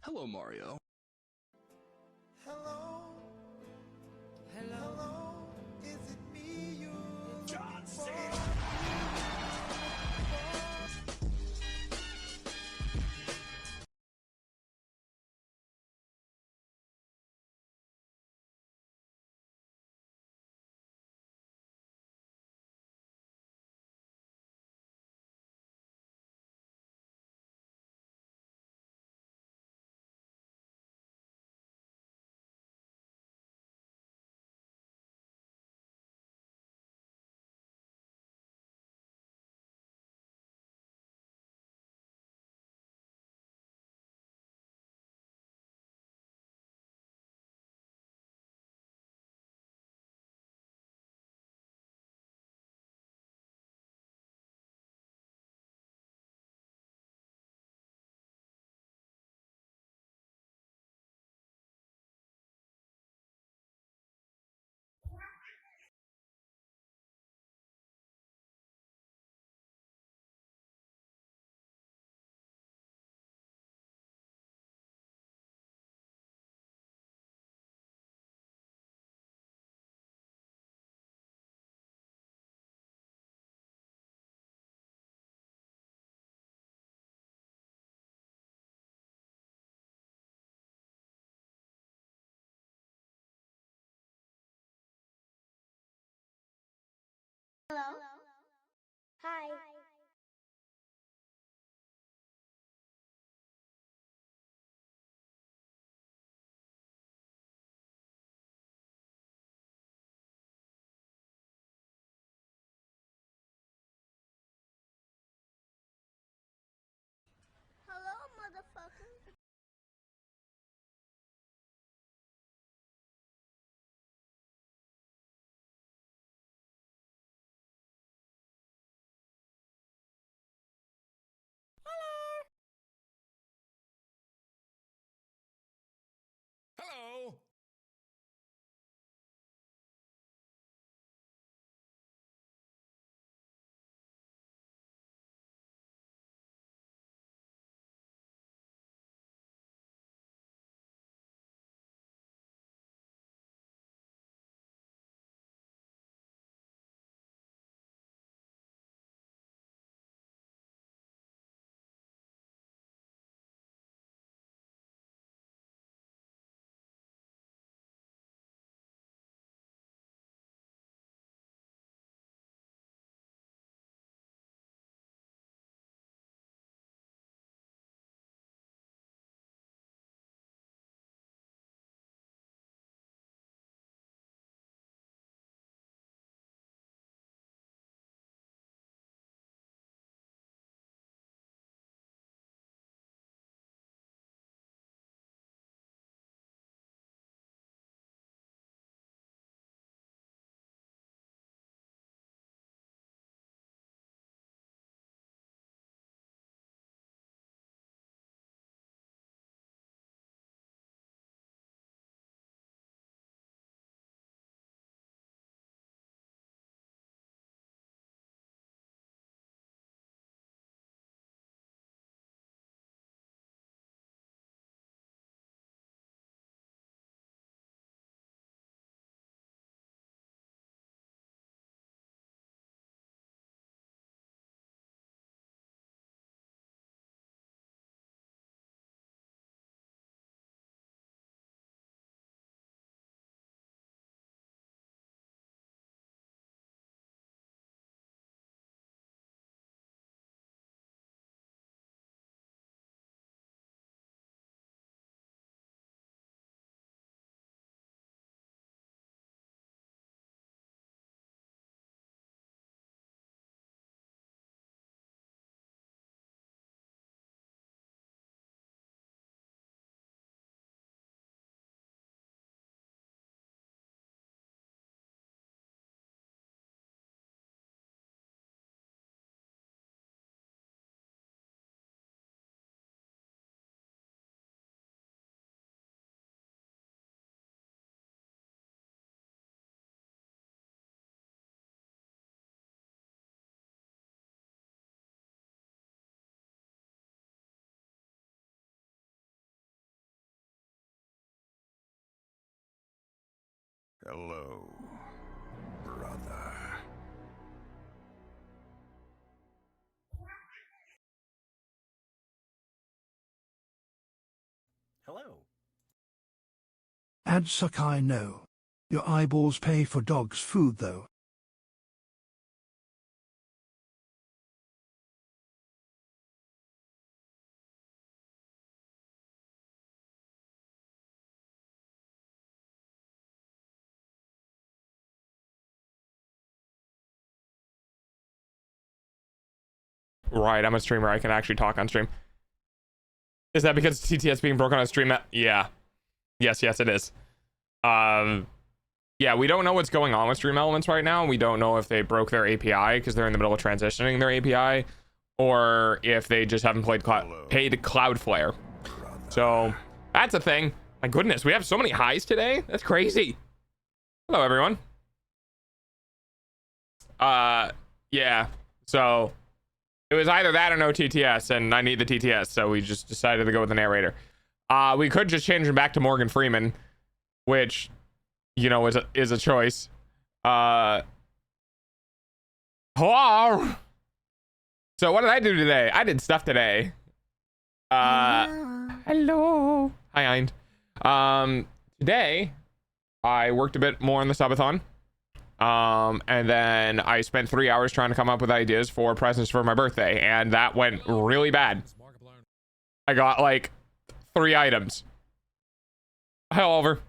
Hello, Mario. Hello, hello, is it me you John Cena? Hello? Hi. Hello, motherfucker. Hello, brother. Hello. Ad Sakai no. Your eyeballs pay for dog's food though. Right, I'm a streamer. I can actually talk on stream. Is that because TTS being broken on stream? Yeah. Yes, it is. Yeah, we don't know what's going on with Stream Elements right now. We don't know if they broke their API because they're in the middle of transitioning their API, or if they just haven't paid Cloudflare. So that's a thing. My goodness, we have so many highs today. That's crazy. Hello, everyone. Yeah. So it was either that or no TTS, and I need the TTS, so we just decided to go with the narrator. We could just change him back to Morgan Freeman, which, you know, is a choice. Hello. So what did I do today? I did stuff today. Hello. Hi, Eind. Today I worked a bit more on the subathon. And then I spent 3 hours trying to come up with ideas for presents for my birthday, and that went really bad. I got like 3 items. Hi, Oliver.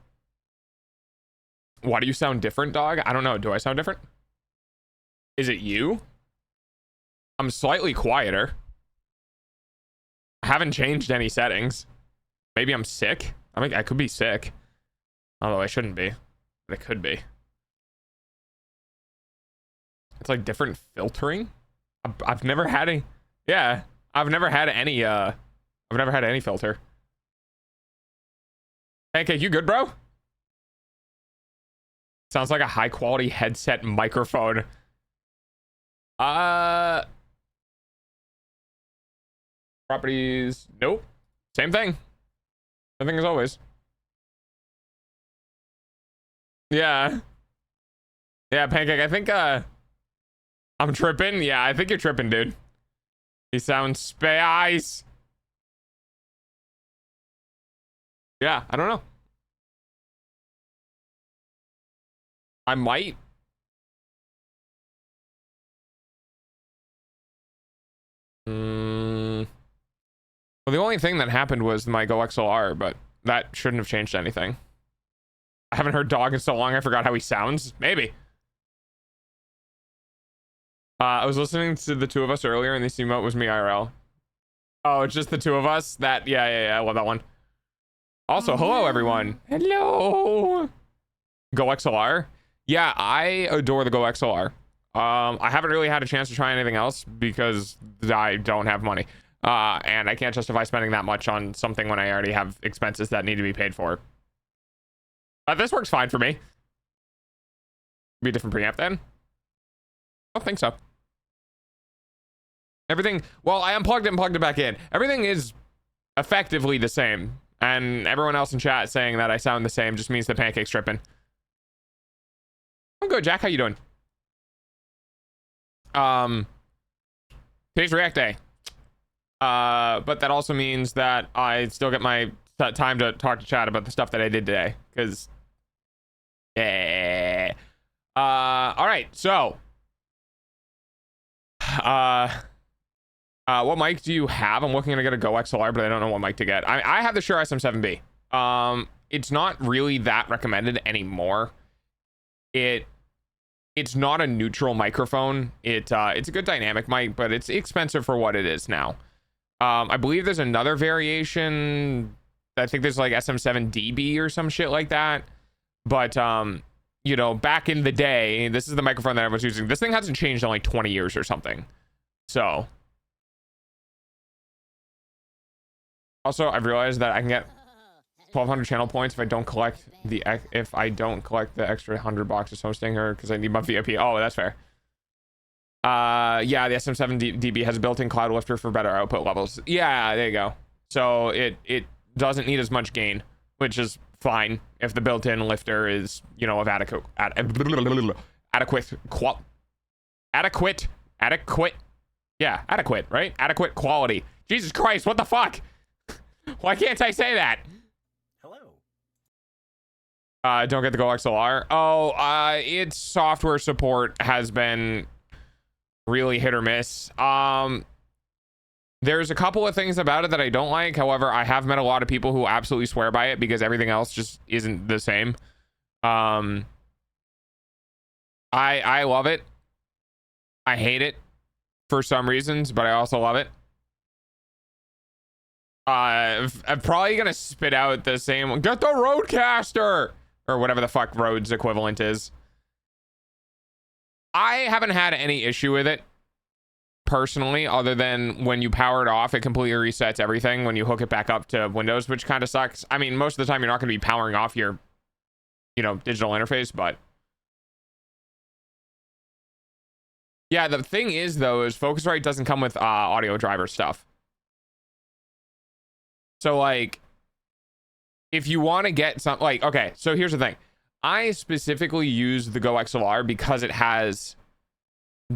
Why do you sound different, dog? I don't know. Do I sound different? Is it you? I'm slightly quieter. I haven't changed any settings. Maybe I'm sick. I mean, I could be sick. Although I shouldn't be. But it could be. It's like different filtering. I've never had any. Yeah, I've never had any. I've never had any filter. Pancake, you good, bro? Sounds like a high quality headset microphone. Properties. Nope. Same thing. Same thing as always. Yeah. Yeah, Pancake, I think I'm tripping. Yeah, I think you're tripping, dude. He sounds space. Yeah, I don't know. I might. Well, the only thing that happened was my Go XLR, but that shouldn't have changed anything. I haven't heard Dog in so long, I forgot how he sounds. Maybe. I was listening to the two of us earlier, and the emote was me IRL. Oh, it's just the two of us? That, yeah, I love that one. Also, hello, everyone. Hello. Go XLR? Yeah, I adore the Go XLR. I haven't really had a chance to try anything else because I don't have money. And I can't justify spending that much on something when I already have expenses that need to be paid for. But this works fine for me. Be a different preamp then? I don't think so. Everything, well, I unplugged it and plugged it back in. Everything is effectively the same. And everyone else in chat saying that I sound the same just means the Pancake's tripping. I'm good, Jack. How you doing? Today's React Day. But that also means that I still get my time to talk to chat about the stuff that I did today. Because, yeah. All right, so. What mic do you have? I'm looking to get a Go XLR, but I don't know what mic to get. I have the Shure SM7B. It's not really that recommended anymore. It's not a neutral microphone. It's a good dynamic mic, but it's expensive for what it is now. I believe there's another variation. I think there's like SM7DB or some shit like that. But you know, back in the day, this is the microphone that I was using. This thing hasn't changed in like 20 years or something. So. Also, I've realized that I can get 1,200 channel points if I don't collect the extra 100 boxes hosting her because I need my VIP. Oh, that's fair. Yeah, the SM7DB has a built-in cloud lifter for better output levels. Yeah, there you go. So it doesn't need as much gain, which is fine if the built-in lifter is, you know, of adequate right? Adequate quality. Jesus Christ, what the fuck? Why can't I say that? Hello. Don't get the Go XLR. Oh, its software support has been really hit or miss. There's a couple of things about it that I don't like. However, I have met a lot of people who absolutely swear by it because everything else just isn't the same. I love it. I hate it for some reasons, but I also love it. I'm probably gonna spit out the same. Get the Rodecaster or whatever the fuck Rode's equivalent is. I haven't had any issue with it personally, other than when you power it off, it completely resets everything when you hook it back up to Windows, which kind of sucks. I mean, most of the time you're not going to be powering off your, you know, digital interface, but yeah, the thing is though, is Focusrite doesn't come with audio driver stuff. So like, if you want to get some, like, okay, so here's the thing. I specifically use the Go XLR because it has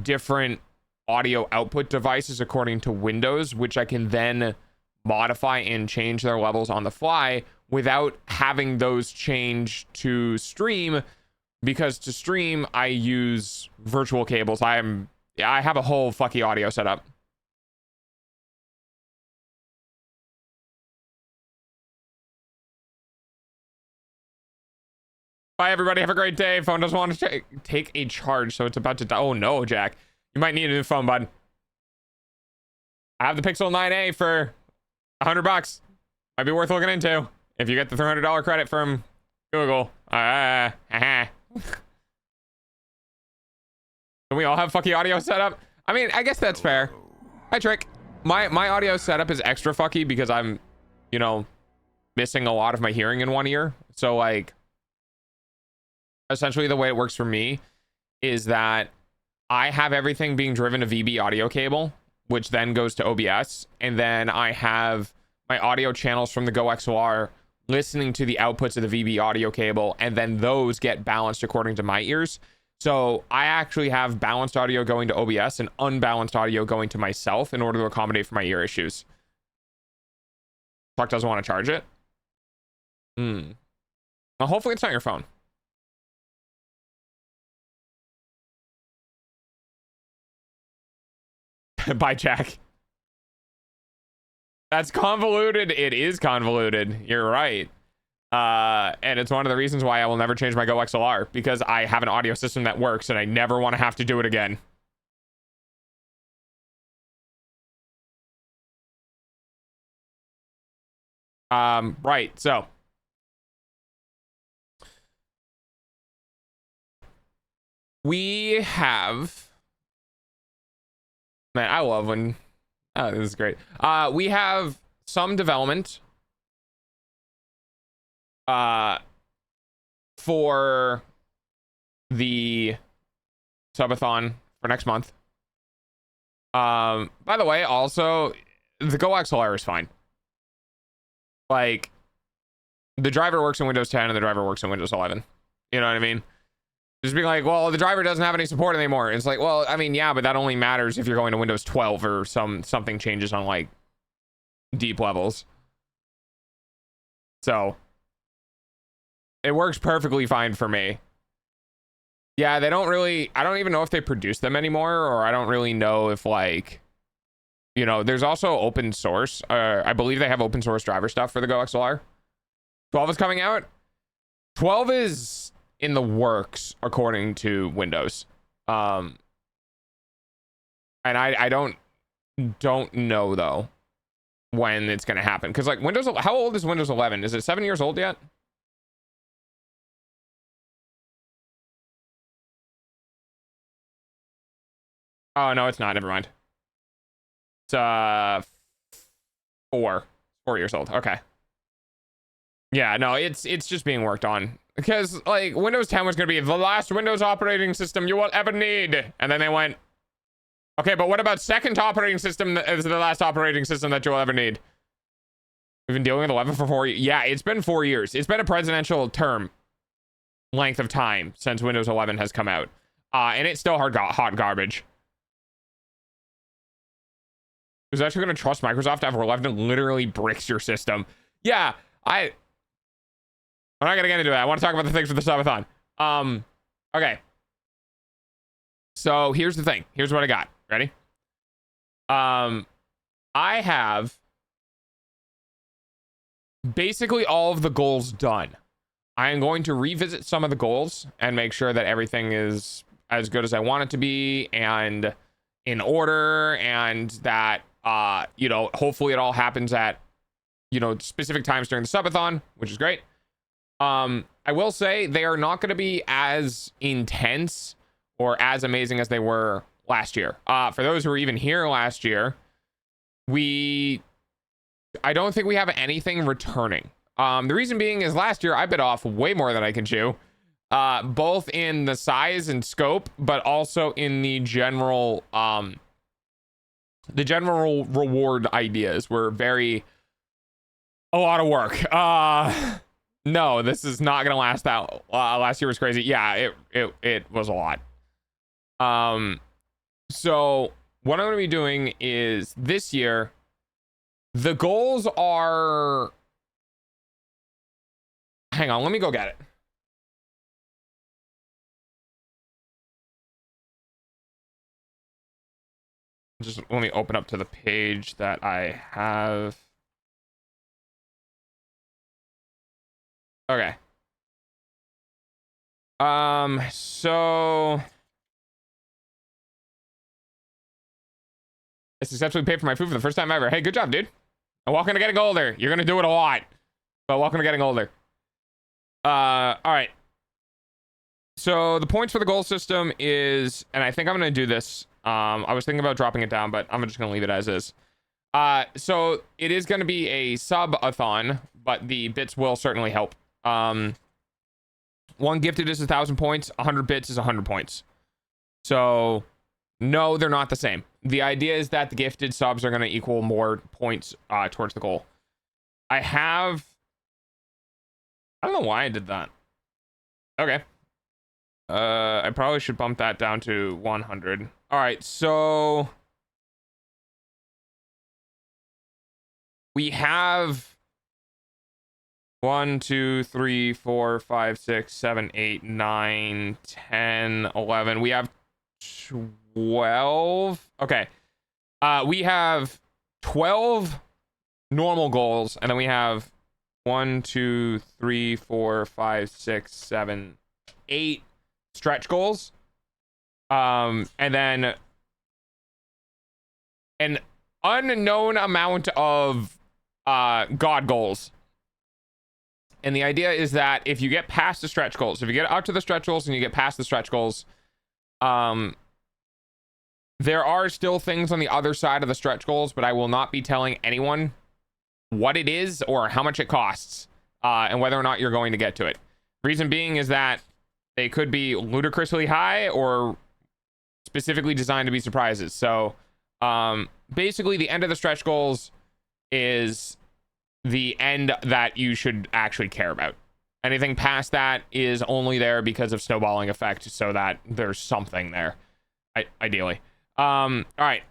different audio output devices according to Windows, which I can then modify and change their levels on the fly without having those change to stream, because to stream I use virtual cables. I have a whole fucky audio setup. Bye everybody, have a great day. Phone doesn't want to take a charge, so it's about to die. Oh no, Jack. You might need a new phone, bud. I have the Pixel 9a for $100. Might be worth looking into if you get the $300 credit from Google. Can we all have fucky audio setup? I mean, I guess that's fair. Hi, Trick. My audio setup is extra fucky because I'm, you know, missing a lot of my hearing in one ear. So like, essentially the way it works for me is that I have everything being driven to VB audio cable, which then goes to OBS. And then I have my audio channels from the Go XLR listening to the outputs of the VB audio cable. And then those get balanced according to my ears. So I actually have balanced audio going to OBS and unbalanced audio going to myself in order to accommodate for my ear issues. Fuck doesn't want to charge it. Well, hopefully it's not your phone. Bye, Jack. That's convoluted. It is convoluted. You're right. And it's one of the reasons why I will never change my Go XLR, because I have an audio system that works and I never want to have to do it again. Right. So we have, man, I love when, oh, this is great. We have some development for the subathon for next month. By the way, also the Go XLR is fine. Like, the driver works in Windows 10 and the driver works in Windows 11. You know what I mean? Just being like, well, the driver doesn't have any support anymore. It's like, well, I mean, yeah, but that only matters if you're going to Windows 12 or something changes on like deep levels. So it works perfectly fine for me. Yeah, they don't really, I don't even know if they produce them anymore, or I don't really know if, like, you know, there's also open source. I believe they have open source driver stuff for the Go XLR. 12 is coming out. 12 is in the works according to Windows. And I don't know though when it's going to happen, because like Windows, how old is Windows 11? Is it 7 years old yet? Oh no, it's not. Never mind. It's 4 years old. Okay. Yeah, no, it's just being worked on, because like Windows 10 was going to be the last Windows operating system you will ever need, and then they went, okay, but what about second operating system that is the last operating system that you'll ever need? We've been dealing with 11 for 4 years. Yeah, it's been 4 years. It's been a presidential term length of time since Windows 11 has come out. And it's still hot garbage. Who's actually going to trust Microsoft after 11 literally bricks your system? Yeah, I'm not going to get into that. I want to talk about the things for the subathon. Okay. So here's the thing. Here's what I got. Ready? I have basically all of the goals done. I am going to revisit some of the goals and make sure that everything is as good as I want it to be and in order, and that you know, hopefully it all happens at, you know, specific times during the subathon, which is great. I will say they are not going to be as intense or as amazing as they were last year. For those who were even here last year, I don't think we have anything returning. The reason being is last year I bit off way more than I can chew, both in the size and scope, but also in the general reward ideas were a lot of work. No, this is not gonna last that. Last year was crazy. Yeah, it was a lot. So what I'm gonna be doing is this year, the goals are. Hang on, let me go get it. Just let me open up to the page that I have. Okay. So I successfully paid for my food for the first time ever. Hey, good job, dude. And welcome to getting older. You're gonna do it a lot, but welcome to getting older. All right. So the points for the goal system is, and I think I'm gonna do this. I was thinking about dropping it down, but I'm just gonna leave it as is. So it is gonna be a sub-a-thon, but the bits will certainly help. One gifted is 1,000 points. 100 bits is 100 points. So no, they're not the same. The idea is that the gifted subs are going to equal more points towards the goal. I don't know why I did that. Okay. I probably should bump that down to 100. All right, so we have 1, 2, 3, 4, 5, 6, 7, 8, 9, 10, 11. We have 12. Okay. We have 12 normal goals, and then we have 1, 2, 3, 4, 5, 6, 7, 8 stretch goals. And then an unknown amount of God goals. And the idea is that if you get past the stretch goals, if you get up to the stretch goals and you get past the stretch goals, there are still things on the other side of the stretch goals, but I will not be telling anyone what it is or how much it costs, and whether or not you're going to get to it. Reason being is that they could be ludicrously high or specifically designed to be surprises. So basically the end of the stretch goals is the end that you should actually care about. Anything past that is only there because of snowballing effect, so that there's something there, ideally. All right,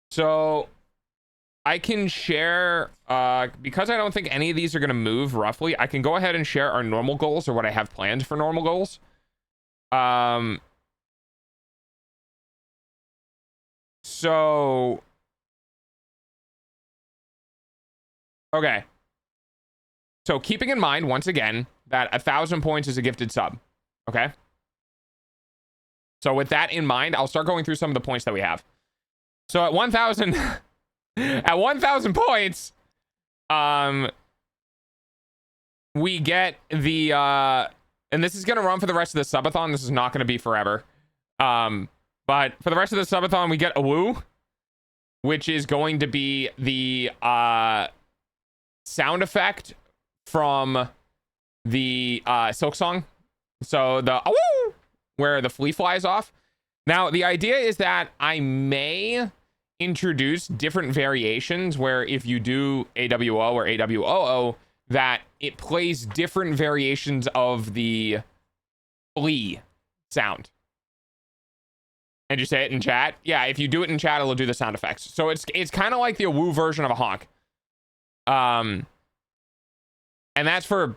so I can share, because I don't think any of these are going to move roughly, I can go ahead and share our normal goals, or what I have planned for normal goals. So okay, so keeping in mind once again that 1,000 points is a gifted sub. Okay, so with that in mind, I'll start going through some of the points that we have. So at 1,000 at 1,000 points, we get the and this is gonna run for the rest of the subathon. This is not gonna be forever, but for the rest of the subathon we get a woo, which is going to be the sound effect from the Silk Song. So the woo, where the flea flies off. Now the idea is that I may introduce different variations where if you do AWO or AWOO, that it plays different variations of the flea sound. And you say it in chat? Yeah, if you do it in chat, it'll do the sound effects. So it's kind of like the woo version of a honk. And that's for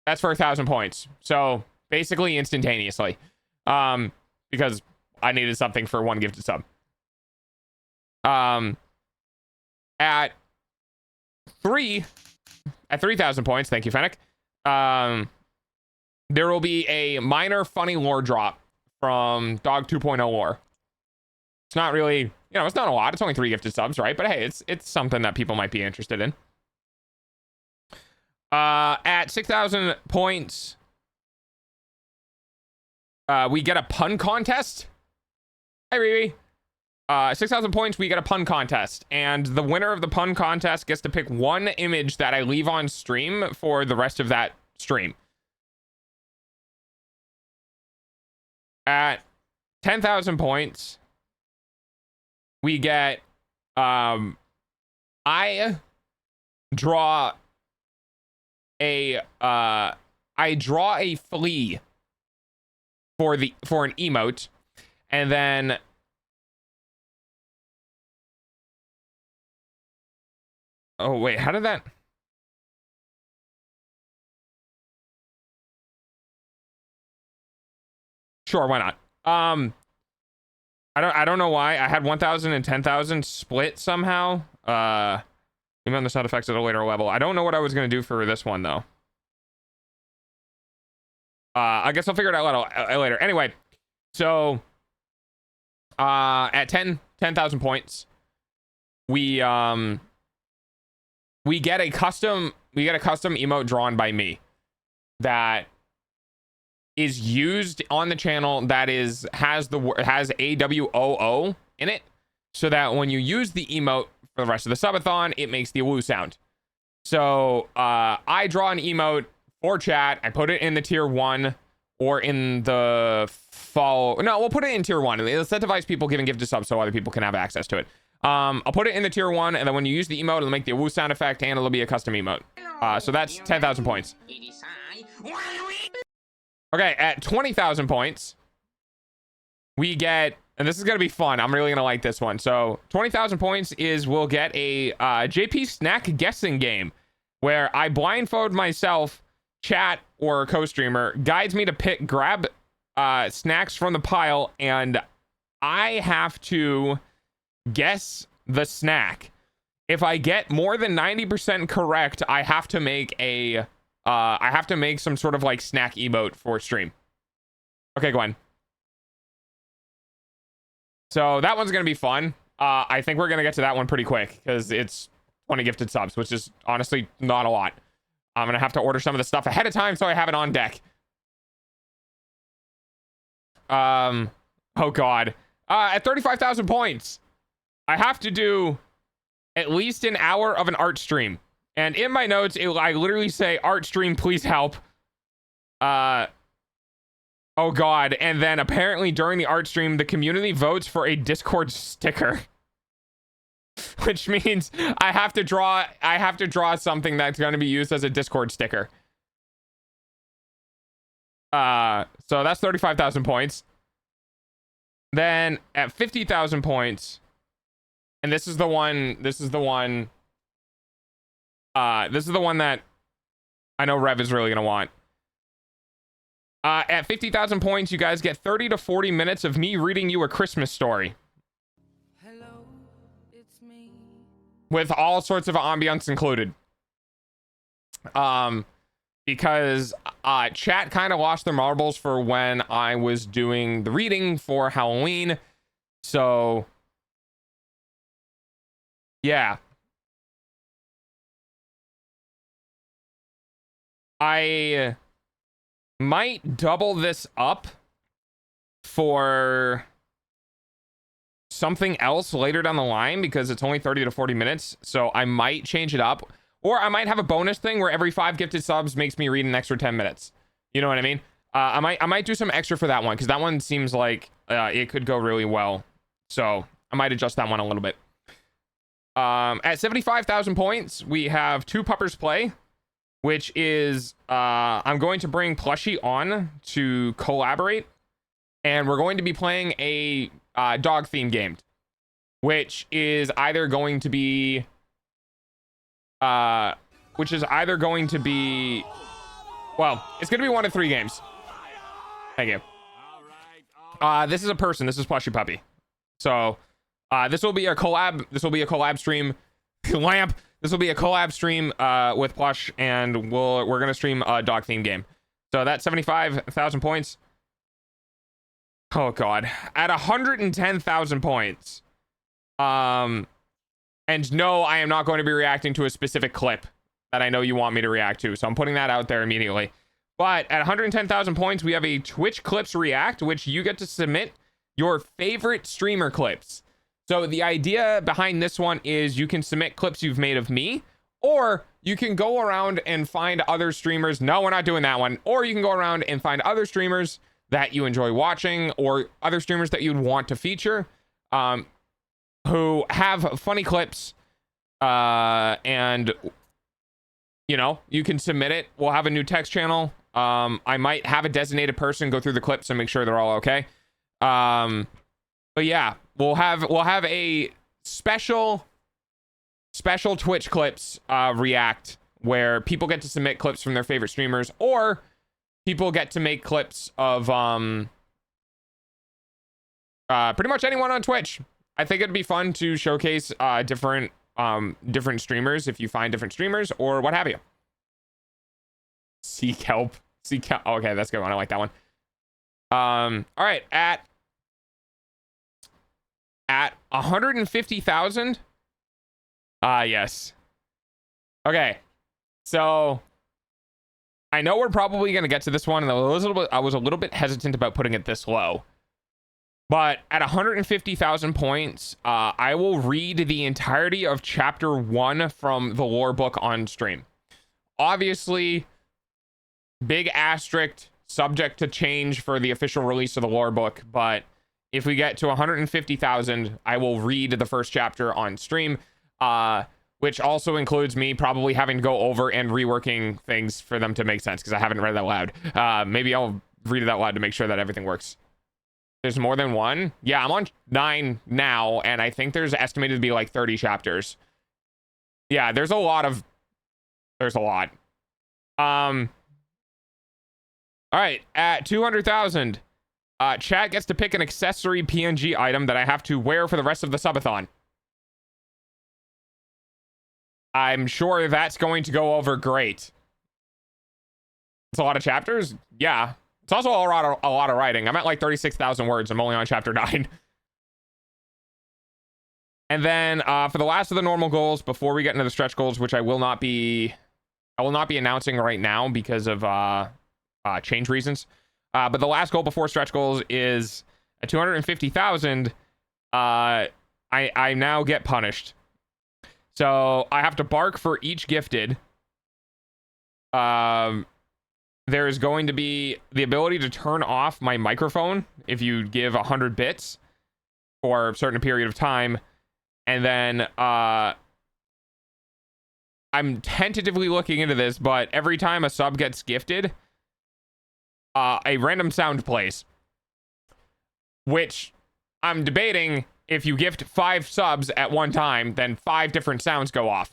1,000 points. So basically instantaneously. Because I needed something for one gifted sub. At 3,000 points, thank you, Fennec. There will be a minor funny lore drop from Dog 2.0 lore. It's not really, you know, it's not a lot. It's only 3 gifted subs, right? But hey, it's something that people might be interested in. At 6,000 points, we get a pun contest. Hey, Riri. 6,000 points, we get a pun contest. And the winner of the pun contest gets to pick one image that I leave on stream for the rest of that stream. At 10,000 points, we get, I draw a flea for an emote, and then oh wait, how did that? Sure, why not? I don't know why I had 1,000 and 10,000 split somehow. Even on the sound effects at a later level. I don't know what I was gonna do for this one though. I guess I'll figure it out later. Anyway, so at 10,000 points, we get a custom emote drawn by me that is used on the channel that has AWOO in it, so that when you use the emote for the rest of the subathon, it makes the woo sound. So I draw an emote for chat. I put it in the tier 1 or in the fall. No, we'll put it in tier 1. It'll incentivize people giving gifted subs so other people can have access to it. I'll put it in the tier 1, and then when you use the emote, it'll make the woo sound effect, and it'll be a custom emote. So that's 10,000 points. Okay, at 20,000 points, we get, and this is going to be fun. I'm really going to like this one. So 20,000 points is we'll get a JP snack guessing game where I blindfold myself, chat or co-streamer guides me to grab snacks from the pile, and I have to guess the snack. If I get more than 90% correct, I have to make some sort of like snack emote for stream. Okay, Gwen. So that one's gonna be fun. I think we're gonna get to that one pretty quick because it's 20 gifted subs, which is honestly not a lot. I'm gonna have to order some of the stuff ahead of time so I have it on deck. Oh god. At 35,000 points, I have to do at least an hour of an art stream. And in my notes, I literally say, art stream, please help. Oh god. And then apparently during the art stream, the community votes for a Discord sticker. Which means I have to draw something that's going to be used as a Discord sticker. So that's 35,000 points. Then at 50,000 points, and this is the one that I know Rev is really going to want. At 50,000 points, you guys get 30 to 40 minutes of me reading you a Christmas story. Hello, it's me. With all sorts of ambience included. Because chat kind of lost their marbles for when I was doing the reading for Halloween. So, yeah. I might double this up for something else later down the line because it's only 30 to 40 minutes. So I might change it up, or I might have a bonus thing where every 5 gifted subs makes me read an extra 10 minutes. You know what I mean? I might do some extra for that one because that one seems like it could go really well. So I might adjust that one a little bit. At 75,000 points, we have Two Puppers Play, which is, I'm going to bring Plushie on to collaborate, and we're going to be playing a dog theme game, which is either going to be, well, it's going to be one of 3 games. Thank you. This is a person. This is Plushie Puppy. So, this will be a collab. This will be a collab stream. Lamp. This will be a collab stream with Plush, and we're gonna stream a dog theme game. So that's 75,000 points. Oh god, at 110,000 points. And no, I am not going to be reacting to a specific clip that I know you want me to react to. So I'm putting that out there immediately. But at 110,000 points, we have a Twitch Clips React, which you get to submit your favorite streamer clips. So the idea behind this one is you can submit clips you've made of me, or you can go around and find other streamers. No, we're not doing that one. Or you can go around and find other streamers that you enjoy watching, or other streamers that you'd want to feature, who have funny clips, and you know, you can submit it. We'll have a new text channel. I might have a designated person go through the clips and make sure they're all okay. But yeah, we'll have a special Twitch Clips React where people get to submit clips from their favorite streamers, or people get to make clips of pretty much anyone on Twitch. I think it'd be fun to showcase different streamers if you find different streamers or what have you. Sea kelp. Okay, that's a good one. I like that one. All right, at 150,000. Yes. Okay. So I know we're probably going to get to this one, and I was a little bit hesitant about putting it this low. But at 150,000 points, I will read the entirety of chapter 1 from the lore book on stream. Obviously, big asterisk, subject to change for the official release of the lore book, but if we get to 150,000, I will read the first chapter on stream, which also includes me probably having to go over and reworking things for them to make sense, because I haven't read it out loud. Maybe I'll read it out loud to make sure that everything works. There's more than one? Yeah, I'm on 9 now, and I think there's estimated to be like 30 chapters. Yeah, there's a lot. All right, at 200,000, chat gets to pick an accessory PNG item that I have to wear for the rest of the subathon. I'm sure that's going to go over great. It's a lot of chapters? Yeah. It's also a lot of writing. I'm at like 36,000 words. I'm only on chapter 9. And then for the last of the normal goals, before we get into the stretch goals, which I will not be announcing right now because of change reasons. But the last goal before stretch goals is at 250,000. I now get punished. So I have to bark for each gifted. There is going to be the ability to turn off my microphone if you give 100 bits for a certain period of time. And then I'm tentatively looking into this, but every time a sub gets gifted, a random sound plays. Which I'm debating, if you gift 5 subs at one time, then 5 different sounds go off.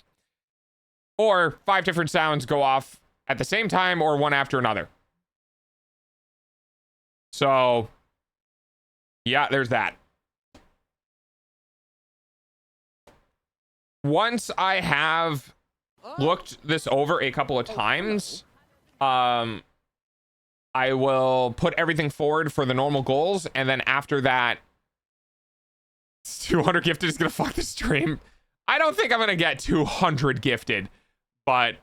Or 5 different sounds go off at the same time, or one after another. So, yeah, there's that. Once I have looked this over a couple of times, I will put everything forward for the normal goals, and then after that, 200 gifted is gonna fuck the stream. I don't think I'm gonna get 200 gifted, but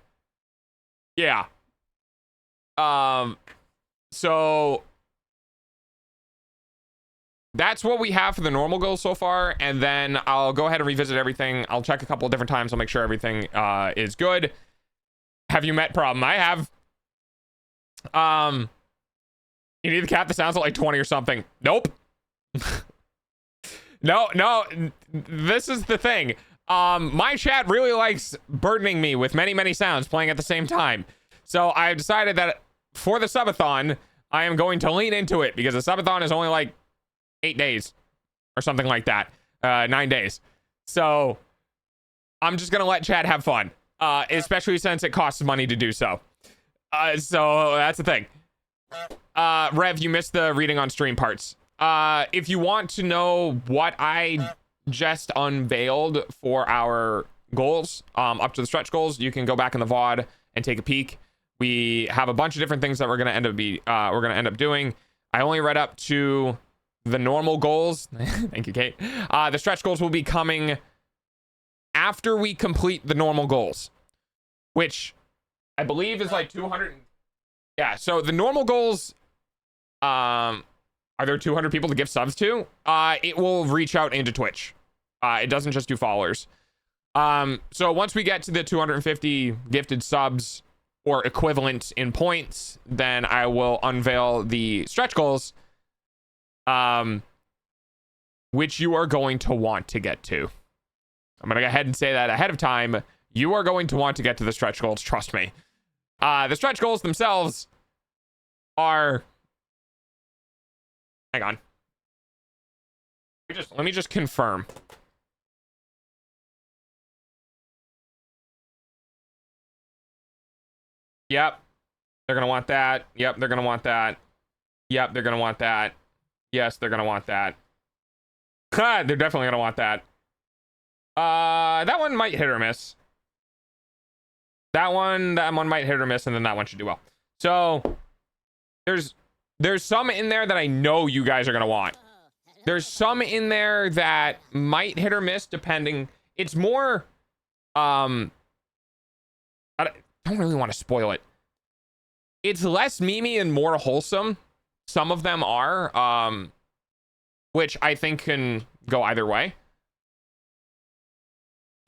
yeah. So that's what we have for the normal goals so far, and then I'll go ahead and revisit everything. I'll check a couple of different times. I'll make sure everything is good. Have you met problem? I have. You need the cat that sounds like 20 or something. Nope. No, this is the thing. My chat really likes burdening me with many sounds playing at the same time. So I've decided that for the subathon, I am going to lean into it because the subathon is only like 8 days or something like that. 9 days. So I'm just going to let chat have fun, especially since it costs money to do so. So that's the thing. Rev, you missed the reading on stream parts. If you want to know what I just unveiled for our goals, up to the stretch goals, you can go back in the VOD and take a peek. We have a bunch of different things that we're gonna end up doing. I only read up to the normal goals. Thank you, Kate. The stretch goals will be coming after we complete the normal goals, which I believe is like 200. Yeah. So the normal goals, are there 200 people to give subs to? It will reach out into Twitch. It doesn't just do followers. So once we get to the 250 gifted subs or equivalent in points, then I will unveil the stretch goals, which you are going to want to get to. I'm gonna go ahead and say that ahead of time. You are going to want to get to the stretch goals, trust me. The stretch goals themselves are, hang on. Let me just confirm. Yep. They're going to want that. Yep. They're going to want that. Yep. They're going to want that. Yes. They're going to want that. They're definitely going to want that. That one might hit or miss. That one might hit or miss, and then that one should do well. So there's some in there that I know you guys are going to want. There's some in there that might hit or miss depending. It's more, I don't really want to spoil it. It's less memey and more wholesome. Some of them are, which I think can go either way.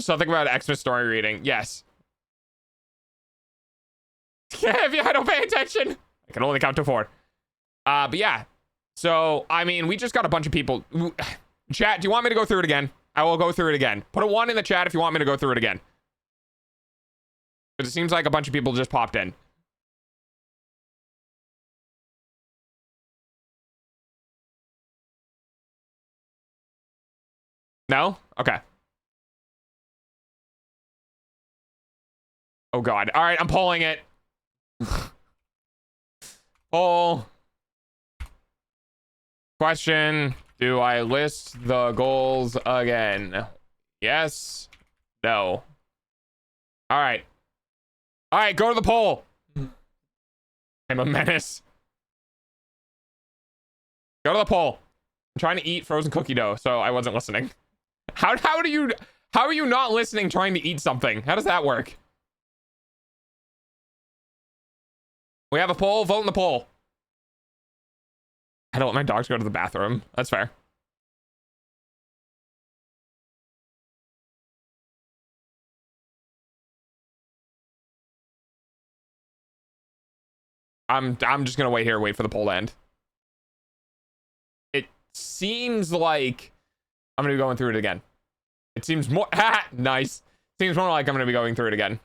Something about Xmas story reading. Yes. If I don't pay attention, I can only count to 4. But yeah. So, I mean, we just got a bunch of people. Chat, do you want me to go through it again? I will go through it again. Put a 1 in the chat if you want me to go through it again. Because it seems like a bunch of people just popped in. No? Okay. Oh, God. All right, I'm polling it. Poll. Question. Do I list the goals again? Yes. No. All right. All right, go to the poll. I'm a menace. Go to the poll. I'm trying to eat frozen cookie dough, so I wasn't listening. How are you not listening trying to eat something? How does that work? We have a poll. Vote in the poll. I don't want my dogs to go to the bathroom. That's fair. I'm just gonna wait here, wait for the poll to end. It seems like I'm gonna be going through it again. It seems more nice. Seems more like I'm gonna be going through it again.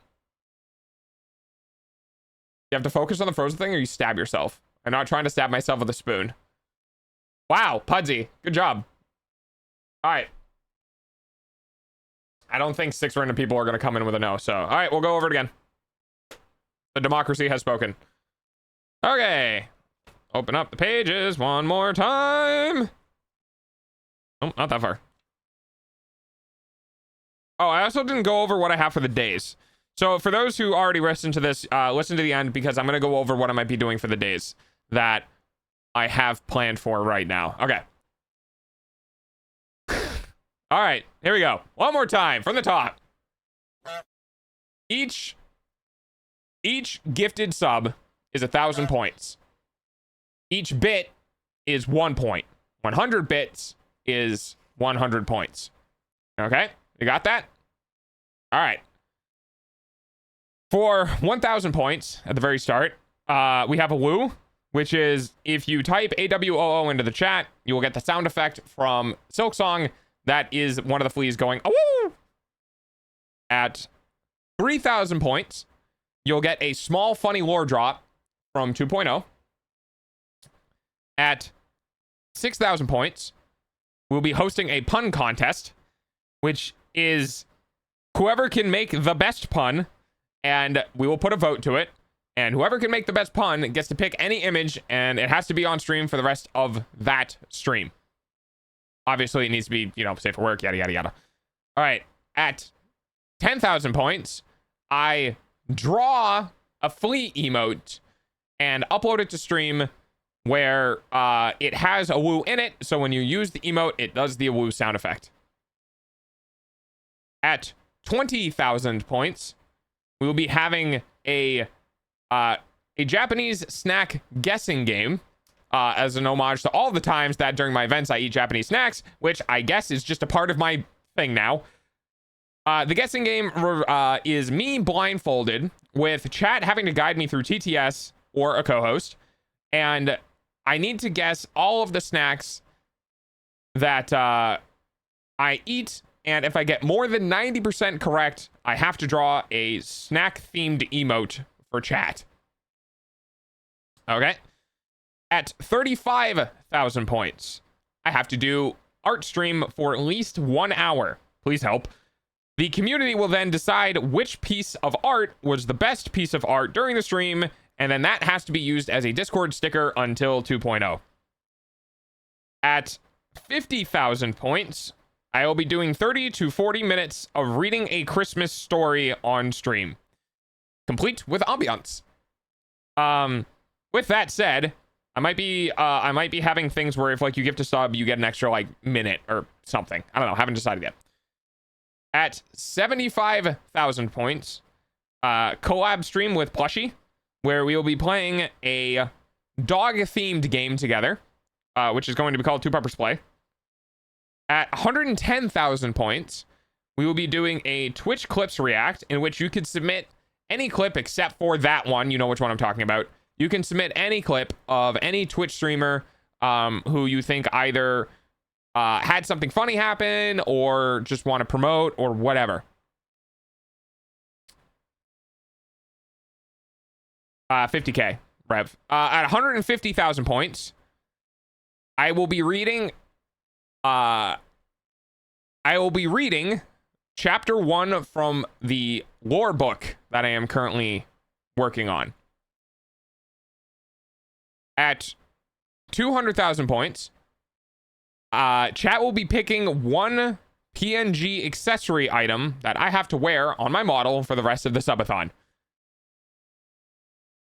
You have to focus on the frozen thing or you stab yourself. I'm not trying to stab myself with a spoon. Wow, Pudsey, good job. All right. I don't think 6 random people are gonna come in with a no, so all right, we'll go over it again. The democracy has spoken. Okay, open up the pages one more time. Oh, not that far. Oh, I also didn't go over what I have for the days. So for those who already listened to this, listen to the end because I'm going to go over what I might be doing for the days that I have planned for right now. Okay. All right, here we go. One more time from the top. Each gifted sub is 1,000 points. Each bit is 1 point. 100 bits is 100 points. Okay, you got that? All right. For 1,000 points at the very start, we have a woo, which is if you type AWOO into the chat, you will get the sound effect from Silksong. That is one of the fleas going, "Awoo!" At 3,000 points, you'll get a small funny lore drop from 2.0. At 6,000 points, we'll be hosting a pun contest, which is whoever can make the best pun, and we will put a vote to it. And whoever can make the best pun gets to pick any image, and it has to be on stream for the rest of that stream. Obviously, it needs to be, safe for work, yada, yada, yada. All right. At 10,000 points, I draw a flea emote and upload it to stream where it has a woo in it. So when you use the emote, it does the woo sound effect. At 20,000 points, we will be having a Japanese snack guessing game as an homage to all the times that during my events I eat Japanese snacks, which I guess is just a part of my thing now. The guessing game is me blindfolded with chat having to guide me through TTS or a co-host, and I need to guess all of the snacks that I eat, and if I get more than 90% correct, I have to draw a snack-themed emote for chat. Okay. At 35,000 points, I have to do art stream for at least 1 hour. Please help. The community will then decide which piece of art was the best piece of art during the stream, and then that has to be used as a Discord sticker until 2.0. At 50,000 points, I will be doing 30 to 40 minutes of reading a Christmas story on stream, complete with ambiance. With that said, I might be having things where if you gift a sub, you get an extra minute or something. I don't know, haven't decided yet. At 75,000 points, collab stream with Plushie, where we will be playing a dog-themed game together, which is going to be called Two Puppers Play. At 110,000 points, we will be doing a Twitch Clips React, in which you can submit any clip except for that one. You know which one I'm talking about. You can submit any clip of any Twitch streamer who you think either had something funny happen or just want to promote or whatever. 50K rev. At 150,000 points, I will be reading chapter 1 from the lore book that I am currently working on. At 200,000 points, chat will be picking one PNG accessory item that I have to wear on my model for the rest of the subathon.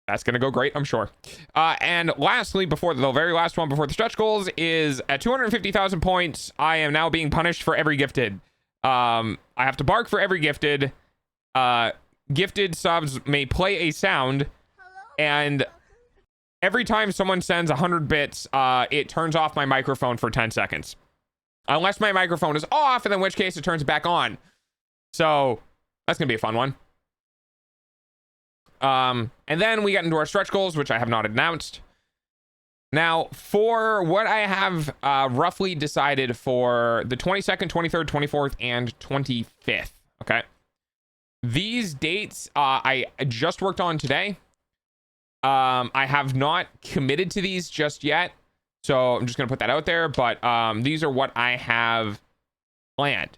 That's going to go great, I'm sure. And lastly, before the very last one, before the stretch goals, is at 250,000 points, I am now being punished for every gifted. I have to bark for every gifted. Gifted subs may play a sound, and every time someone sends 100 bits, it turns off my microphone for 10 seconds. Unless my microphone is off, and in which case it turns back on. So that's going to be a fun one. And then we get into our stretch goals, which I have not announced. Now, for what I have roughly decided for the 22nd, 23rd, 24th, and 25th, okay? These dates I just worked on today. I have not committed to these just yet, so I'm just going to put that out there, but these are what I have planned.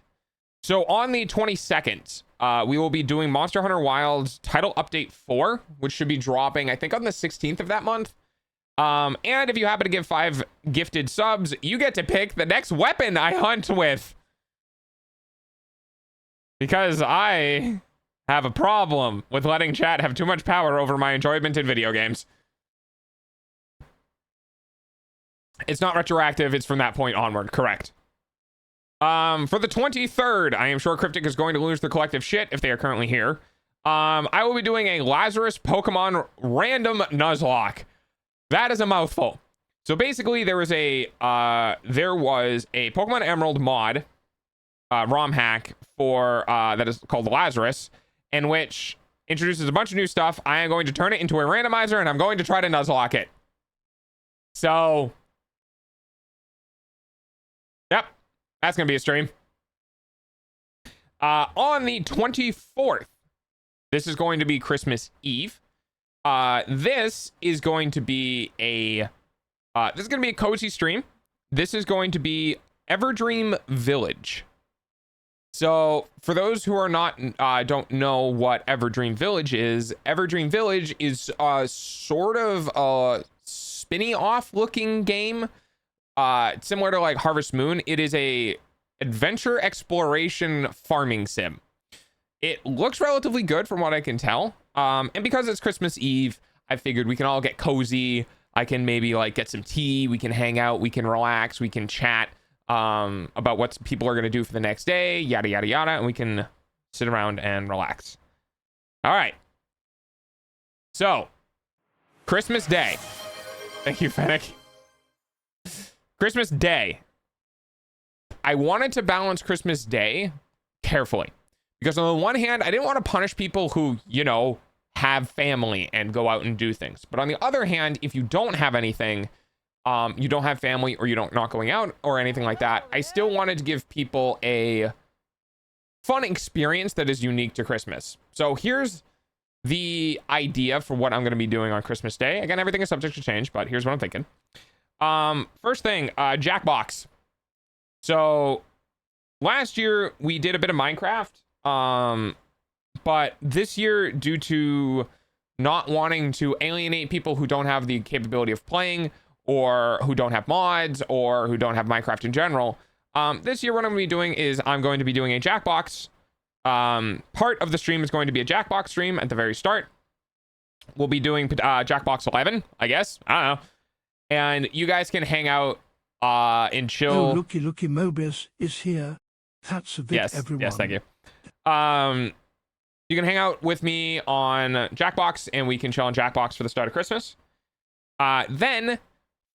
So on the 22nd, we will be doing Monster Hunter Wilds Title Update 4, which should be dropping, I think, on the 16th of that month. And if you happen to give 5 gifted subs, you get to pick the next weapon I hunt with. Because I have a problem with letting chat have too much power over my enjoyment in video games. It's not retroactive, it's from that point onward, correct. For the 23rd, I am sure Cryptic is going to lose their collective shit if they are currently here. I will be doing a Lazarus Pokemon random Nuzlocke. That is a mouthful. So basically, there was a Pokemon Emerald mod, ROM hack for that is called Lazarus, in which introduces a bunch of new stuff. I am going to turn it into a randomizer, and I'm going to try to Nuzlocke it. So, yep, that's going to be a stream. On the 24th, this is going to be Christmas Eve. This is going to be a cozy stream. This is going to be Everdream Village. So for those who are not don't know what Everdream Village is sort of a spinny off looking game, similar to like Harvest Moon. It is a adventure exploration farming sim. It looks relatively good from what I can tell. And because it's Christmas Eve, I figured we can all get cozy. I can maybe like get some tea. We can hang out. We can relax. We can chat about what people are going to do for the next day, yada, yada, yada. And we can sit around and relax. All right. So, Christmas Day. Thank you, Fennec. Christmas Day. I wanted to balance Christmas Day carefully. Because on the one hand, I didn't want to punish people who, you know, have family and go out and do things. But on the other hand, if you don't have anything, you don't have family or not going out or anything like that, I still wanted to give people a fun experience that is unique to Christmas. So here's the idea for what I'm going to be doing on Christmas Day. Again, everything is subject to change, but here's what I'm thinking. First thing, Jackbox. So last year we did a bit of Minecraft. But this year, due to not wanting to alienate people who don't have the capability of playing or who don't have mods or who don't have Minecraft in general, this year what I'm going to be doing is I'm going to be doing a Jackbox. Part of the stream is going to be a Jackbox stream at the very start. We'll be doing Jackbox 11, I guess. I don't know. And you guys can hang out and chill. Oh, looky, Mobius is here. That's a bit, everyone. Yes, thank you. You can hang out with me on Jackbox and we can chill on Jackbox for the start of Christmas. Then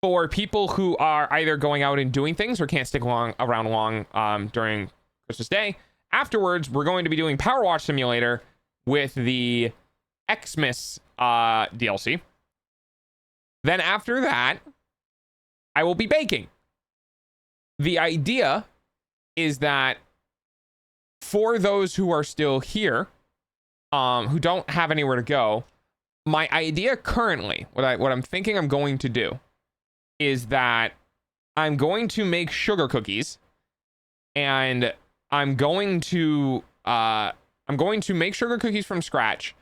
for people who are either going out and doing things or can't stick around long during Christmas Day, afterwards we're going to be doing Power Wash Simulator with the Xmas DLC. Then after that, I will be baking. The idea is that for those who are still here, who don't have anywhere to go, my idea currently, what I'm thinking I'm going to do is that I'm going to make sugar cookies, and I'm going to make sugar cookies from scratch.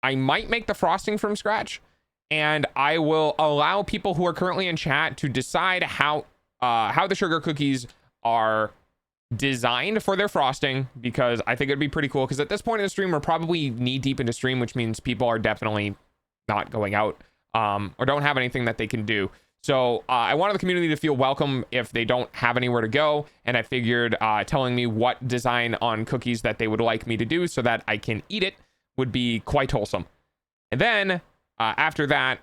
I might make the frosting from scratch, and I will allow people who are currently in chat to decide how the sugar cookies are designed for their frosting, because I think it'd be pretty cool, because at this point in the stream we're probably knee deep into stream, which means people are definitely not going out or don't have anything that they can do. So I wanted the community to feel welcome if they don't have anywhere to go, and I figured telling me what design on cookies that they would like me to do so that I can eat it would be quite wholesome. And then after that,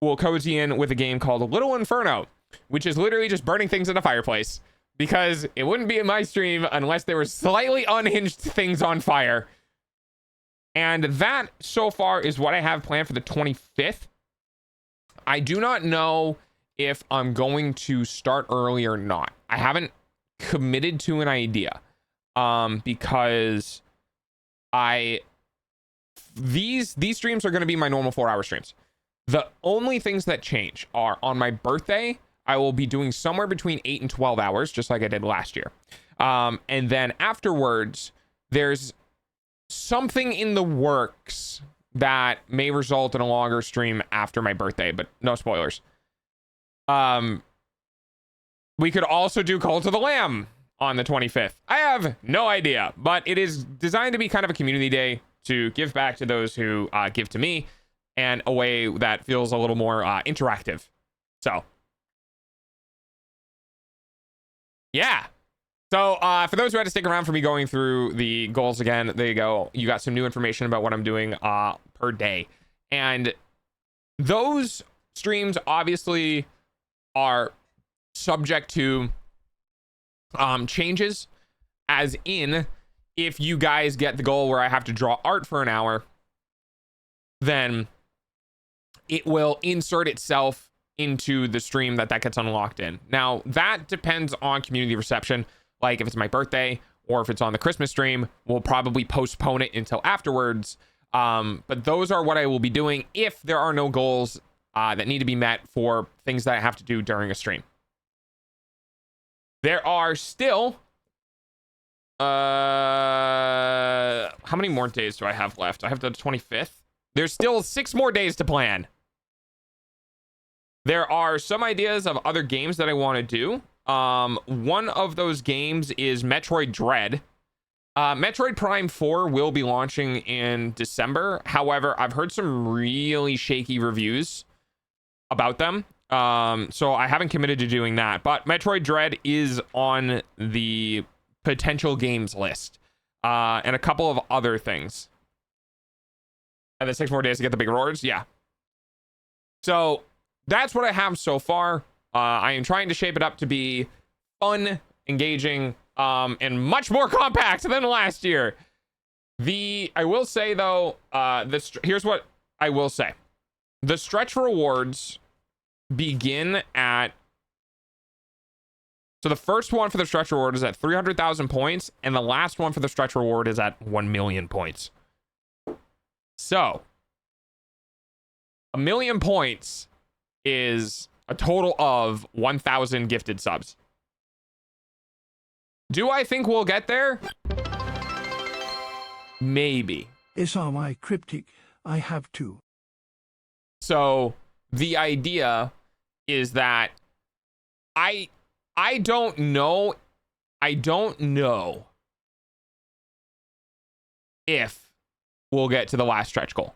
we'll cozy in with a game called Little Inferno, which is literally just burning things in a fireplace, because it wouldn't be in my stream unless there were slightly unhinged things on fire. And that so far is what I have planned for the 25th. I do not know if I'm going to start early or not. I haven't committed to an idea because these streams are going to be my normal 4-hour streams. The only things that change are on my birthday, I will be doing somewhere between 8 and 12 hours, just like I did last year. And then afterwards, there's something in the works that may result in a longer stream after my birthday, but no spoilers. We could also do Cult of the Lamb on the 25th. I have no idea, but it is designed to be kind of a community day to give back to those who give to me, and a way that feels a little more interactive. So yeah. So for those who had to stick around for me going through the goals again, there you go. You got some new information about what I'm doing per day. And those streams obviously are subject to changes, as in, if you guys get the goal where I have to draw art for an hour, then it will insert itself into the stream that gets unlocked in. Now, that depends on community reception. Like if it's my birthday or if it's on the Christmas stream, we'll probably postpone it until afterwards. But those are what I will be doing if there are no goals that need to be met for things that I have to do during a stream. There are still how many more days do I have left? I have the 25th. There's still 6 more days to plan. There are some ideas of other games that I want to do. One of those games is Metroid Dread. Metroid Prime 4 will be launching in December. However, I've heard some really shaky reviews about them. So I haven't committed to doing that. But Metroid Dread is on the potential games list. And a couple of other things. And then 6 more days to get the big rewards. Yeah. So that's what I have so far. I am trying to shape it up to be fun, engaging, and much more compact than last year. I will say though, here's what I will say. The stretch rewards begin at, so the first one for the stretch reward is at 300,000 points, and the last one for the stretch reward is at 1 million points. So 1 million points is a total of 1,000 gifted subs. Do I think we'll get there? Maybe. SRY Cryptic, I have to. So the idea is that I don't know. I don't know if we'll get to the last stretch goal.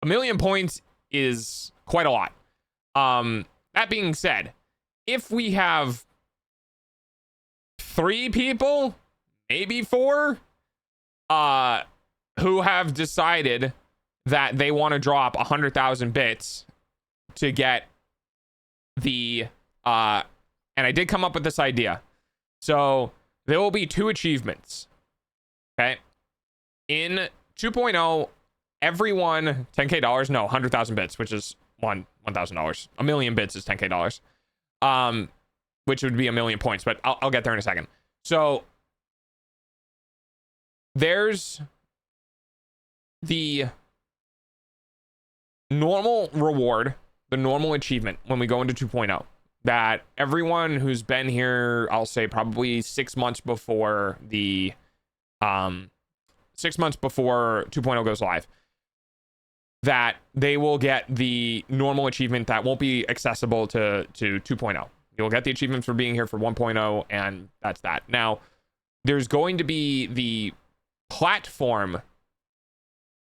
1 million points is quite a lot. That being said, if we have 3 people, maybe 4, who have decided that they want to drop 100,000 bits to get the, and I did come up with this idea. So there will be 2 achievements. Okay. In 2.0, everyone, $10K, no, 100,000 bits, which is $1,000. 1 million bits is $10K. Which would be 1 million points, but I'll get there in a second. So there's the normal reward, the normal achievement when we go into 2.0, that everyone who's been here, I'll say probably 6 months before the 6 months before 2.0 goes live, that they will get the normal achievement that won't be accessible to 2.0. You'll get the achievement for being here for 1.0, and that's that. Now, there's going to be the platform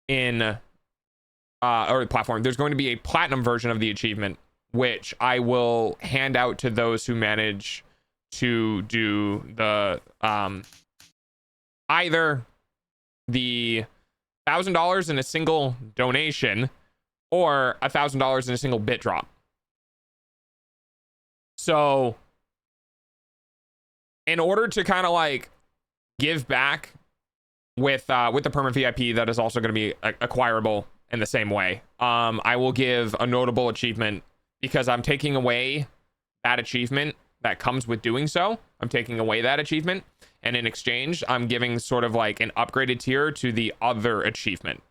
in, or the platform, there's going to be a platinum version of the achievement, which I will hand out to those who manage to do the, either the $1,000 in a single donation or $1,000 in a single bit drop. So in order to kind of like give back with the permanent VIP that is also going to be acquirable in the same way, I will give a notable achievement, because I'm taking away that achievement that comes with doing so. I'm taking away that achievement, and in exchange, I'm giving sort of like an upgraded tier to the other achievement.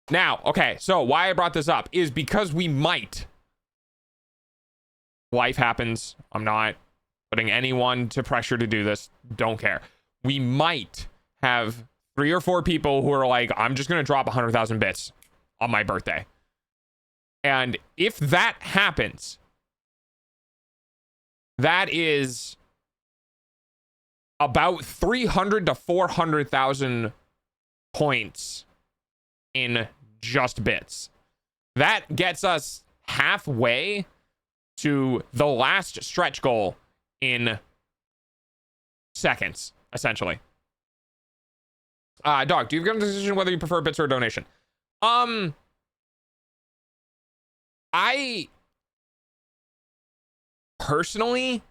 Now, okay, so why I brought this up is because we might. Life happens. I'm not putting anyone to pressure to do this. Don't care. We might have 3 or 4 people who are like, I'm just going to drop 100,000 bits on my birthday. And if that happens, that is about 300 to 400,000 points in just bits. That gets us halfway to the last stretch goal in seconds, essentially. Dog, do you have a decision whether you prefer bits or a donation? I personally,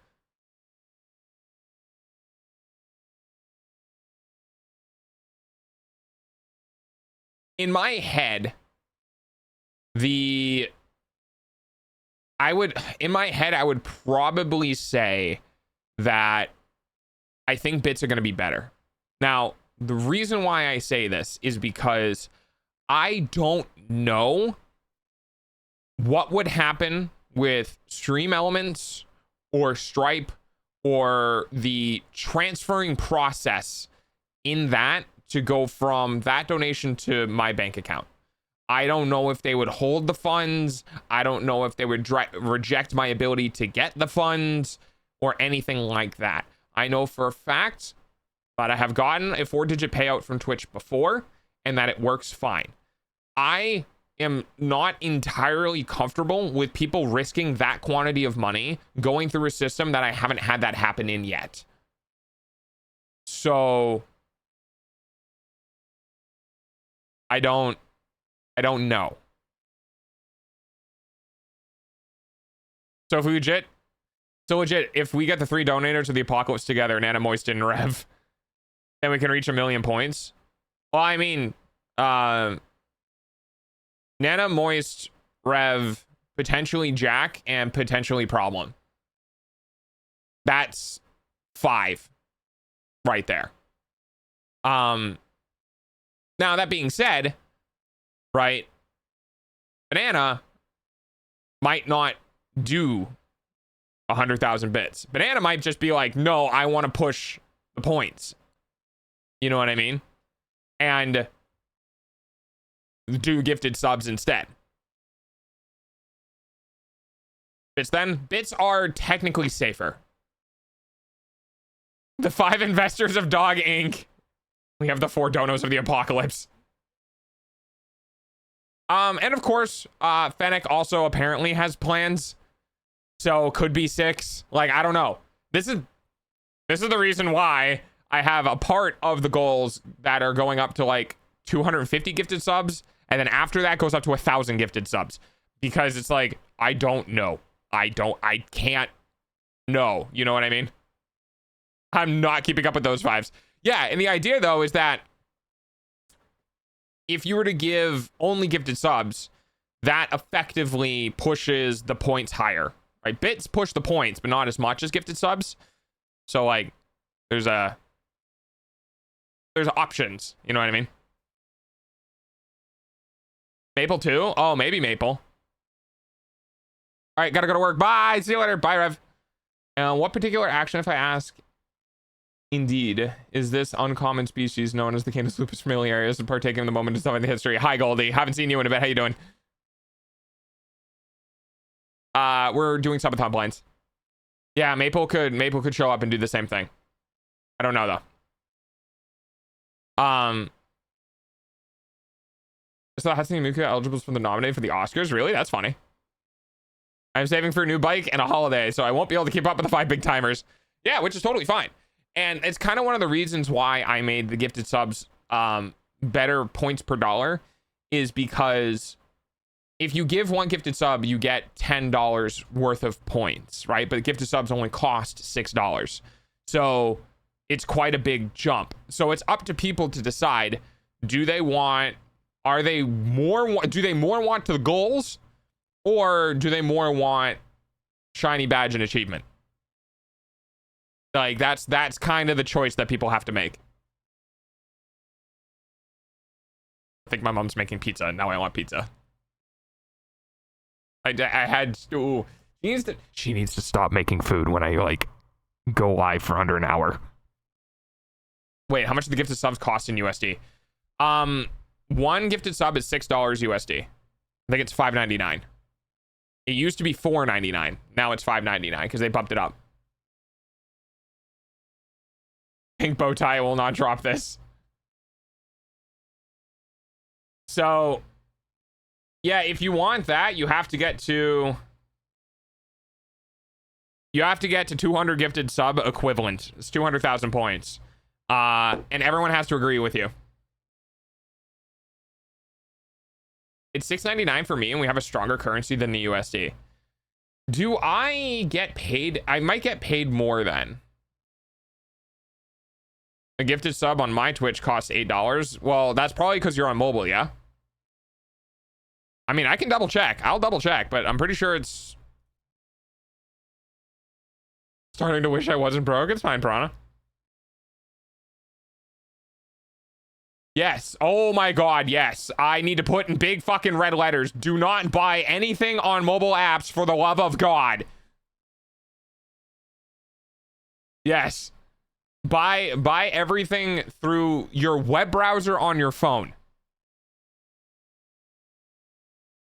in my head, in my head, I would probably say that I think bits are going to be better. Now, the reason why I say this is because I don't know what would happen with Stream Elements or Stripe or the transferring process in that to go from that donation to my bank account. I don't know if they would hold the funds. I don't know if they would reject my ability to get the funds or anything like that. I know for a fact that I have gotten a 4-digit payout from Twitch before and that it works fine. I am not entirely comfortable with people risking that quantity of money going through a system that I haven't had that happen in yet. So I don't know. So legit, if we get the 3 donators of the Apocalypse together, Nana, Moist, and Rev, then we can reach 1,000,000 points. Well, I mean, Nana, Moist, Rev, potentially Jack, and potentially Problem. That's 5 right there. Now, that being said, right, Banana might not do 100,000 bits. Banana might just be like, no, I want to push the points. You know what I mean? And do gifted subs instead. Bits are technically safer. The 5 investors of Dog Inc. We have the 4 donos of the Apocalypse. And of course, Fennec also apparently has plans. So could be 6. Like, I don't know. This is the reason why I have a part of the goals that are going up to like 250 gifted subs. And then after that goes up to 1,000 gifted subs. Because it's like, I don't know. I can't know. You know what I mean? I'm not keeping up with those 5s. Yeah, and the idea though is that if you were to give only gifted subs, that effectively pushes the points higher. Right? Bits push the points, but not as much as gifted subs. So like there's options, you know what I mean? Maple too? Oh, maybe Maple. All right, gotta go to work. Bye. See you later. Bye, Rev. What particular action, if I ask, indeed, is this uncommon species known as the Canis lupus familiaris and partaking in the moment of stuff in the history? Hi, Goldie. Haven't seen you in a bit. How you doing? We're doing subathon blinds. Yeah, Maple could show up and do the same thing. I don't know though. So Hatsune Miku eligible for the nominated for the Oscars? Really? That's funny. I'm saving for a new bike and a holiday, so I won't be able to keep up with the 5 big timers. Yeah, which is totally fine. And it's kind of one of the reasons why I made the gifted subs better points per dollar, is because if you give 1 gifted sub, you get $10 worth of points, right? But gifted subs only cost $6. So it's quite a big jump. So it's up to people to decide, do they more want the goals, or do they more want shiny badge and achievement? Like that's kind of the choice that people have to make. I think my mom's making pizza. Now I want pizza. She needs to stop making food when I like go live for under an hour. Wait, how much do the gifted subs cost in USD? 1 gifted sub is $6 USD. I think it's $5.99. It used to be $4.99. Now it's $5.99 because they bumped it up. Pink bow tie will not drop this. So yeah, if you want that, you have to get to 200 gifted sub equivalent. It's 200,000 points. And everyone has to agree with you. It's $6.99 for me, and we have a stronger currency than the USD. Do I get paid? I might get paid more then. A gifted sub on my Twitch costs $8. Well, that's probably because you're on mobile, yeah? I mean, I can double check. I'll double check, but I'm pretty sure it's starting to wish I wasn't broke. It's fine, Piranha. Yes. Oh my God. Yes. I need to put in big fucking red letters. Do not buy anything on mobile apps for the love of God. Yes. Buy everything through your web browser on your phone.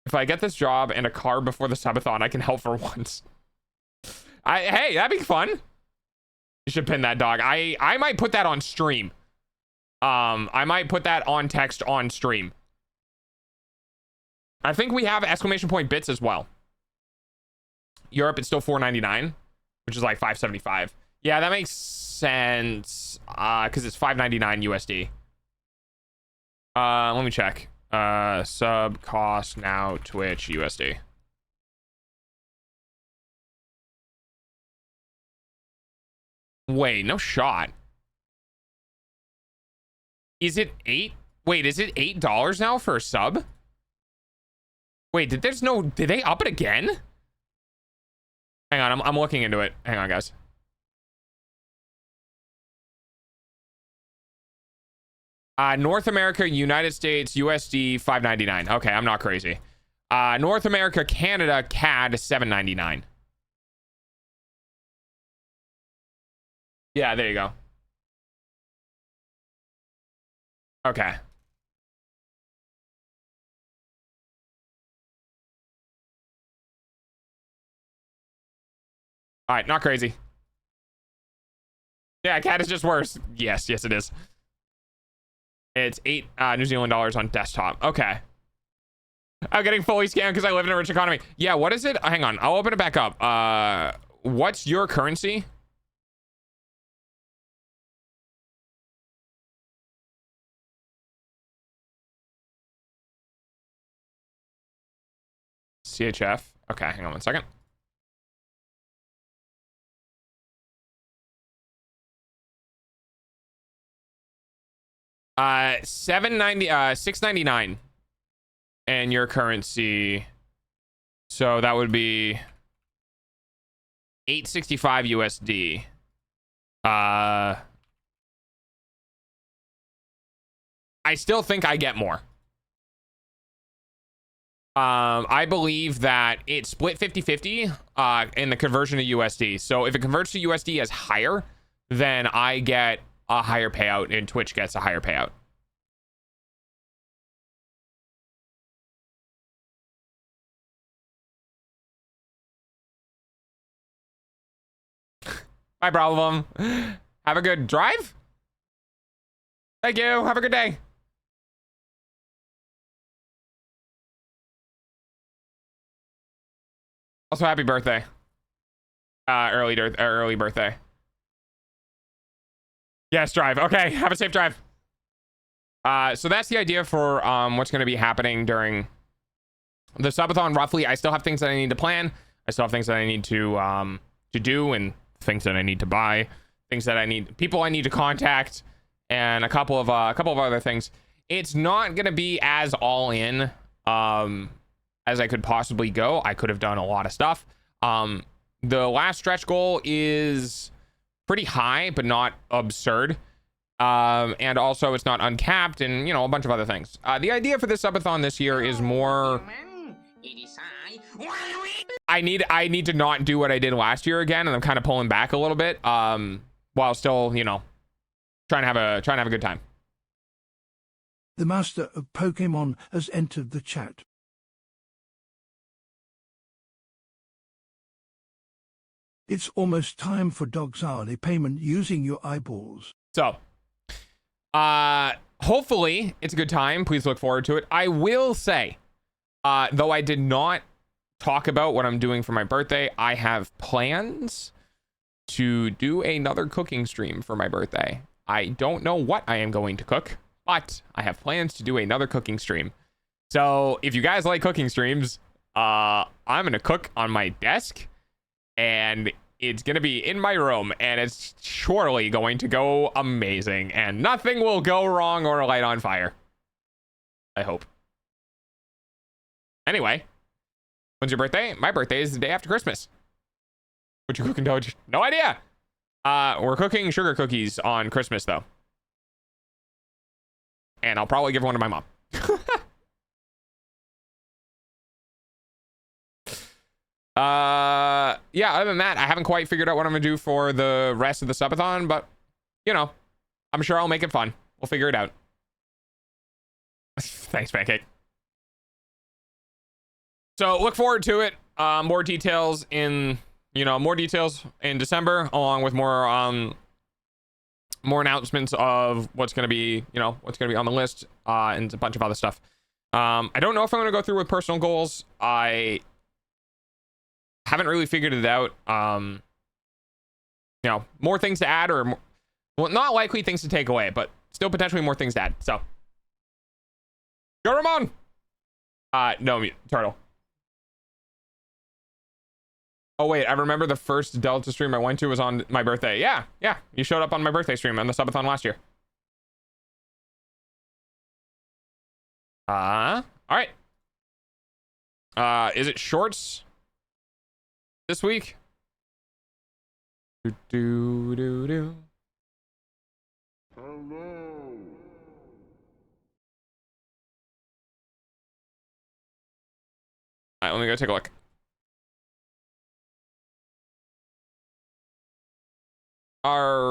If I get this job and a car before the subathon, I can help for once. Hey, that'd be fun. You should pin that, dog. I might put that on stream. I might put that on text on stream. I think we have exclamation point bits as well. Europe, it's still $4.99, which is like $5.75. Yeah, that makes sense. Because it's $5.99 USD. Let me check. Sub cost now Twitch USD. Wait, no shot. Is it Wait, is it $8 now for a sub? Wait, did they up it again? Hang on, I'm looking into it. Hang on, guys. North America, United States, USD, $5.99. Okay, I'm not crazy. North America, Canada, CAD, $7.99. Yeah, there you go. Okay. All right, not crazy. Yeah, CAD is just worse. Yes, it is. It's 8 New Zealand dollars on desktop. Okay. I'm getting fully scammed because I live in a rich economy. Yeah, what is it? Hang on, I'll open it back up. What's your currency? CHF. Okay, hang on one second. $6.99 and your currency, so that would be $8.65 USD. I still think I get more. I believe that it split 50-50 in the conversion to USD. So if it converts to USD as higher, then I get a higher payout and Twitch gets a higher payout. Bye, problem. Have a good drive. Thank you. Have a good day. Also, happy birthday. Early birthday. Yes, drive. Okay, have a safe drive. So that's the idea for what's going to be happening during the subathon. Roughly, I still have things that I need to plan. I still have things that I need to do, and things that I need to buy, things that I need, people I need to contact, and a couple of other things. It's not going to be as all in as I could possibly go. I could have done a lot of stuff. The last stretch goal is pretty high, but not absurd. And also it's not uncapped, and a bunch of other things. The idea for this subathon this year is more, I need to not do what I did last year again, and I'm kind of pulling back a little bit, while still, trying to have a good time. The master of Pokemon has entered the chat. It's almost time for Dog's hourly payment using your eyeballs. So, hopefully it's a good time. Please look forward to it. I will say, though I did not talk about what I'm doing for my birthday, I have plans to do another cooking stream for my birthday. I don't know what I am going to cook, but I have plans to do another cooking stream. So if you guys like cooking streams, I'm going to cook on my desk, and it's going to be in my room, and it's surely going to go amazing, and nothing will go wrong or light on fire. I hope. Anyway, when's your birthday? My birthday is the day after Christmas. What you cooking, Doge? No idea. We're cooking sugar cookies on Christmas though. And I'll probably give one to my mom. Yeah, other than that, I haven't quite figured out what I'm gonna do for the rest of the subathon, but you know, I'm sure I'll make it fun. We'll figure it out. Thanks, Pancake. So look forward to it. More details in December, along with more announcements of what's going to be, what's going to be on the list, and a bunch of other stuff. I don't know if I'm going to go through with personal goals. I haven't really figured it out. More things to add, or more, well, not likely things to take away, but still potentially more things to add. So, go Ramon. No, Turtle. Oh wait, I remember the first Delta stream I went to was on my birthday. Yeah, you showed up on my birthday stream on the subathon last year. All right. Is it shorts this week? Do. Hello. All right, let me go take a look. Alrighty.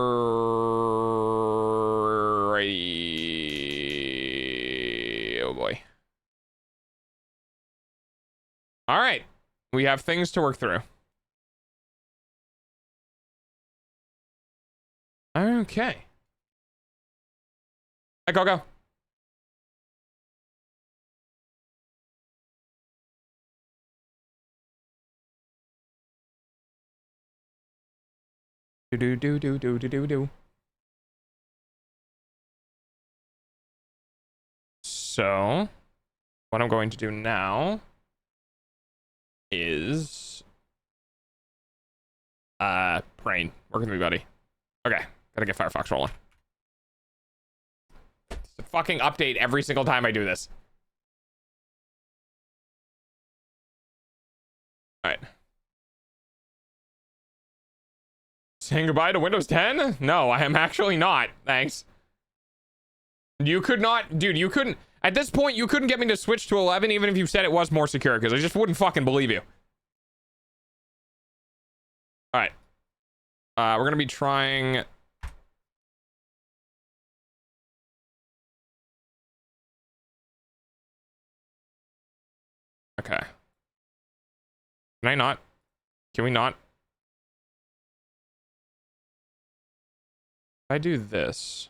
Oh boy. All right, we have things to work through. Okay. Go. Do. So, what I'm going to do now is brain. Work with me, buddy. Okay, gotta get Firefox rolling. It's a fucking update every single time I do this. All right. Saying goodbye to Windows 10? No, I am actually not. Thanks. You could not, dude, you couldn't, at this point, you couldn't get me to switch to 11 even if you said it was more secure, because I just wouldn't fucking believe you. All right. We're going to be trying. Okay. Can I not? Can we not? If I do this.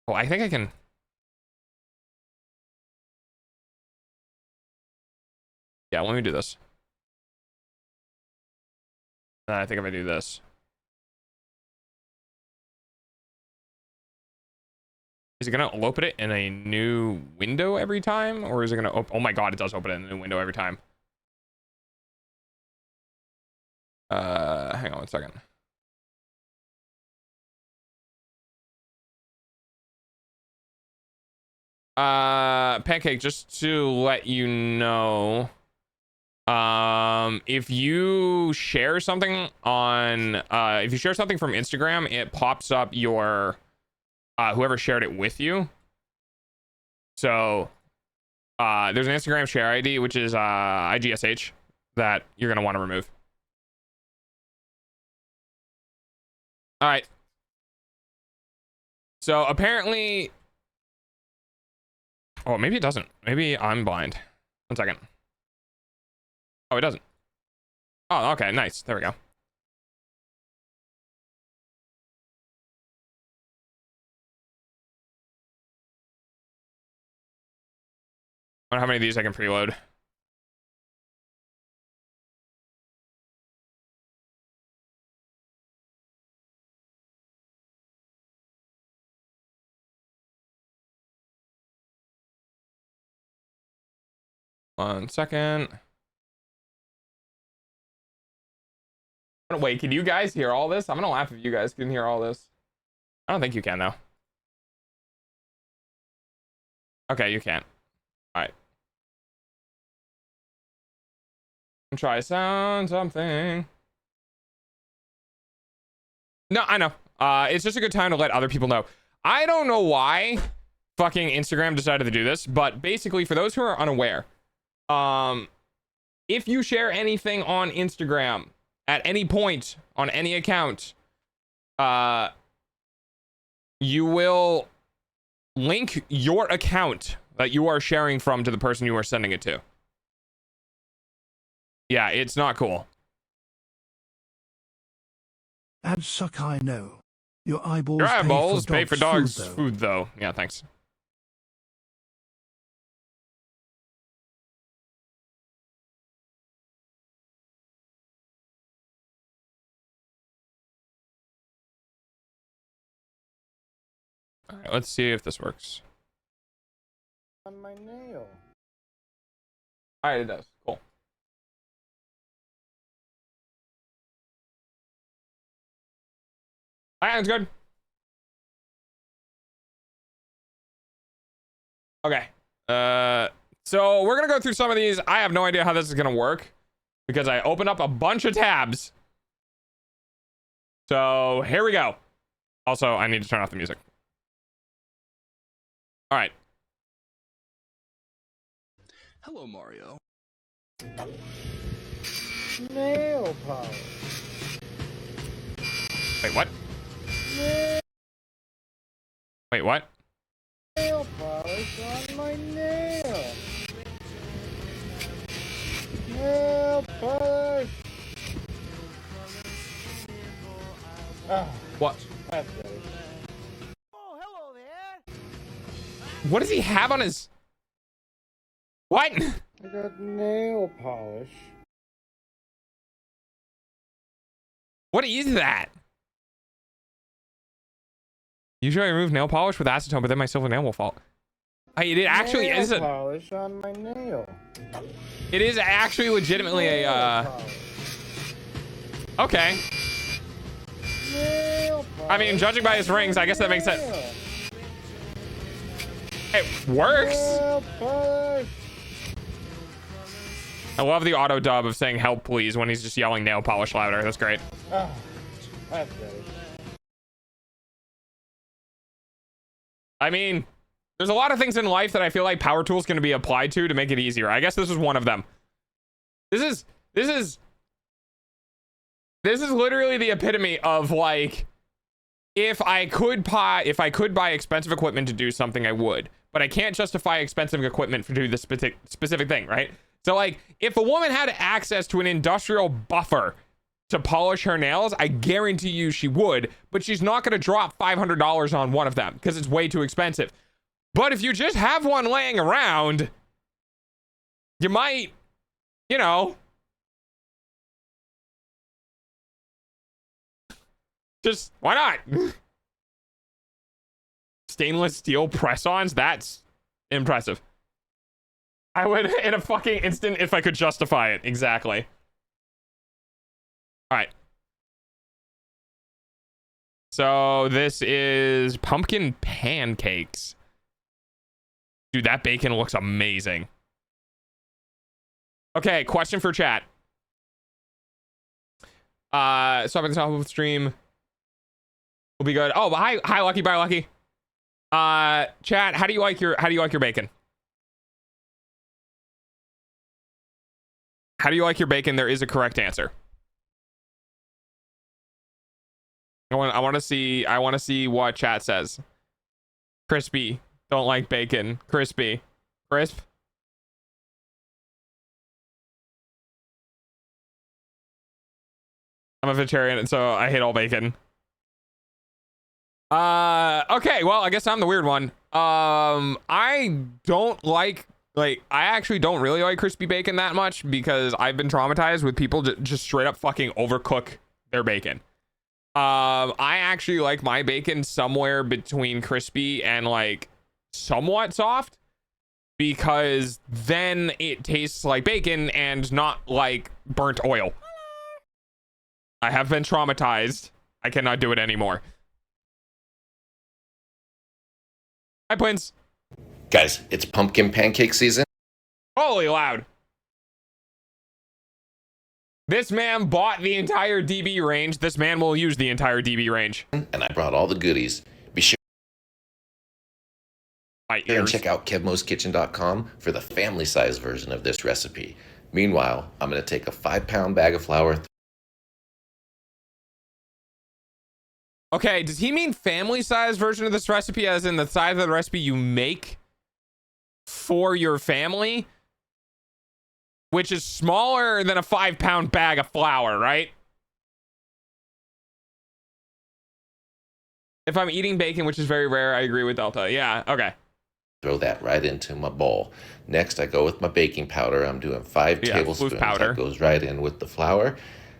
Oh, I think I can. Yeah, let me do this. I think if I do this. Is it going to open it in a new window every time? Or is it going to open? Oh my God, it does open it in a new window every time. Hang on one second. Pancake, just to let you know, if you share something on, if you share something from Instagram, it pops up your, whoever shared it with you. So, there's an Instagram share ID, which is, IGSH, that you're going to want to remove. All right. So apparently, oh, maybe it doesn't. Maybe I'm blind. 1 second. Oh, it doesn't. Oh, okay, nice. There we go. I wonder how many of these I can preload. One second. Wait, can you guys hear all this? I'm gonna laugh if you guys can hear all this. I don't think you can though. Okay, you can't. Try sound something. No, I know. It's just a good time to let other people know. I don't know why fucking Instagram decided to do this, but basically for those who are unaware, if you share anything on Instagram at any point on any account, you will link your account that you are sharing from to the person you are sending it to. Yeah, it's not cool. Ads suck, I know. Your eyeballs, Your eyeballs pay for dogs' food, food, though. Yeah, thanks. All right, let's see if this works. On my nail. All right, it does. Cool. All right, that's good. Okay. So we're gonna go through some of these. I have no idea how this is gonna work because I opened up a bunch of tabs. So here we go. Also, I need to turn off the music. All right. Hello, Mario. Nail polish. Wait, what? Wait, what? Nail polish on my nail. Nail polish. Ah, What? that's better. What does he have on his? What? I got nail polish. What is that? Usually I remove nail polish with acetone, but then my silver nail will fall. It actually nail is a. polish on my nail. It is actually legitimately Nail a. polish. Okay. Nail I mean, polish judging by his on rings, my I guess that makes sense. nail. It works. Nail polish. I love the auto dub of saying "help, please" when he's just yelling nail polish louder. That's great. Ah, that's better. I mean, there's a lot of things in life that I feel like power tools can be applied to make it easier. I guess this is one of them. This is literally the epitome of like, if I could buy expensive equipment to do something, I would, but I can't justify expensive equipment for do this specific thing, right? So like, if a woman had access to an industrial buffer to polish her nails, I guarantee you she would, but she's not going to drop $500 on one of them because it's way too expensive. But if you just have one laying around, you might, you know, just, why not? Stainless steel press-ons, that's impressive. I would in a fucking instant if I could justify it. Exactly. All right. So this is pumpkin pancakes. Dude, that bacon looks amazing. Okay, question for chat. Stop at the top of the stream. Will be good. Oh, hi Lucky, bye Lucky. Chat, how do you like your bacon? How do you like your bacon? There is a correct answer. I want to see what chat says. Crispy. Don't like bacon. Crispy. Crisp. I'm a vegetarian, and so I hate all bacon. Okay, well, I guess I'm the weird one. I don't like I actually don't really like crispy bacon that much because I've been traumatized with people just straight up fucking overcook their bacon. I actually like my bacon somewhere between crispy and like somewhat soft because then it tastes like bacon and not like burnt oil. I have been traumatized. I cannot do it anymore. Hi, Prince. Guys, it's pumpkin pancake season. Holy loud. This man bought the entire DB range. This man will use the entire DB range. And I brought all the goodies. Be sure My and ears. check out KevMo'sKitchen.com for the family size version of this recipe. Meanwhile, I'm going to take a 5-pound bag of flour. Okay, does he mean family size version of this recipe as in the size of the recipe you make for your family? Which is smaller than a 5-pound bag of flour, right? If I'm eating bacon, which is very rare, I agree with Delta. Yeah, okay. Throw that right into my bowl. Next, I go with my baking powder. I'm doing 5 Yeah, tablespoons. floof powder. That goes right in with the flour.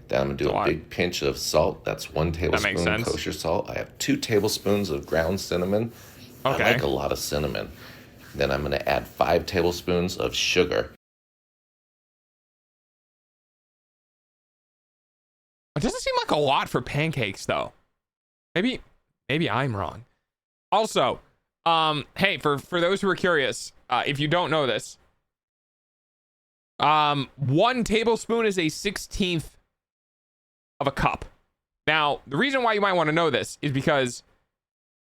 Then I'm going to do That's a a lot. big pinch of salt. That's 1 tablespoon sense. kosher salt. I have 2 tablespoons of ground cinnamon. Okay. I like a lot of cinnamon. Then I'm going to add 5 tablespoons of sugar. It doesn't seem like a lot for pancakes, though. Maybe I'm wrong. Also, hey, for those who are curious, if you don't know this, 1 tablespoon is a 16th of a cup. Now, the reason why you might want to know this is because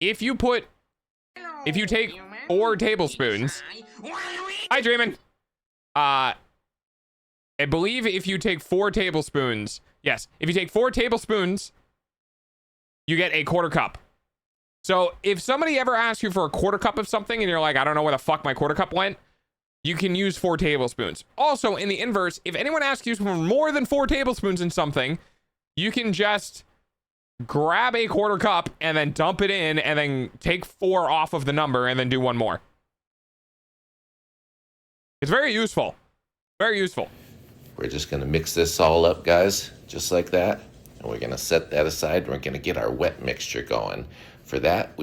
if you take 4 tablespoons, hi, Dreamin'. I believe if you take 4 tablespoons, yes, if you take 4 tablespoons, you get a 1/4 cup. So if somebody ever asks you for a 1/4 cup of something and you're like, I don't know where the fuck my 1/4 cup went, you can use 4 tablespoons. Also, in the inverse, if anyone asks you for more than 4 tablespoons in something, you can just grab a 1/4 cup and then dump it in and then take 4 off of the number and then do 1 more. It's very useful. Very useful. We're just going to mix this all up, guys, just like that. And we're going to set that aside. We're going to get our wet mixture going. For that,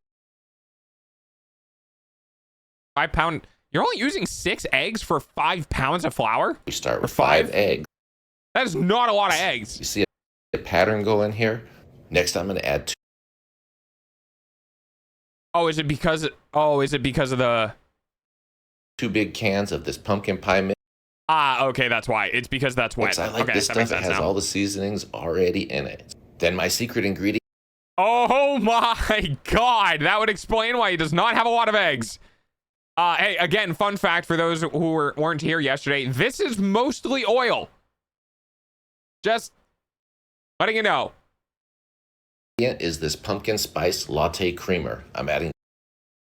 5 pound. You're only using 6 eggs for 5 pounds of flour? we start with For 5? 5 eggs. That is not a lot of eggs. You see a pattern going here? Next, I'm going to add 2 Oh, is it because of the... big cans of this pumpkin pie mix. Okay, that's why. It's because that's wet. I like Okay, this that makes stuff. It sense has now. all the seasonings already in it. Then my secret ingredient Oh my god, that would explain why he does not have a lot of eggs. Hey, again, fun fact for those who weren't here yesterday, this is mostly oil. Just letting you know. is this pumpkin spice latte creamer. I'm adding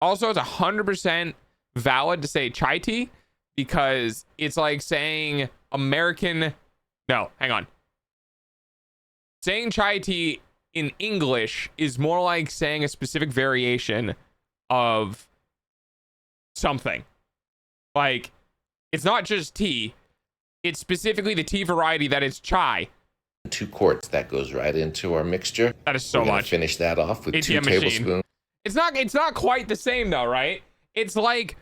Also, it's 100% valid to say chai tea because it's like saying American... No, hang on. Saying chai tea in English is more like saying a specific variation of something. Like, it's not just tea. It's specifically the tea variety that is chai. 2 quarts. That goes right into our mixture. That is so We're gonna much. finish that off with 2 ATM machine. tablespoons It's not quite the same though, right? It's like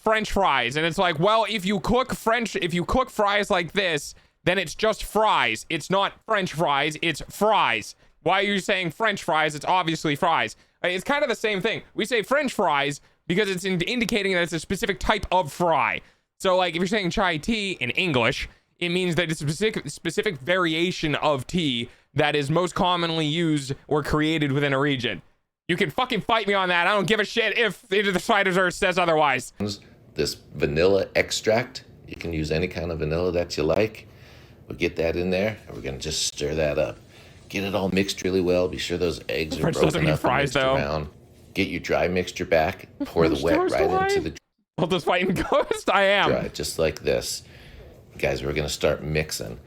French fries, and it's like, well, if you cook fries like this, then it's just fries. It's not French fries, it's fries. Why are you saying French fries? It's obviously fries. It's kind of the same thing. We say French fries because it's indicating that it's a specific type of fry. So like if you're saying chai tea in English, it means that it's a specific variation of tea that is most commonly used or created within a region. You can fucking fight me on that. I don't give a shit if the Cider says otherwise. this vanilla extract. You can use any kind of vanilla that you like. We'll get that in there, and we're gonna just stir that up. Get it all mixed really well. Be sure those eggs are French doesn't broken mean up and fries, mixed though. around. Get your dry mixture back. Pour the wet French right toast into the I'll just fight and ghost. I am. dry, just like this. Guys, we're gonna start mixing.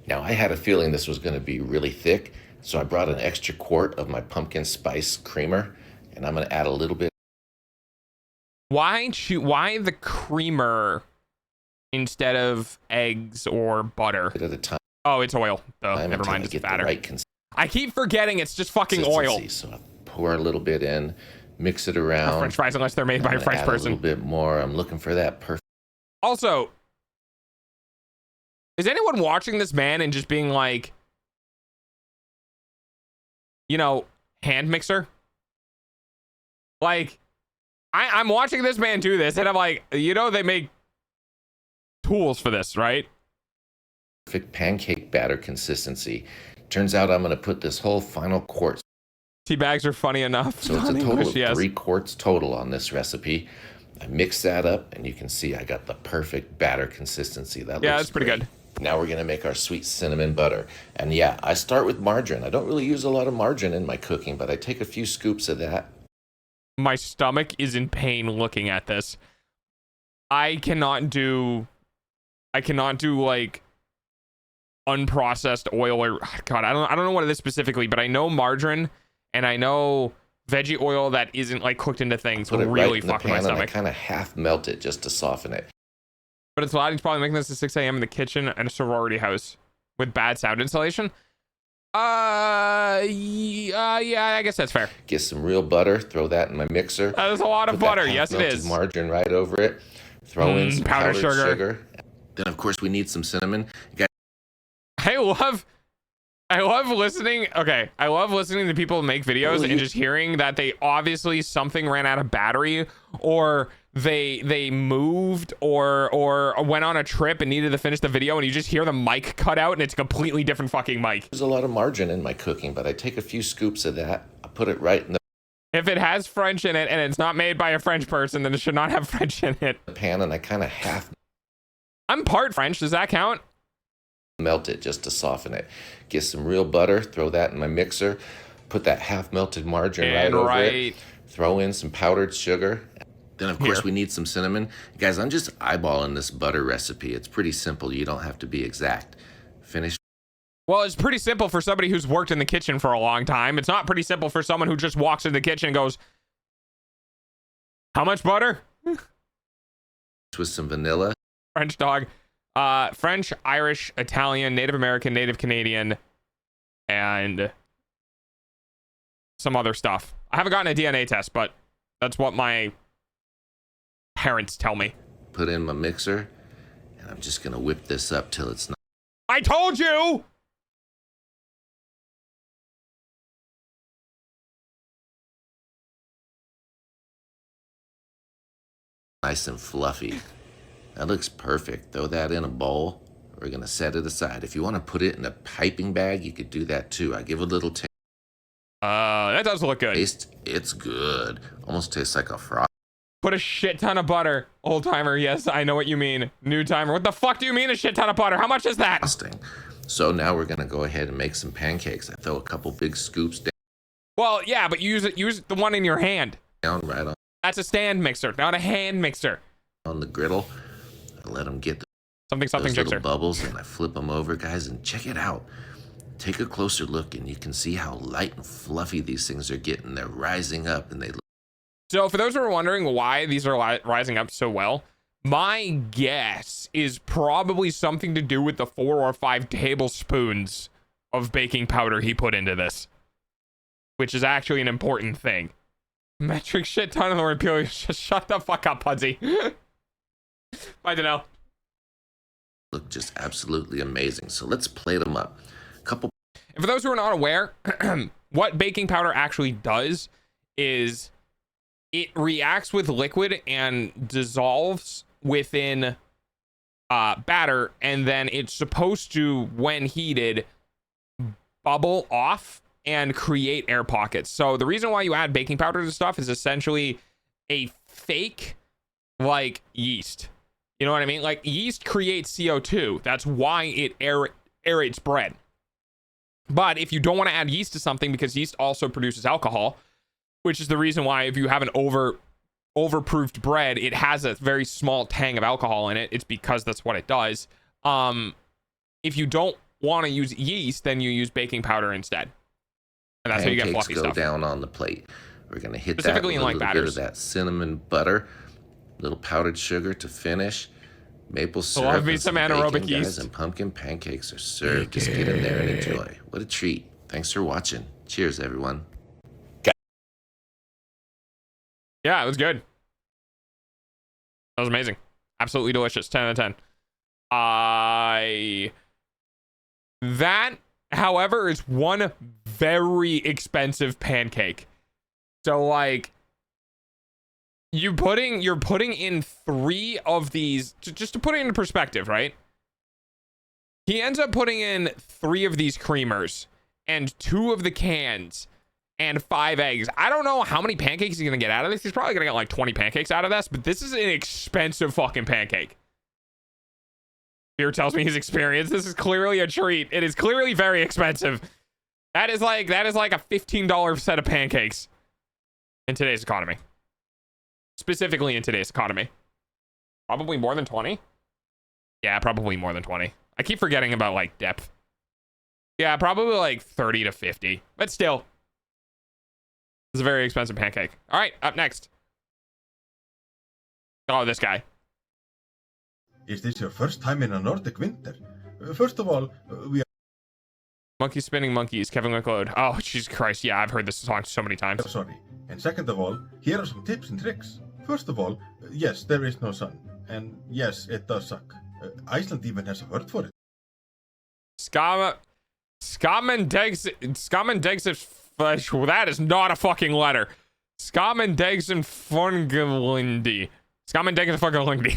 Now, I had a feeling this was gonna be really thick, so I brought an extra quart of my pumpkin spice creamer, and I'm gonna add a little bit Why the creamer instead of eggs or butter? at a time. Oh, it's oil. Never until mind. I It's get the fatter. right I keep forgetting it's just fucking oil. consistency. So I pour a little bit in, mix it around. French fries, unless they're made by I'm a gonna French add a person. little bit more. I'm looking for that perfect. Also, is anyone watching this man and just being like, hand mixer? Like, I'm watching this man do this, and I'm like, they make tools for this, right? perfect pancake batter consistency. Turns out I'm going to put this whole final quart. Tea bags are funny enough. So it's a total of Yes. 3 quarts total on this recipe. I mix that up and you can see I got the perfect batter consistency. That Yeah, looks that's pretty great. good. Now we're going to make our sweet cinnamon butter. And yeah, I start with margarine. I don't really use a lot of margarine in my cooking, but I take a few scoops of that. My stomach is in pain looking at this. I cannot do like unprocessed oil or God, I don't know what it is specifically, but I know margarine and I know veggie oil that isn't like cooked into things Put will it really right in the fuck my pan and I stomach. kind of half melt it just to soften it. But it's loud. He's probably making this at 6 a.m. in the kitchen at a sorority house with bad sound installation. Yeah, I guess that's fair. Get some real butter, throw that in my mixer. That is a lot of Put that butter. Yes, it half-melted is. margarine right over it. Throw in some powdered powdered sugar. sugar. Then of course we need some cinnamon. You guys I love listening. Okay, I love listening to people make videos Really? and just hearing that they obviously something ran out of battery, or they moved, or went on a trip and needed to finish the video, and you just hear the mic cut out and it's a completely different fucking mic. use a lot of margarine in my cooking, but I take a few scoops of that. I put it right in the If it has French in it and it's not made by a French person, then it should not have French in it. pan and I kind of half I'm part French. Does that count? melt it just to soften it. Get some real butter, throw that in my mixer. Put that half melted margarine right And over right. it. Throw in some powdered sugar. Then of course Here. we need some cinnamon. Guys, I'm just eyeballing this butter recipe. It's pretty simple. You don't have to be exact. Finish Well, it's pretty simple for somebody who's worked in the kitchen for a long time. It's not pretty simple for someone who just walks in the kitchen and goes, how much butter? with some vanilla. French dog. French, Irish, Italian, Native American, Native Canadian, and some other stuff. I haven't gotten a DNA test, but that's what my parents tell me. Put in my mixer. And I'm just going to whip this up till it's I told you! nice and fluffy. That looks perfect. Throw that in a bowl. We're going to set it aside. If you want to put it in a piping bag, you could do that too. I give a little That does look good. taste. It's good. Almost tastes like a frog. Put a shit ton of butter. Old timer, yes, I know what you mean. New timer, what the fuck do you mean a shit ton of butter? How much is that? Frosting. So now we're going to go ahead and make some pancakes. I throw a couple big scoops Well, yeah, but use the one in your hand. down right That's a stand mixer, not a hand mixer. on the griddle. I let them get Something those little jixer. bubbles and I flip them over, guys, and check it out. Take a closer look and you can see how light and fluffy these things are getting. They're rising up and they look So for those who are wondering why these are rising up so well, my guess is probably something to do with the 4 or 5 tablespoons of baking powder he put into this, which is actually an important thing. Metric shit ton of the word purely. Just shut the fuck up, Pudsey. I don't know. look just absolutely amazing. So let's plate them up. Couple And for those who are not aware, what baking powder actually does is it reacts with liquid and dissolves within batter, and then it's supposed to, when heated, bubble off and create air pockets. So the reason why you add baking powder to stuff is essentially a fake like yeast. You know what I mean? Like yeast creates CO2. That's why it aerates bread. But if you don't want to add yeast to something, because yeast also produces alcohol, which is the reason why if you have an overproofed bread, it has a very small tang of alcohol in it. It's because that's what it does. If you don't want to use yeast, then you use baking powder instead. And that's how you get pancakes fluffy go stuff. down on the plate. We're gonna hit that Specifically with in, a like, little bit batters. of that cinnamon butter, little powdered sugar to finish. Maple syrup me and some bacon, anaerobic guys, yeast. and pumpkin pancakes are served. Just get in there and enjoy. What a treat. Thanks for watching. Cheers, everyone. Yeah, it was good. That was amazing. Absolutely delicious. 10 out of 10. That, however, is one very expensive pancake. So, like, you're putting in 3 of these, just to put it into perspective, right? He ends up putting in 3 of these creamers and 2 of the cans and 5 eggs. I don't know how many pancakes he's gonna get out of this. He's probably gonna get like 20 pancakes out of this, but this is an expensive fucking pancake. Beer tells me his experience. This is clearly a treat. It is clearly very expensive. That is like a $15 set of pancakes in today's economy. Specifically in today's economy. Probably more than 20. Yeah, probably more than 20. I keep forgetting about like depth. Yeah, probably like 30 to 50. But still, it's a very expensive pancake. All right, up next. Oh, this guy. Is this your first time in a Nordic winter? First of all, we Monkey Spinning Monkeys, Kevin McLeod. Oh, Jesus Christ. Yeah, I've heard this song so many times. are sorry. And second of all, here are some tips and tricks. First of all, yes, there is no sun. And yes, it does suck. Iceland even has a word for it. Skamendegsis. That is not a fucking letter. Skamendegsin Fungalindi. Skamendegsin Fungalindi.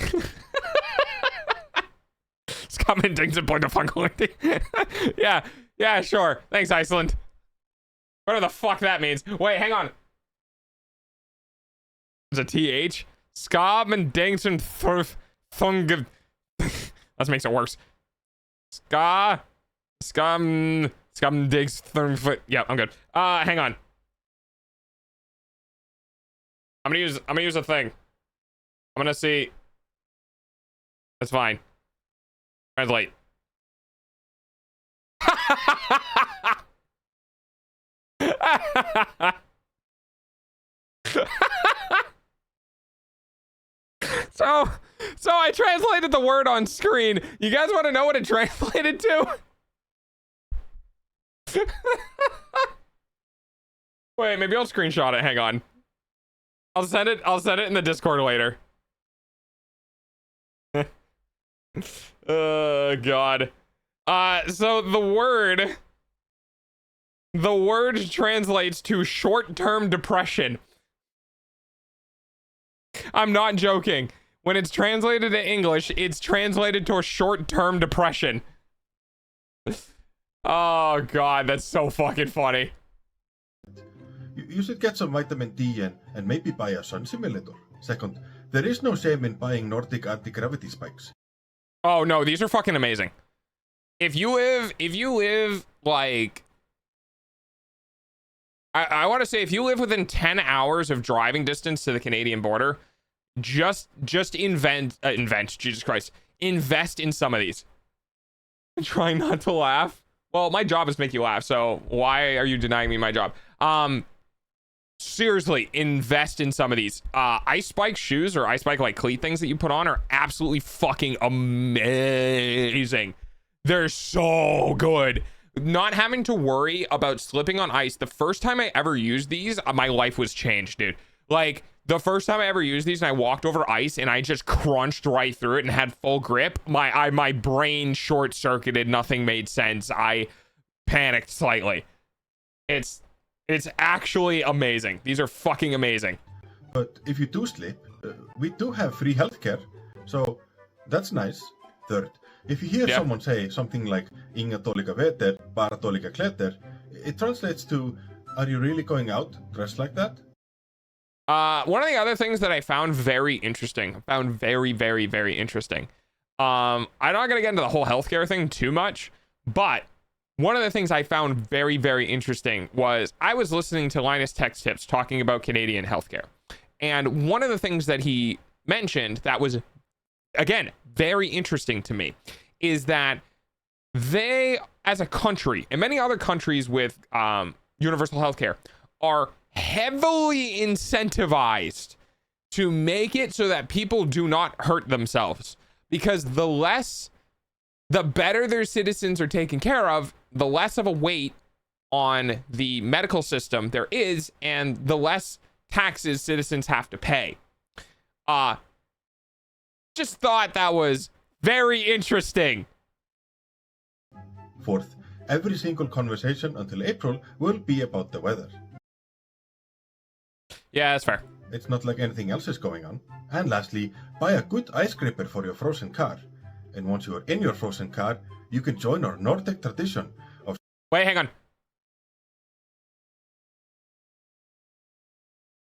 Skamendegsin Fungalindi. Yeah, sure. Thanks, Iceland. Whatever the fuck that means. Wait, hang on. There's a TH. Skamendegsin Fungal. That makes it worse. Scum digs foot. Yeah, I'm good. Hang on. I'm gonna use a thing. I'm gonna see. That's fine. Translate. So I translated the word on screen. You guys want to know what it translated to? Wait, maybe I'll screenshot it. Hang on. I'll send it in the Discord later. Oh God. So the word translates to short-term depression. I'm not joking. When it's translated to English, it's translated to a short-term depression. Oh God, that's so fucking funny. You should get some vitamin D and maybe buy a sun simulator. Second, there is no shame in buying Nordic anti-gravity spikes. Oh no, these are fucking amazing. If you live like, I want to say if you live within 10 hours of driving distance to the Canadian border, just invest in some of these. I'm trying not to laugh. Well, my job is to make you laugh, so why are you denying me my job? Seriously, invest in some of these. Ice Spike shoes or Ice Spike like cleat things that you put on are absolutely fucking amazing. They're so good. Not having to worry about slipping on ice. The first time I ever used these, my life was changed, dude. Like, the first time I ever used these and I walked over ice and I just crunched right through it and had full grip, my brain short-circuited. Nothing made sense. I panicked slightly. It's actually amazing. These are fucking amazing. But if you do slip, we do have free healthcare, so that's nice. Third, if you hear someone say something like "Inga dåliga väder, bara dåliga kläder," it translates to "Are you really going out dressed like that?" One of the other things that I found very interesting, very, very, very interesting. I'm not gonna get into the whole healthcare thing too much, but one of the things I found very, very interesting was I was listening to Linus Tech Tips talking about Canadian healthcare. And one of the things that he mentioned that was, again, very interesting to me is that they, as a country, and many other countries with universal healthcare, are heavily incentivized to make it so that people do not hurt themselves. Because the better their citizens are taken care of, the less of a weight on the medical system there is, and the less taxes citizens have to pay. Just thought that was very interesting. Fourth, every single conversation until April will be about the weather. Yeah, that's fair. It's not like anything else is going on. And lastly, buy a good ice scraper for your frozen car. And once you are in your frozen car, you can join our Nordic tradition of Wait, hang on.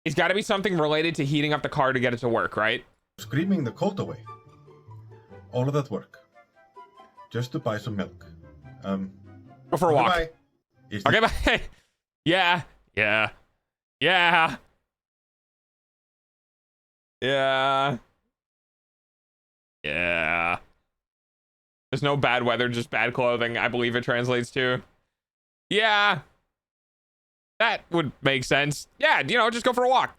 It's got to be something related to heating up the car to get it to work, right? screaming the cold away. All of that work. Just to buy some milk. Go for a walk. Bye. Okay, bye. Yeah. Yeah. Yeah. Yeah. Yeah. There's no bad weather, just bad clothing, I believe it translates to. Yeah. That would make sense. Yeah, you know, just go for a walk.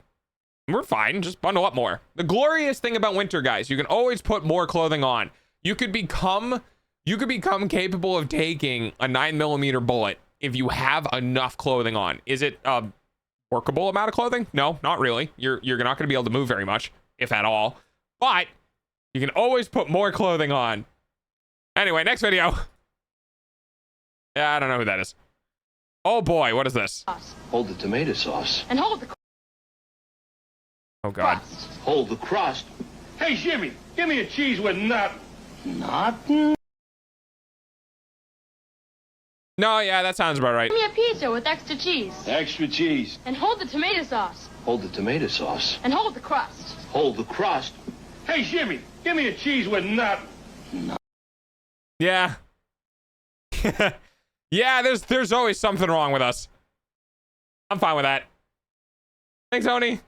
We're fine. Just bundle up more. The glorious thing about winter, guys, you can always put more clothing on. You could become capable of taking a 9mm bullet if you have enough clothing on. Is it a workable amount of clothing? No, not really. You're not going to be able to move very much, if at all. But you can always put more clothing on. Anyway, next video. Yeah, I don't know who that is. Oh boy, what is this? Hold the tomato sauce. And hold the Oh god. crust. Hold the crust. Hey, Jimmy, give me a cheese with nut. Nothing. No, yeah, that sounds about right. Give me a pizza with extra cheese. Extra cheese. And hold the tomato sauce. Hold the tomato sauce. And hold the crust. Hold the crust. Hey, Jimmy, give me a cheese with nut. Yeah. Yeah, there's always something wrong with us. I'm fine with that. Thanks, Tony.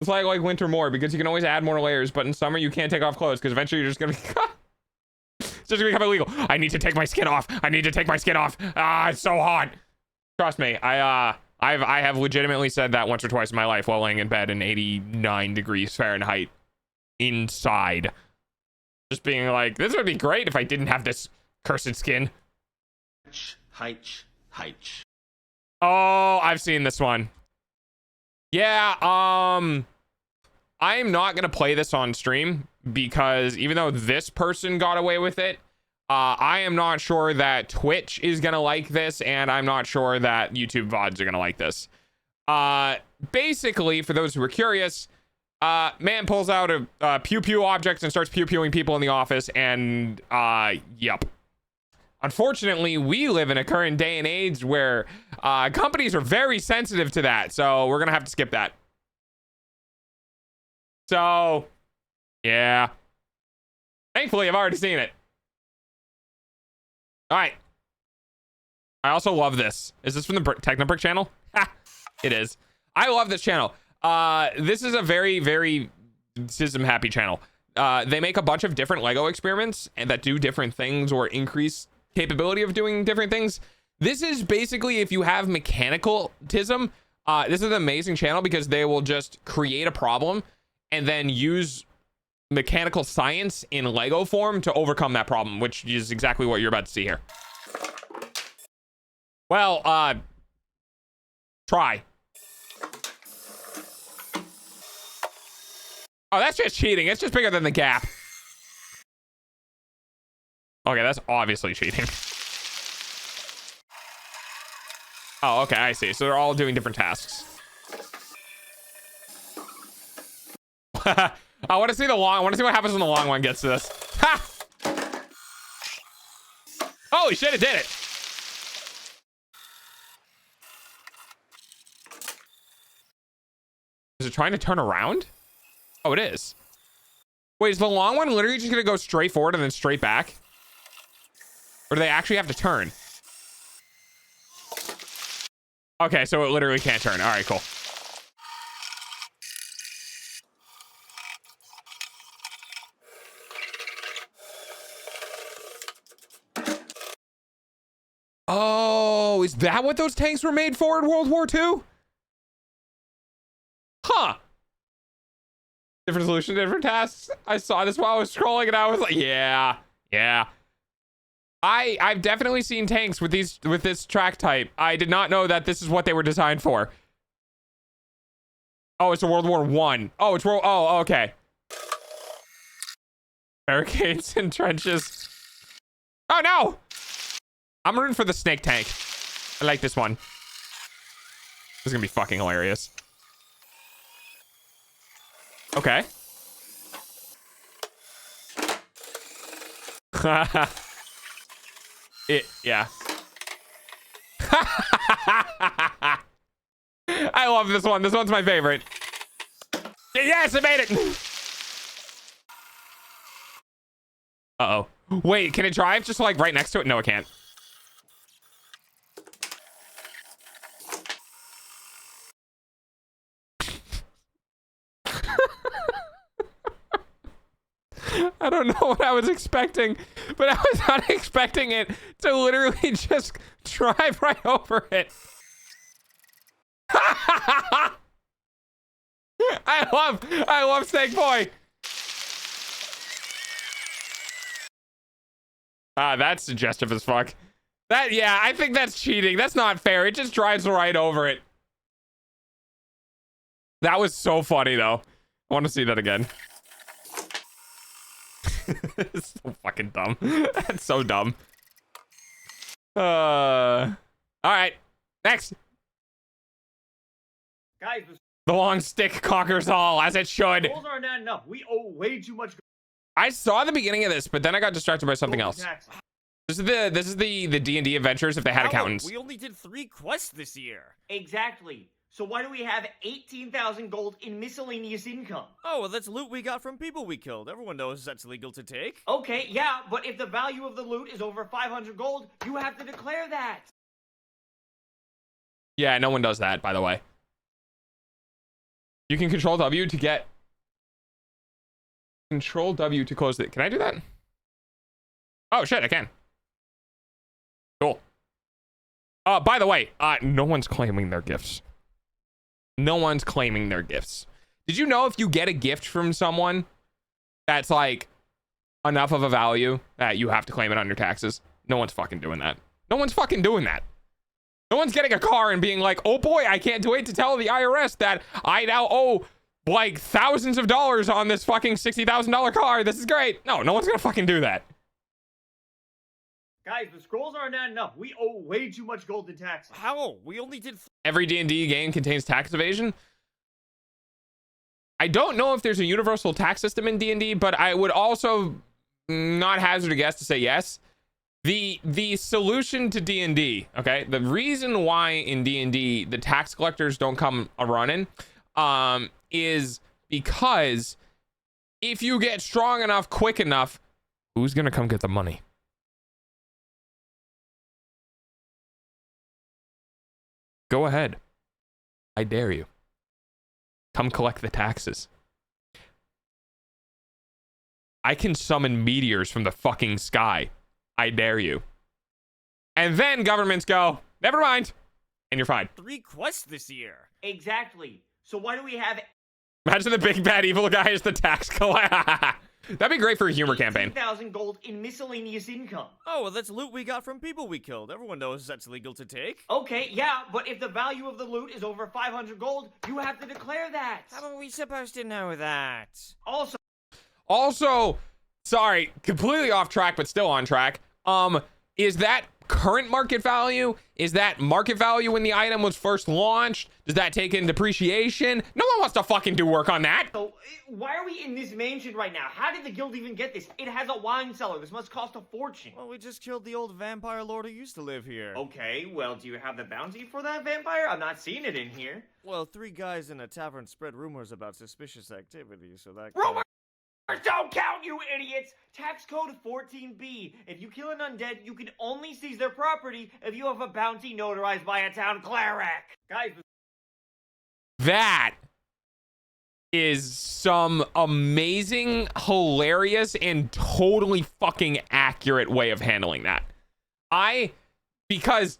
It's like winter more because you can always add more layers, but in summer you can't take off clothes because eventually you're just gonna it's just gonna become illegal. I need to take my skin off. I need to take my skin off. Ah, it's so hot. Trust me, I have legitimately said that once or twice in my life while laying in bed in 89 degrees Fahrenheit inside. Just being like, this would be great if I didn't have this cursed skin. Heich. Oh, I've seen this one. Yeah, I'm not gonna play this on stream because even though this person got away with it, I am not sure that Twitch is gonna like this, and I'm not sure that YouTube VODs are gonna like this. Basically, for those who are curious, man pulls out a pew pew object and starts pew pewing people in the office, and yep. Unfortunately, we live in a current day and age where companies are very sensitive to that, so we're gonna have to skip that. So, yeah. Thankfully, I've already seen it. All right. I also love this. Is this from the Technobrick channel? Ha! It is. I love this channel. This is a very, very system happy channel. They make a bunch of different Lego experiments and that do different things or increase capability of doing different things. This is basically if you have mechanicaltism, this is an amazing channel because they will just create a problem and then use mechanical science in Lego form to overcome that problem, which is exactly what you're about to see here. Well, try. Oh, that's just cheating. It's just bigger than the gap. Okay, that's obviously cheating. Oh, okay, I see. So they're all doing different tasks. I want to see the long. I want to see what happens when the long one gets to this. Ha! Holy shit! It did it. Is it trying to turn around? Oh, it is. Wait, is the long one literally just gonna go straight forward and then straight back? Or do they actually have to turn? Okay, so it literally can't turn. All right, cool. Oh, is that what those tanks were made for in World War II? Huh. Different solution, different tasks. I saw this while I was scrolling and I was like, yeah. I've definitely seen tanks with this track type. I did not know that this is what they were designed for. Oh, it's a World War I. Oh, it's World. Oh, okay. Barricades and trenches. Oh no! I'm rooting for the snake tank. I like this one. This is gonna be fucking hilarious. Okay. Yeah. I love this one. This one's my favorite. Yes, I made it. Uh-oh. Wait, can it drive just like right next to it? No, it can't. I don't know what I was expecting, but I was not expecting it to literally just drive right over it. I love Snake Boy. That's suggestive as fuck. Yeah, I think that's cheating. That's not fair. It just drives right over it. That was so funny though. I want to see that again. It's so fucking dumb. That's so dumb. All right, next. Guys, the long stick conquers all, as it should. goals aren't enough. We owe way too much. I saw the beginning of this, but then I got distracted by something else. This is the D&D adventures if they had accountants. We only did 3 quests this year. Exactly. So why do we have 18,000 gold in miscellaneous income? Oh, well, that's loot we got from people we killed. Everyone knows that's legal to take. Okay, yeah, but if the value of the loot is over 500 gold, you have to declare that. Yeah, no one does that, by the way. You can control W to get... Control W to close it. Can I do that? Oh, shit, I can. Cool. By the way, no one's claiming their gifts. No one's claiming their gifts. Did you know if you get a gift from someone that's like enough of a value that you have to claim it on your taxes? No one's fucking doing that. No one's fucking doing that. No one's getting a car and being like, oh boy, I can't wait to tell the IRS that I now owe like thousands of dollars on this fucking $60,000 car. This is great. No, no one's gonna fucking do that. Guys, the scrolls aren't enough. We owe way too much gold in taxes. How? We only did... Every D&D game contains tax evasion. I don't know if there's a universal tax system in D&D, but I would also not hazard a guess to say yes. The solution to D&D, okay? The reason why in D&D the tax collectors don't come a-running is because if you get strong enough, quick enough, who's gonna come get the money? Go ahead. I dare you. Come collect the taxes. I can summon meteors from the fucking sky. I dare you. And then governments go, never mind. And you're fine. 3 quests this year. Exactly. So why do we have... Imagine the big bad evil guy is the tax collector. That'd be great for a humor campaign. 18,000 gold in miscellaneous income. Oh, well, that's loot we got from people we killed. Everyone knows that's legal to take. Okay, yeah, but if the value of the loot is over 500 gold, you have to declare that. How are we supposed to know that? Also, sorry, completely off track, but still on track. Is that current market value? Is that market value when the item was first launched? Does that take in depreciation? No one wants to fucking do work on that. So, why are we in this mansion right now? How did the guild even get this? It has a wine cellar. This must cost a fortune. Well, we just killed the old vampire lord who used to live here. Okay, well, do you have the bounty for that vampire? I'm not seeing it in here. Well, 3 guys in a tavern spread rumors about suspicious activity, so that... Rumors don't count, you idiots! Tax code 14B. If you kill an undead, you can only seize their property if you have a bounty notarized by a town cleric. Guys, that is some amazing, hilarious, and totally fucking accurate way of handling that. Because,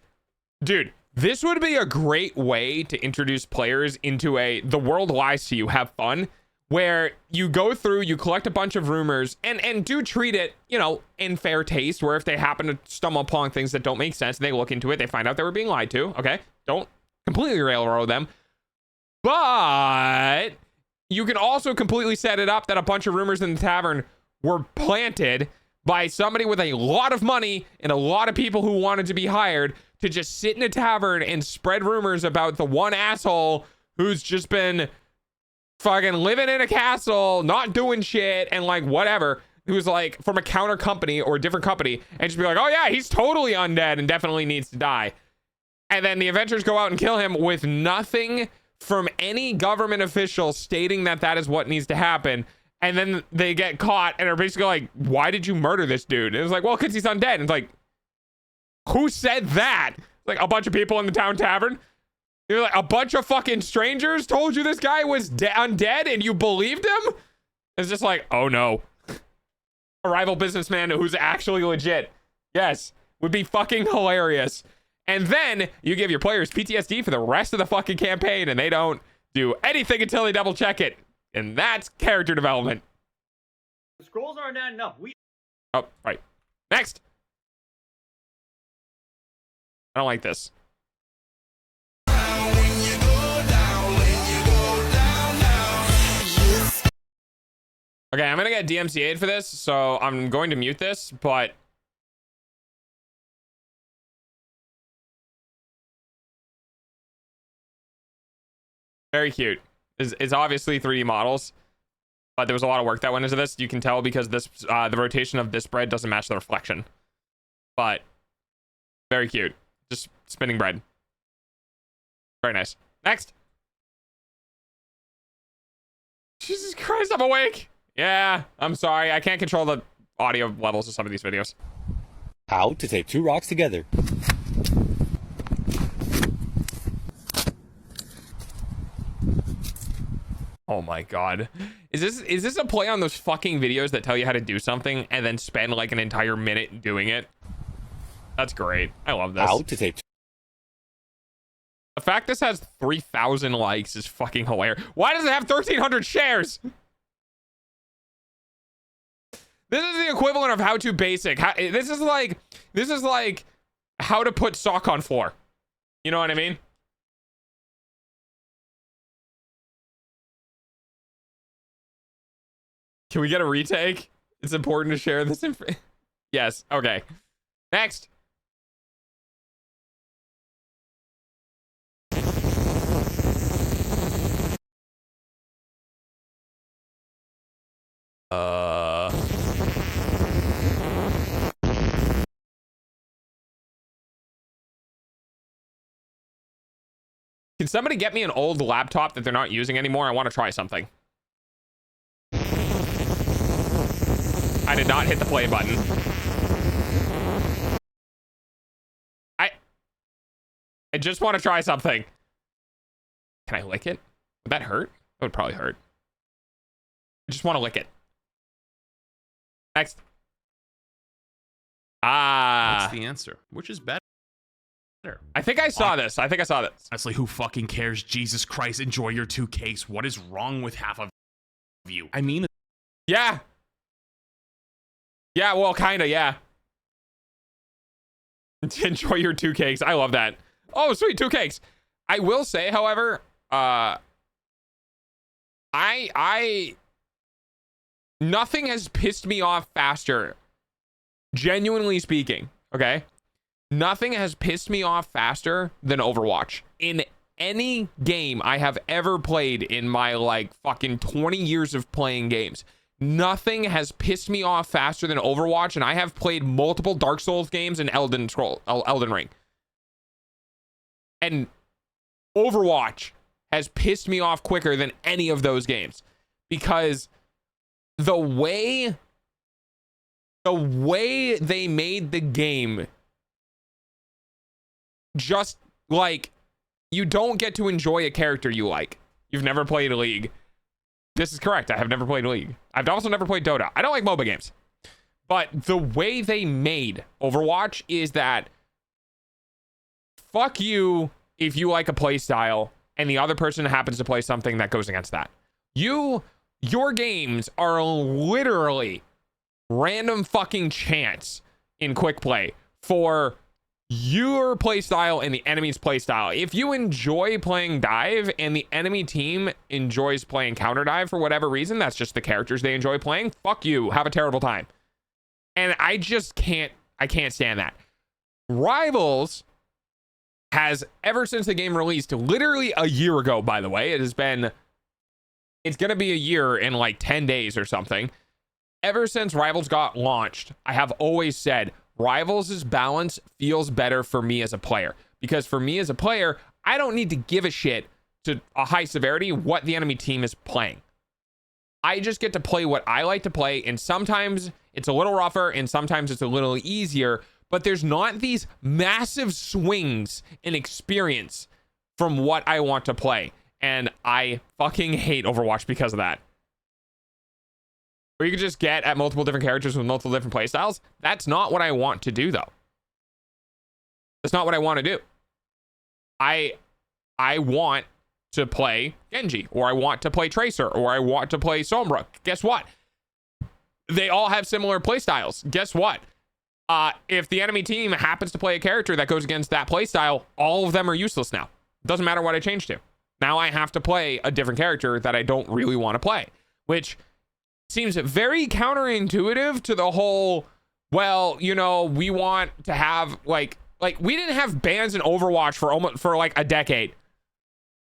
dude, this would be a great way to introduce players into the world lies to you, have fun, where you go through, you collect a bunch of rumors, and do treat it, you know, in fair taste, where if they happen to stumble upon things that don't make sense, they look into it, they find out they were being lied to, okay? Don't completely railroad them. But you can also completely set it up that a bunch of rumors in the tavern were planted by somebody with a lot of money and a lot of people who wanted to be hired to just sit in a tavern and spread rumors about the one asshole who's just been fucking living in a castle, not doing shit, and like whatever. who's like from a counter company or a different company and just be like, oh yeah, he's totally undead and definitely needs to die. And then the Avengers go out and kill him with nothing from any government official stating that that is what needs to happen. And then they get caught and are basically like, why did you murder this dude? And it's like, well, because he's undead. And it's like, who said that? Like a bunch of people in the town tavern. You're like, a bunch of fucking strangers told you this guy was undead and you believed him? It's just like, oh no. A rival businessman who's actually legit. Yes, would be fucking hilarious. And then you give your players PTSD for the rest of the fucking campaign and they don't do anything until they double check it. And that's character development. The scrolls aren't adding up. Oh, right. Next. I don't like this. Okay, I'm gonna get DMCA'd for this, so I'm going to mute this, but very cute. It's obviously 3D models, but there was a lot of work that went into this. You can tell because this the rotation of this bread doesn't match the reflection, but very cute. Just spinning bread. Very nice. Next. Jesus Christ, I'm awake. Yeah, I'm sorry. I can't control the audio levels of some of these videos. How to tape 2 rocks together. Oh my god. Is this a play on those fucking videos that tell you how to do something and then spend like an entire minute doing it? That's great. I love this. How to tape. The fact this has 3,000 likes is fucking hilarious. Why does it have 1,300 shares? This is the equivalent of how to basic. This is like how to put sock on floor. You know what I mean? Can we get a retake? It's important to share this info. Yes. Okay. Next. Can somebody get me an old laptop that they're not using anymore? I want to try something. I did not hit the play button. I just want to try something. Can I lick it? Would that hurt? That would probably hurt. I just want to lick it. Next. What's the answer? Which is better? I think I saw this. Honestly, who fucking cares? Jesus Christ, enjoy your 2 cakes. What is wrong with half of you? I mean, yeah. Yeah, well, kind of, yeah. Enjoy your 2 cakes. I love that. Oh, sweet, 2 cakes. I will say, however, nothing has pissed me off faster. Genuinely speaking, okay? Nothing has pissed me off faster than Overwatch. In any game I have ever played in my like fucking 20 years of playing games, nothing has pissed me off faster than Overwatch, and I have played multiple Dark Souls games and Elden Ring. And Overwatch has pissed me off quicker than any of those games because the way they made the game, just like, you don't get to enjoy a character you like. You've never played a League. This is correct. I have never played League. I've also never played Dota. I don't like MOBA games. But the way they made Overwatch is that fuck you if you like a play style and the other person happens to play something that goes against that. Your games are literally random fucking chance in quick play for your play style and the enemy's play style. If you enjoy playing dive and the enemy team enjoys playing counter dive for whatever reason, that's just the characters they enjoy playing, fuck you, have a terrible time. And I just can't stand that. Rivals has, ever since the game released, literally a year ago, by the way, it's gonna be a year in like 10 days or something. ever since Rivals got launched, I have always said Rivals' balance feels better for me as a player. Because for me as a player, I don't need to give a shit to a high severity what the enemy team is playing. I just get to play what I like to play, and sometimes it's a little rougher and sometimes it's a little easier, but there's not these massive swings in experience from what I want to play. And I fucking hate Overwatch because of that. Where you can just get at multiple different characters with multiple different playstyles. That's not what I want to do, though. That's not what I want to do. I want to play Genji, or I want to play Tracer, or I want to play Sombra. Guess what? They all have similar playstyles. Guess what? If the enemy team happens to play a character that goes against that playstyle, all of them are useless now. Doesn't matter what I change to. Now I have to play a different character that I don't really want to play, which seems very counterintuitive to the whole, well, you know, we want to have like we didn't have bans in Overwatch for like a decade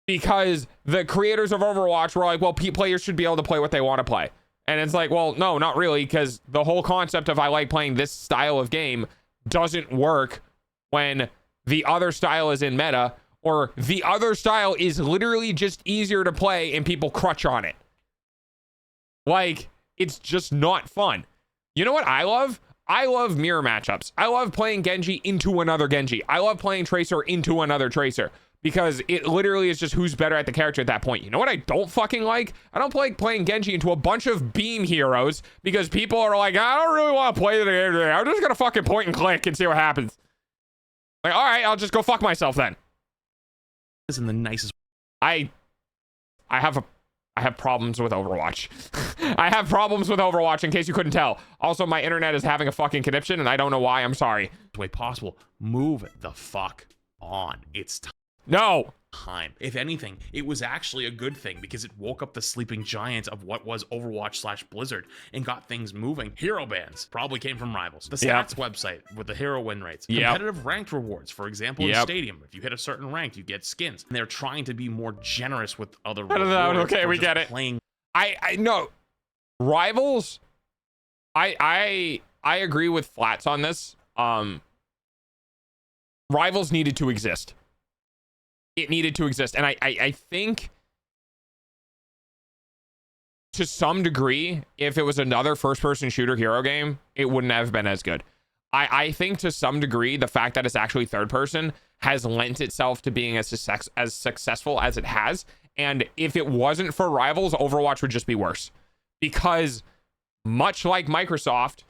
because the creators of Overwatch were like, well, players should be able to play what they want to play. And it's like, well, no, not really, because the whole concept of I like playing this style of game doesn't work when the other style is in meta, or the other style is literally just easier to play and people crutch on it. Like, it's just not fun. You know what I love? I love mirror matchups. I love playing Genji into another Genji. I love playing Tracer into another Tracer, because it literally is just who's better at the character at that point. You know what I don't fucking like? I don't like playing Genji into a bunch of beam heroes because people are like, I don't really want to play the game today. I'm just gonna fucking point and click and see what happens. Like, all right, I'll just go fuck myself then. Isn't the nicest. I have problems with Overwatch. I have problems with Overwatch, in case you couldn't tell. Also, my internet is having a fucking conniption, and I don't know why. I'm sorry. Way possible. Move the fuck on. It's time. No. If anything, it was actually a good thing because it woke up the sleeping giants of what was Overwatch/Blizzard and got things moving. Hero bans probably came from Rivals. The stats website with the hero win rates. Competitive ranked rewards, for example, in Stadium. If you hit a certain rank, you get skins. And they're trying to be more generous with other rewards. Okay, we get it. I know. Rivals, I agree with Flats on this. Rivals needed to exist. It needed to exist. And I think to some degree, if it was another first-person shooter hero game, it wouldn't have been as good. I think to some degree, the fact that it's actually third person has lent itself to being as successful as it has. And if it wasn't for Rivals, Overwatch would just be worse. Because much like Microsoft,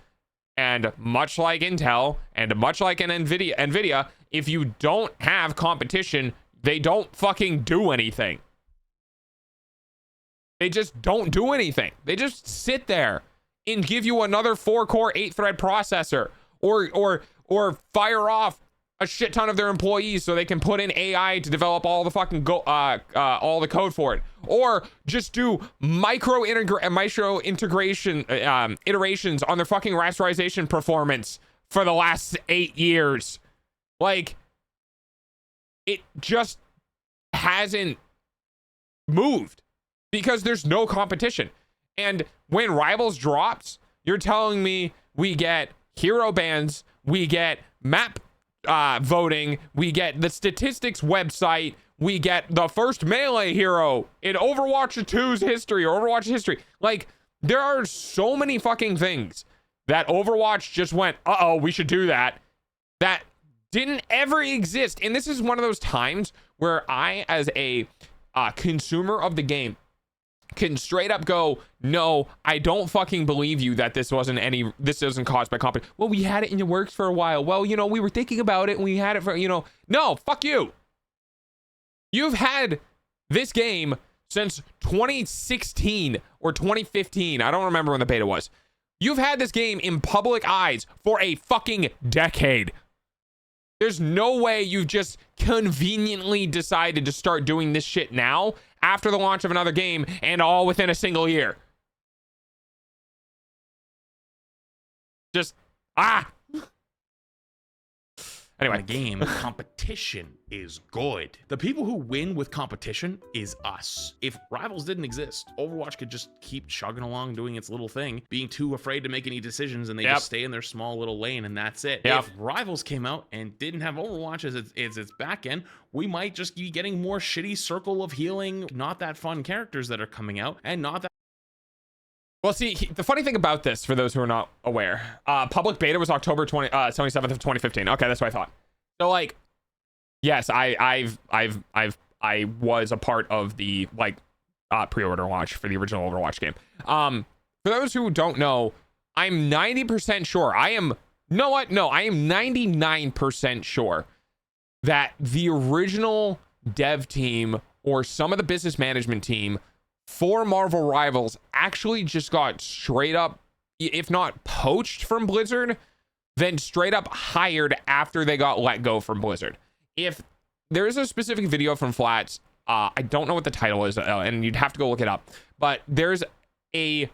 and much like Intel, and much like an Nvidia, if you don't have competition, they don't fucking do anything. They just don't do anything. They just sit there and give you another 4-core 8-thread processor, or fire off a shit ton of their employees so they can put in AI to develop all the fucking all the code for it, or just do micro integration iterations on their fucking rasterization performance for the last 8 years. Like, it just hasn't moved because there's no competition. And when Rivals drops, you're telling me we get hero bans, we get map voting, we get the statistics website, we get the first melee hero in Overwatch 2's history, or Overwatch history. Like, there are so many fucking things that Overwatch just went, uh-oh, we should do that didn't ever exist. And this is one of those times where I, as a consumer of the game, can straight up go, no, I don't fucking believe you that this isn't caused by competition. Well, we had it in the works for a while. Well, you know, we were thinking about it and we had it for, you know, no, fuck you. You've had this game since 2016 or 2015. I don't remember when the beta was. You've had this game in public eyes for a fucking decade. There's no way you've just conveniently decided to start doing this shit now after the launch of another game, and all within a single year. Just, Anyway, in the game, competition is good. The people who win with competition is us. If Rivals didn't exist, Overwatch could just keep chugging along doing its little thing, being too afraid to make any decisions, and they just stay in their small little lane, and that's it. If Rivals came out and didn't have Overwatch as its back end, we might just be getting more shitty Circle of Healing, not that fun characters that are coming out, and not that. Well, see, the funny thing about this, for those who are not aware, public beta was October 27th of 2015. Okay, that's what I thought. So, like, yes, I was a part of the pre-order launch for the original Overwatch game. For those who don't know, I'm 90% sure. I am 99% sure that the original dev team or some of the business management team for Marvel Rivals actually just got straight up, if not poached from Blizzard, then straight up hired after they got let go from Blizzard. If there is a specific video from Flats, I don't know what the title is, and you'd have to go look it up, but there is a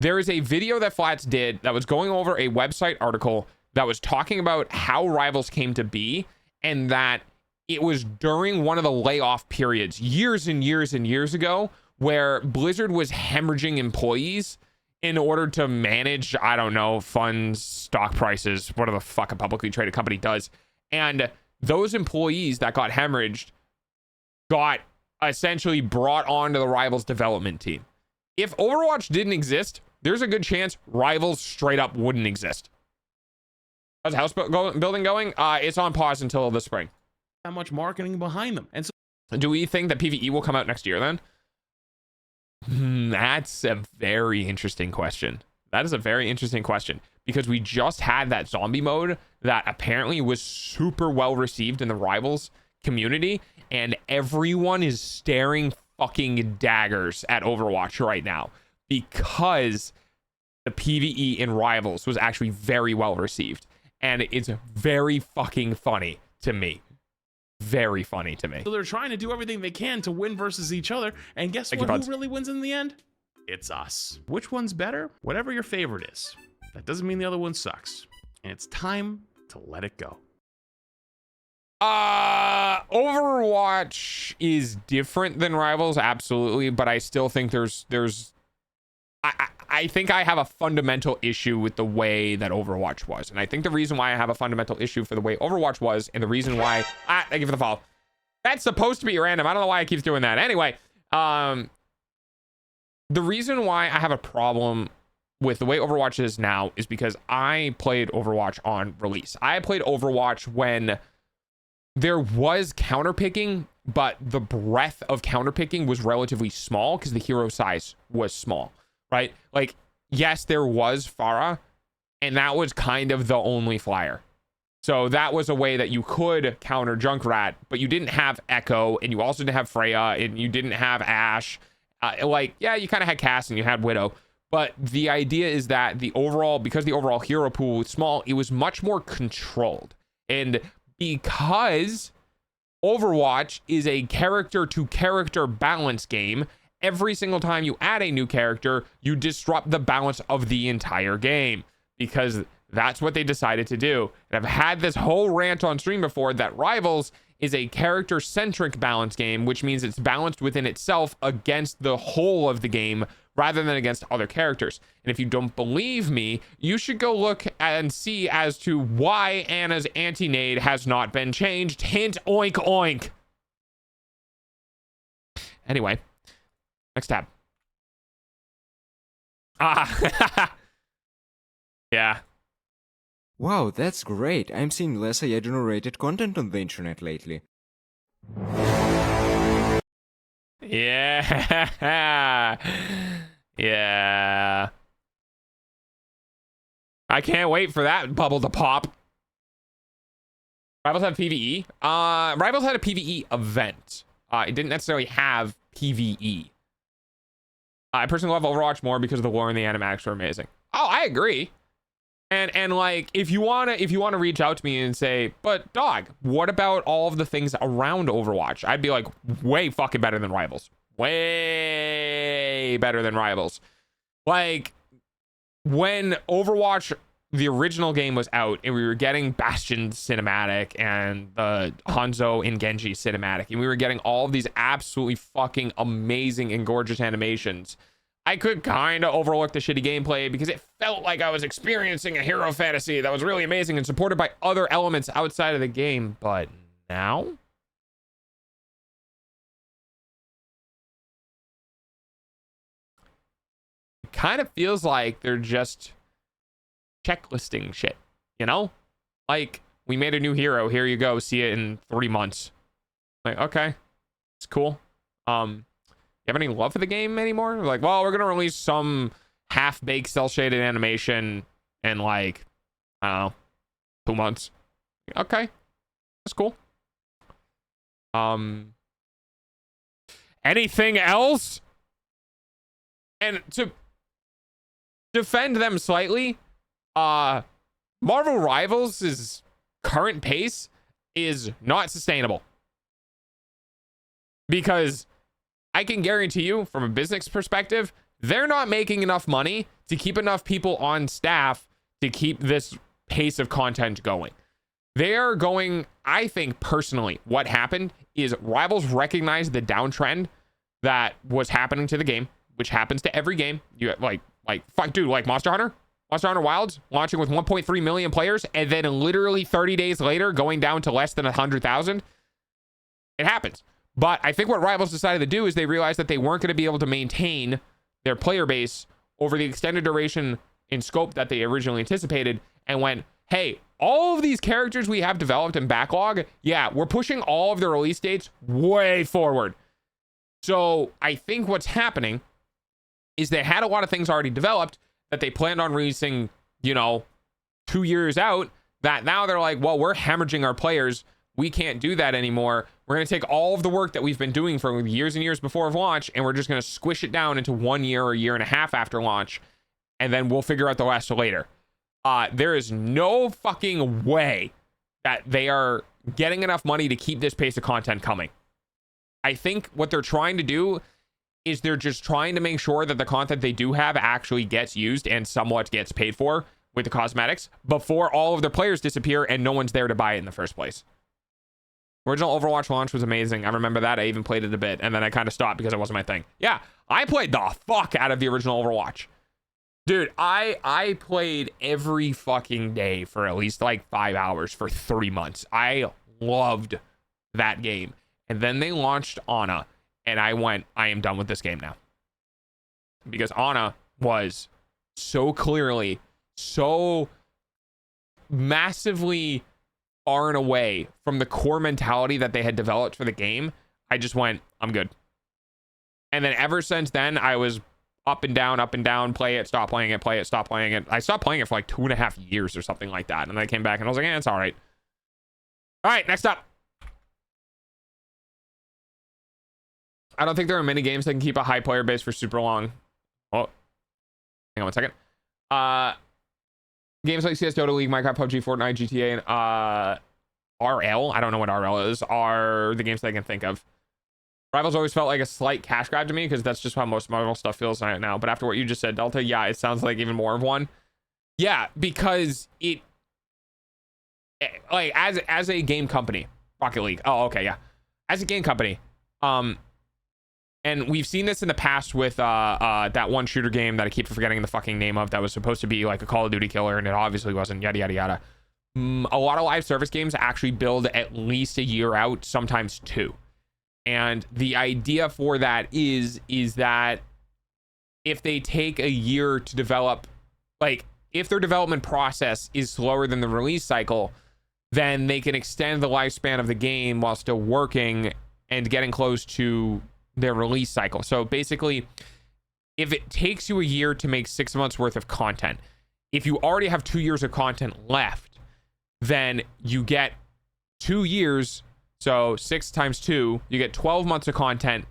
video that Flats did that was going over a website article that was talking about how Rivals came to be, and that it was during one of the layoff periods years and years and years ago, where Blizzard was hemorrhaging employees in order to manage, I don't know, funds, stock prices, whatever the fuck a publicly traded company does. And those employees that got hemorrhaged got essentially brought onto the Rivals development team. If Overwatch didn't exist, there's a good chance Rivals straight up wouldn't exist. How's the house building going? It's on pause until the spring. That much marketing behind them. And so, do we think that PvE will come out next year then? That's a very interesting question. That is a very interesting question, because we just had that zombie mode that apparently was super well received in the Rivals community, and everyone is staring fucking daggers at Overwatch right now because the PvE in Rivals was actually very well received, and it's very fucking funny to me. Very funny to me. So they're trying to do everything they can to win versus each other, and guess what? Who really wins in the end? It's us. Which one's better? Whatever your favorite is. That doesn't mean the other one sucks. And it's time to let it go. Overwatch is different than Rivals, absolutely, but I still think I think I have a fundamental issue with the way that Overwatch was. And I think the reason why I have a fundamental issue for the way Overwatch was, and the reason why... thank you for the follow. That's supposed to be random. I don't know why it keeps doing that. Anyway, the reason why I have a problem with the way Overwatch is now is because I played Overwatch on release. I played Overwatch when there was counterpicking, but the breadth of counterpicking was relatively small because the hero size was small. Right? Like, yes, there was Pharah, and that was kind of the only flyer. So that was a way that you could counter Junkrat, but you didn't have Echo, and you also didn't have Freya, and you didn't have Ashe. Yeah, you kind of had Cass and you had Widow. But the idea is that because the overall hero pool was small, it was much more controlled. And because Overwatch is a character-to-character balance game, every single time you add a new character, you disrupt the balance of the entire game, because that's what they decided to do. And I've had this whole rant on stream before that Rivals is a character-centric balance game, which means it's balanced within itself against the whole of the game rather than against other characters. And if you don't believe me, you should go look and see as to why Ana's anti-nade has not been changed. Hint, oink, oink. Anyway. Next tab. Yeah. Wow, that's great. I'm seeing less AI-generated content on the internet lately. Yeah. Yeah. I can't wait for that bubble to pop. Rivals have PvE. Rivals had a PvE event. It didn't necessarily have PvE. I personally love Overwatch more because the lore and the animatics are amazing. Oh, I agree. And like, if you wanna reach out to me and say, but dog, what about all of the things around Overwatch? I'd be like, way fucking better than Rivals. Way better than Rivals. Like, when Overwatch the original game was out and we were getting Bastion cinematic and the Hanzo and Genji cinematic, and we were getting all of these absolutely fucking amazing and gorgeous animations, I could kind of overlook the shitty gameplay because it felt like I was experiencing a hero fantasy that was really amazing and supported by other elements outside of the game. But now, it kind of feels like they're just checklisting shit, you know? Like, we made a new hero, here you go, see it in 3 months. Like, okay, it's cool. You have any love for the game anymore? Like, well, we're gonna release some half-baked cel-shaded animation in like, I don't know, 2 months. Okay, that's cool. Anything else? And to defend them slightly, Marvel Rivals' current pace is not sustainable, because I can guarantee you from a business perspective, they're not making enough money to keep enough people on staff to keep this pace of content going. They are going, I think personally, what happened is Rivals recognized the downtrend that was happening to the game, which happens to every game. You like fuck, dude, like Monster Hunter Wilds launching with 1.3 million players and then literally 30 days later going down to less than 100,000. It happens. But I think what Rivals decided to do is they realized that they weren't going to be able to maintain their player base over the extended duration in scope that they originally anticipated, and went, hey, all of these characters we have developed in backlog, yeah, we're pushing all of the release dates way forward. So I think what's happening is they had a lot of things already developed that they planned on releasing, 2 years out, that now they're like, well, we're hemorrhaging our players. We can't do that anymore. We're going to take all of the work that we've been doing for years and years before launch, and we're just going to squish it down into 1 year or a year and a half after launch, and then we'll figure out the rest later. There is no fucking way that they are getting enough money to keep this pace of content coming. I think what they're trying to do is they're just trying to make sure that the content they do have actually gets used and somewhat gets paid for with the cosmetics before all of their players disappear and no one's there to buy it in the first place. Original Overwatch launch was amazing. I remember that. I even played it a bit, and then I kind of stopped because it wasn't my thing. Yeah, I played the fuck out of the original Overwatch. Dude, I played every fucking day for at least like 5 hours for 3 months. I loved that game. And then they launched Ana, and I went, I am done with this game now. Because Ana was so clearly, so massively far and away from the core mentality that they had developed for the game. I just went, I'm good. And then ever since then, I was up and down, play it, stop playing it, play it, stop playing it. I stopped playing it for like 2.5 years or something like that. And then I came back and I was like, it's all right. All right, next up. I don't think there are many games that can keep a high player base for super long. Oh, hang on one second. Games like CS, Dota, League, Minecraft, PUBG, Fortnite, GTA, and RL, I don't know what RL is, are the games that I can think of. Rivals always felt like a slight cash grab to me because that's just how most Marvel stuff feels right now. But after what you just said, Delta, yeah, it sounds like even more of one. Yeah, because it, like, as a game company, Rocket League. Oh, okay, yeah. As a game company, and we've seen this in the past with that one shooter game that I keep forgetting the fucking name of that was supposed to be like a Call of Duty killer, and it obviously wasn't, yada, yada, yada. A lot of live service games actually build at least a year out, sometimes 2. And the idea for that is that if they take a year to develop, like, if their development process is slower than the release cycle, then they can extend the lifespan of the game while still working and getting close to their release cycle. So basically, if it takes you a year to make 6 months worth of content, if you already have 2 years of content left, then you get 2 years. So 6 times 2, you get 12 months of content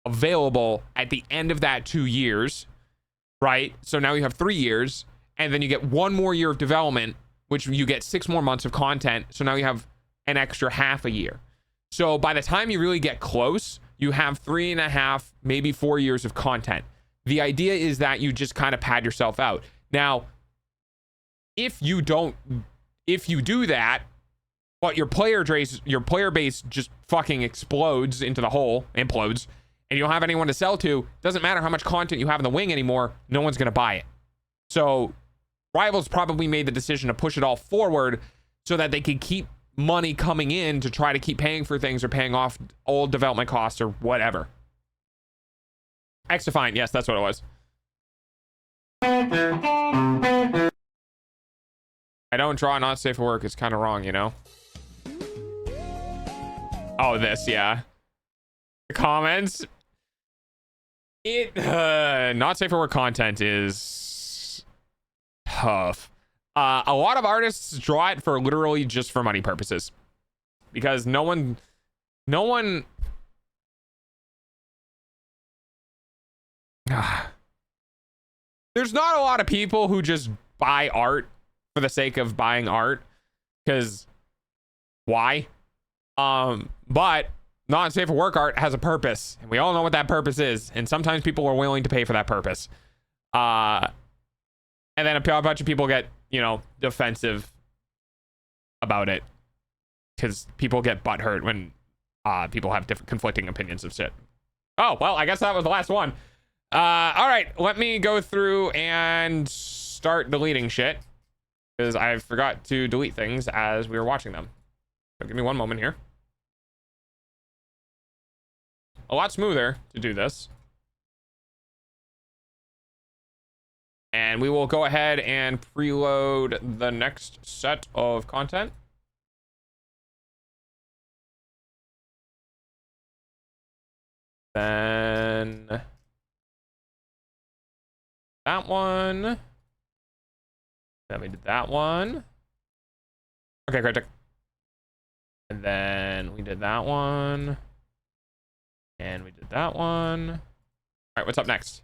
available at the end of that 2 years, right? So now you have 3 years, and then you get 1 more year of development, which you get 6 more months of content. So now you have an extra half a year. So by the time you really get close, you have 3.5, maybe 4 years of content. The idea is that you just kind of pad yourself out. Now, if you do that, but your player base just fucking explodes into the hole, implodes, and you don't have anyone to sell to, doesn't matter how much content you have in the wing anymore, no one's going to buy it. So Rivals probably made the decision to push it all forward so that they could keep money coming in to try to keep paying for things or paying off old development costs or whatever. X-Defiant, yes, that's what it was. I don't draw not safe for work. It's kind of wrong, you know? Oh, this, yeah. The comments. Not safe for work content is tough. A lot of artists draw it for literally just for money purposes. Because no one there's not a lot of people who just buy art for the sake of buying art, because why? But not safe for work art has a purpose, and we all know what that purpose is, and sometimes people are willing to pay for that purpose. And then a bunch of people get, you know, defensive about it, because people get butthurt when people have different conflicting opinions of shit. Oh, well, I guess that was the last one. All right, let me go through and start deleting shit, because I forgot to delete things as we were watching them. So give me one moment here. A lot smoother to do this. And we will go ahead and preload the next set of content. Then that one. Then we did that one. Okay, great. And then we did that one. And we did that one. All right, what's up next?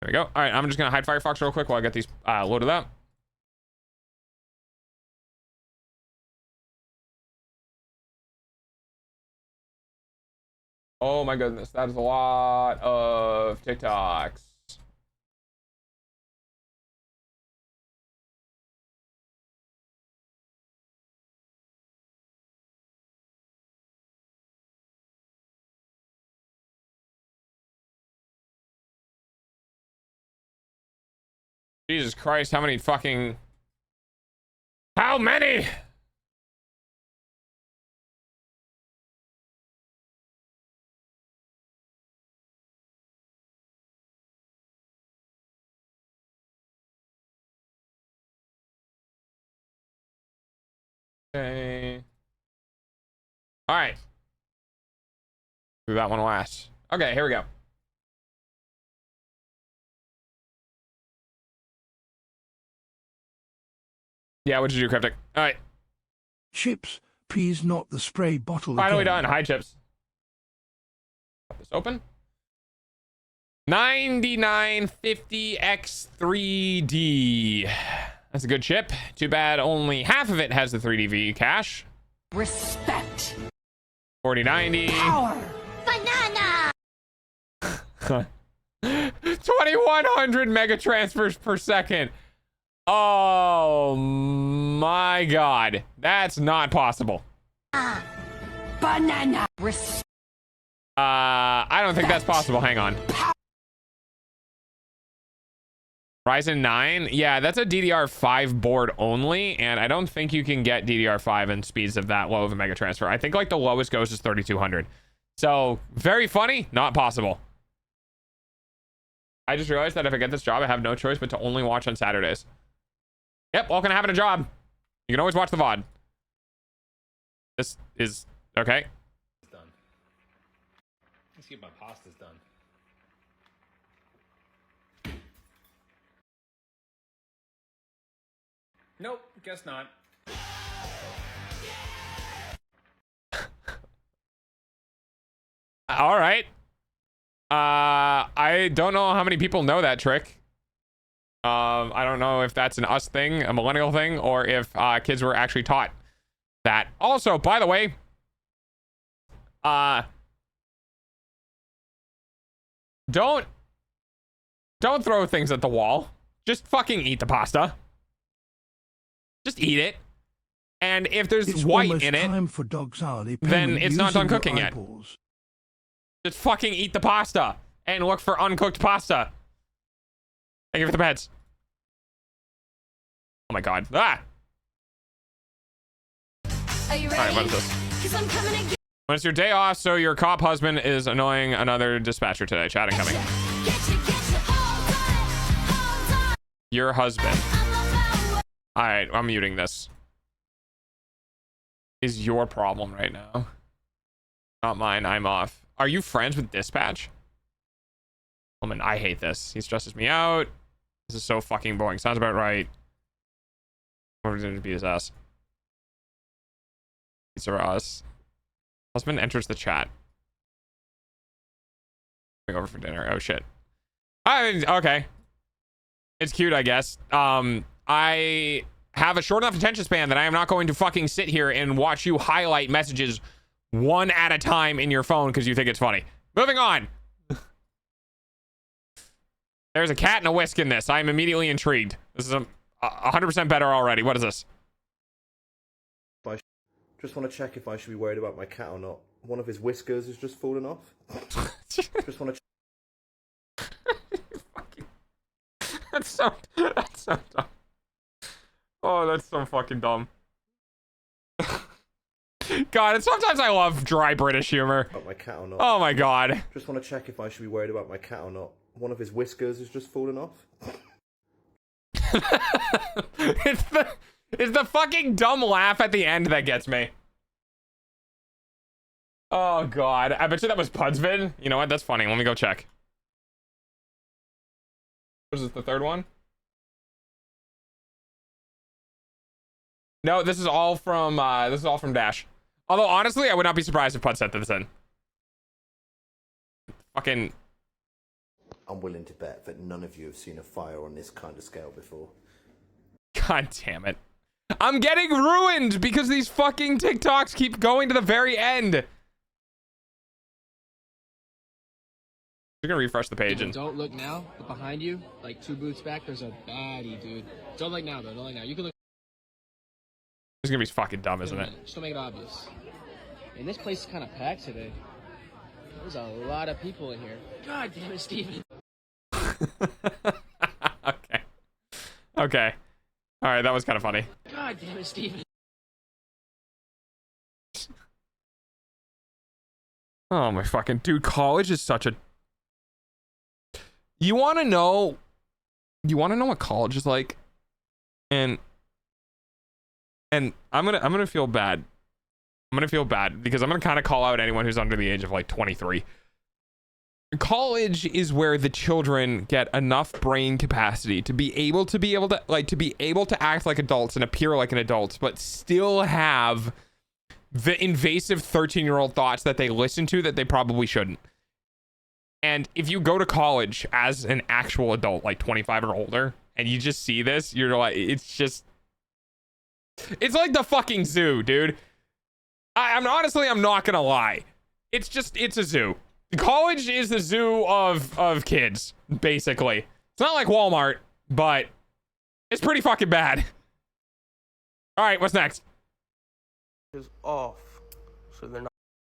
There we go. All right, I'm just gonna hide Firefox real quick while I get these loaded up. Oh my goodness, that is a lot of TikToks. Jesus Christ, how many fucking... How many? Okay. All right. Do that one last. Okay, here we go. Yeah, what'd you do, Cryptic? All right. Chips, please, not the spray bottle. Finally again. done. Hi, Chips. Pop this open. 9950X3D. That's a good chip. Too bad only half of it has the 3DV cache. Respect. 4090. Power. Banana. 2100 mega transfers per second. Oh my god. That's not possible. Banana. I don't think that's possible. Hang on. Ryzen 9? Yeah, that's a DDR5 board only, and I don't think you can get DDR5 and speeds of that low of a mega transfer. I think like the lowest goes is 3200. So, very funny, not possible. I just realized that if I get this job, I have no choice but to only watch on Saturdays. Yep, welcome to having a job. You can always watch the VOD. This is okay. It's done. Let's get my pastas done. Nope, guess not. All right. I don't know how many people know that trick. I don't know if that's an us thing, a millennial thing, or if kids were actually taught that. Also, by the way, don't throw things at the wall. Just fucking eat the pasta. Just eat it. And if there's It's white almost in it, time for Dog's Hourly then payment it's not done using your cooking yet. eyeballs. Just fucking eat the pasta and look for uncooked pasta. Thank you for the pets. Oh my god. Ah! Are you ready? Alright, what is this? 'Cause I'm coming again. When it's your day off, so your cop husband is annoying another dispatcher today. Chat incoming. Your husband. Alright, I'm muting this. Is your problem right now. Not mine, I'm off. Are you friends with dispatch? Woman, I hate this. He stresses me out. This is so fucking boring. Sounds about right. We're gonna beat his ass. These are us. Husband enters the chat. Going over for dinner. Oh shit. Okay. It's cute, I guess. I have a short enough attention span that I am not going to fucking sit here and watch you highlight messages one at a time in your phone because you think it's funny. Moving on. There's a cat and a whisk in this. I am immediately intrigued. This is 100% better already. What is this? Just want to check if I should be worried about my cat or not. One of his whiskers has just fallen off. Just want to. That's so dumb. Oh, that's so fucking dumb. God, and sometimes I love dry British humor. About my cat or not. Oh my god. Just want to check if I should be worried about my cat or not. One of his whiskers has just fallen off. It's the fucking dumb laugh at the end that gets me. Oh god. I bet you that was Pudsvid. You know what? That's funny. Let me go check. Was this the third one? No, this is all from Dash. Although honestly, I would not be surprised if Pud sent this in. Fucking. I'm willing to bet that none of you have seen a fire on this kind of scale before. God damn it. I'm getting ruined because these fucking TikToks keep going to the very end. We're gonna refresh the page and Don't look now, but behind you, like 2 booths back, there's a baddie, dude. Don't look now, though. Don't look now. You can look. This is gonna be fucking dumb, isn't it? Just don't make it obvious. And this place is kind of packed today. There's a lot of people in here. God damn it, Steven. Okay. All right, that was kind of funny. God damn it, Steven. Oh my fucking dude, college is such a. You want to know what college is like? And I'm gonna feel bad. I'm gonna feel bad because I'm gonna kind of call out anyone who's under the age of like 23. College is where the children get enough brain capacity to be able to act like adults and appear like an adult, but still have the invasive 13-year-old thoughts that they listen to that they probably shouldn't. And if you go to college as an actual adult, like 25 or older, and you just see this, you're like, it's like the fucking zoo, dude. I'm not gonna lie. It's a zoo. College is the zoo of kids, basically. It's not like Walmart, but it's pretty fucking bad. All right, what's next? Is off, so they're not.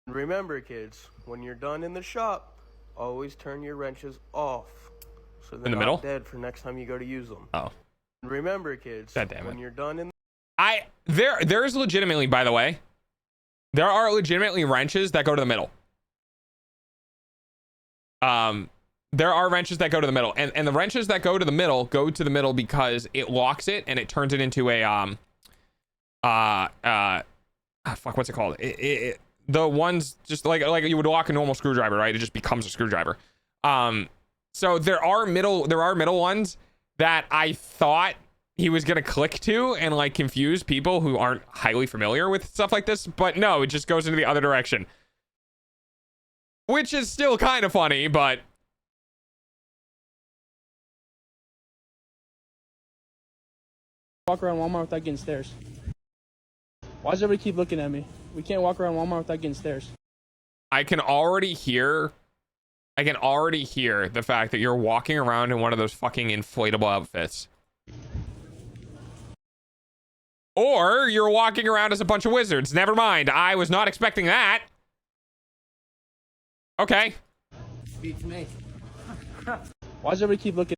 Remember, kids, when you're done in the shop, always turn your wrenches off, so they're In the not middle? dead for next time you go to use them. Oh. Remember, kids, God damn it. when you're done in. There is legitimately, by the way, there are legitimately wrenches that go to the middle. There are wrenches that go to the middle, and the wrenches that go to the middle because it locks it and it turns it into a fuck, what's it called? The ones just like you would lock a normal screwdriver, right? It just becomes a screwdriver. So there are middle ones that I thought he was gonna click to and like confuse people who aren't highly familiar with stuff like this, but no, it just goes into the other direction, which is still kind of funny, but walk around Walmart without getting stares. Why does everybody keep looking at me? We can't walk around Walmart without getting stares. I can already hear the fact that you're walking around in one of those fucking inflatable outfits. Or you're walking around as a bunch of wizards. Never mind. I was not expecting that. Okay. Beats me. Why does everybody keep looking?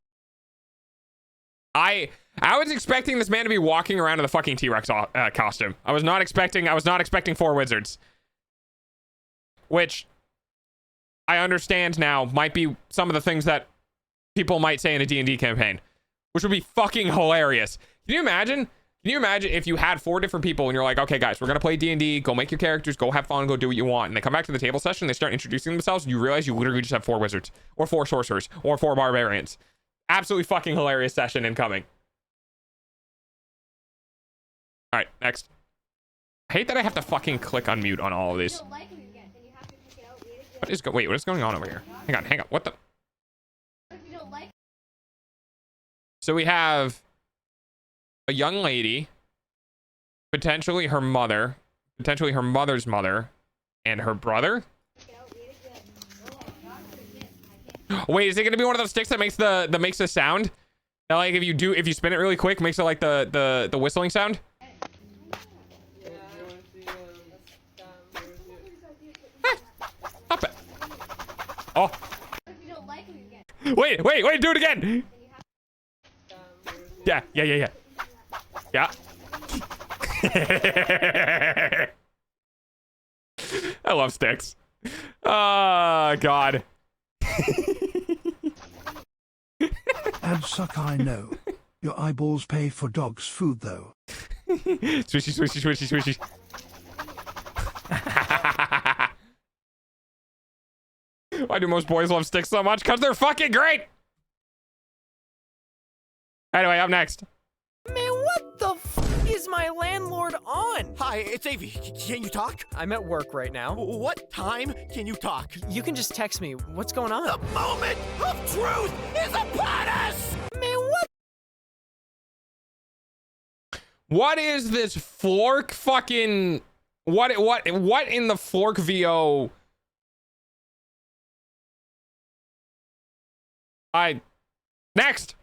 I was expecting this man to be walking around in the fucking T-Rex costume. I was not expecting 4 wizards. Which I understand now might be some of the things that people might say in a D&D campaign, which would be fucking hilarious. Can you imagine? Can you imagine if you had 4 different people and you're like, okay, guys, we're going to play D&D, go make your characters, go have fun, go do what you want. And they come back to the table session, they start introducing themselves, and you realize you literally just have 4 wizards or 4 sorcerers or 4 barbarians. Absolutely fucking hilarious session incoming. All right, next. I hate that I have to fucking click unmute on all of these. Wait, what is going on over here? Hang on. What the? So we have a young lady, potentially her mother, potentially her mother's mother, and her brother. Wait, is it gonna be one of those sticks that makes the sound? That, like, if you spin it really quick, makes it like the whistling sound? Stop it. Oh. Wait, do it again. Yeah. Yeah. I love sticks. Oh, God. And suck, I know. Your eyeballs pay for dogs' food, though. Swishy. Why do most boys love sticks so much? Because they're fucking great! Anyway, up next. Man, what the f is my landlord on? Hi, it's Avi. Can you talk? I'm at work right now. What time can you talk? You can just text me. What's going on? The moment of truth is upon us! Man, what? What is this Flork fucking... What in the Flork VO... Next!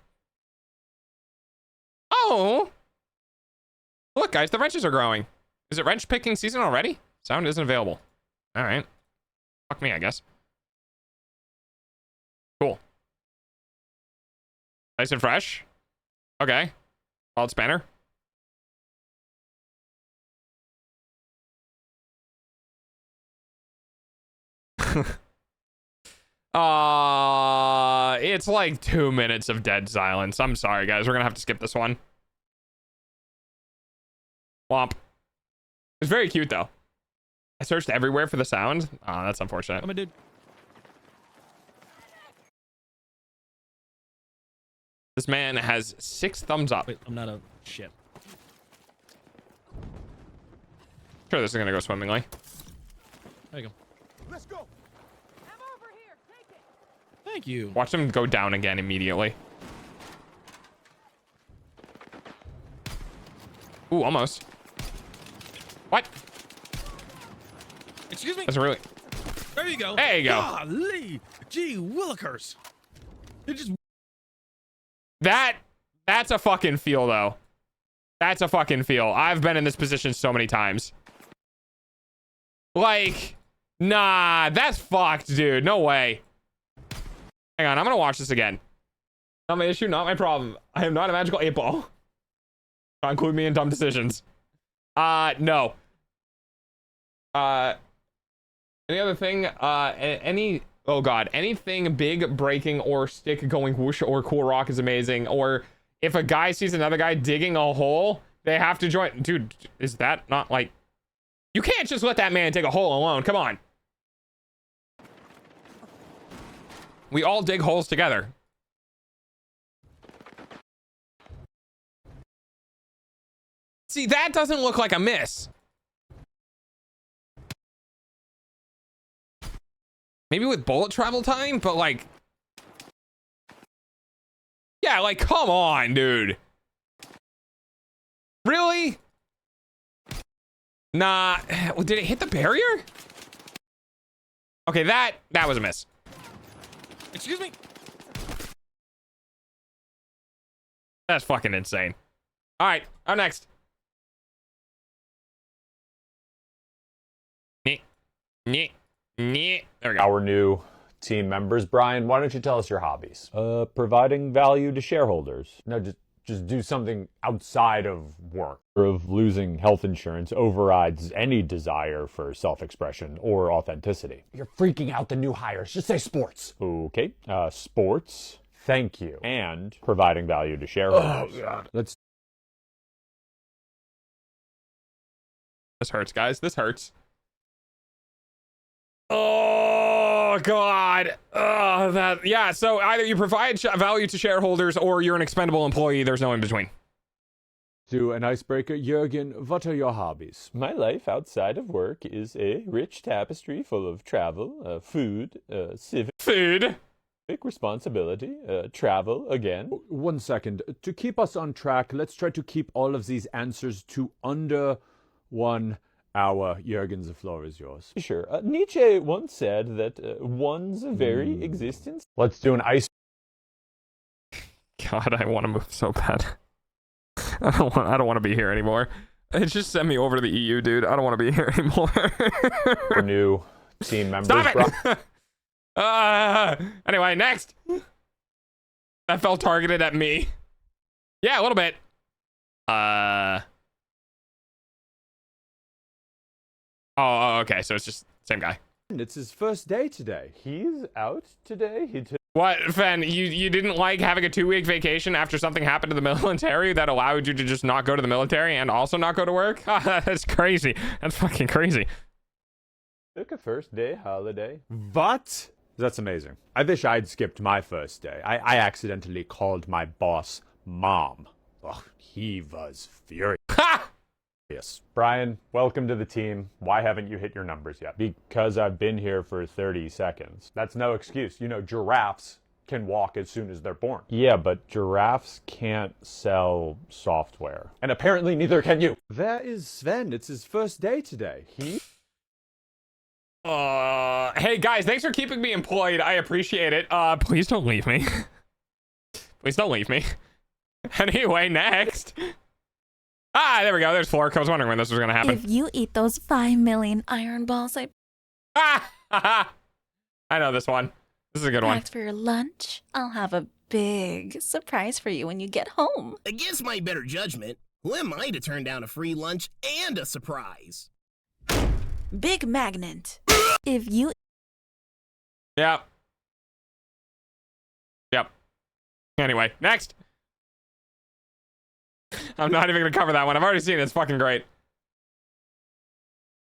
Oh! Look, guys, the wrenches are growing. Is it wrench picking season already? Sound isn't available. Alright. Fuck me, I guess. Cool. Nice and fresh. Okay. Solid spanner. It's like 2 minutes of dead silence. I'm sorry, guys. We're gonna have to skip this one. Womp. It's very cute, though. I searched everywhere for the sound. Oh, that's unfortunate. I'm a dude. This man has 6 thumbs up. Wait, I'm not a shit. Sure, this is gonna go swimmingly. There you go. Let's go. Thank you. Watch him go down again immediately. Ooh, almost. What? Excuse me? That's really... There you go. There you go. Golly. Gee willikers. It just... That's a fucking feel, though. That's a fucking feel. I've been in this position so many times. Like, nah, that's fucked, dude. No way. Hang on, I'm gonna watch this again. Not my issue, not my problem. I am not a magical 8-ball. Don't include me in dumb decisions. No. Any other thing? Oh god, anything big breaking or stick going whoosh or cool rock is amazing. Or if a guy sees another guy digging a hole, they have to join. Dude, is that not like... You can't just let that man dig a hole alone. Come on. We all dig holes together. See, that doesn't look like a miss. Maybe with bullet travel time, but like... Yeah, like, come on, dude. Really? Nah. Did it hit the barrier? Okay, that was a miss. Excuse me? That's fucking insane. All right, up next. There we go. Our new team members. Brian, why don't you tell us your hobbies? Providing value to shareholders. No, just do something outside of work. Of losing health insurance overrides any desire for self-expression or authenticity. You're freaking out the new hires. Just say sports. Okay. Sports. Thank you. And providing value to shareholders. Oh, God. Let's. This hurts, guys. This hurts. Oh God. Yeah. So either you provide value to shareholders or you're an expendable employee. There's no in between. Do an icebreaker. Jürgen, what are your hobbies? My life outside of work is a rich tapestry full of travel, food, civic responsibility, travel again. 1 second. To keep us on track, let's try to keep all of these answers to under 1 hour. Jürgen, the floor is yours. Sure. Nietzsche once said that one's very existence. Let's do an ice. God, I want to move so bad. I don't want to be here anymore. Just send me over to the EU, dude. I don't want to be here anymore. Our new team members. Stop it! Anyway, next. That felt targeted at me. Yeah, a little bit. Oh, okay. So it's just same guy. It's his first day today. He's out today. What, Fen? You didn't like having a 2-week vacation after something happened to the military that allowed you to just not go to the military and also not go to work? That's crazy. That's fucking crazy. Took a first day holiday. What? That's amazing. I wish I'd skipped my first day. I accidentally called my boss Mom. Oh, he was furious. Ha! Yes. Brian, welcome to the team. Why haven't you hit your numbers yet? Because I've been here for 30 seconds. That's no excuse. You know, giraffes can walk as soon as they're born. Yeah, but giraffes can't sell software. And apparently neither can you. There is Sven. It's his first day today. Hey guys, thanks for keeping me employed. I appreciate it. Please don't leave me. Please don't leave me. Anyway, next. Ah, there we go. There's Flork. I was wondering when this was going to happen. If you eat those 5 million iron balls I know this one. This is a good one. packed for your lunch, I'll have a big surprise for you when you get home. Against my better judgment, who am I to turn down a free lunch and a surprise? Big magnet. If you... Yep. Anyway, next. I'm not even going to cover that one. I've already seen it. It's fucking great.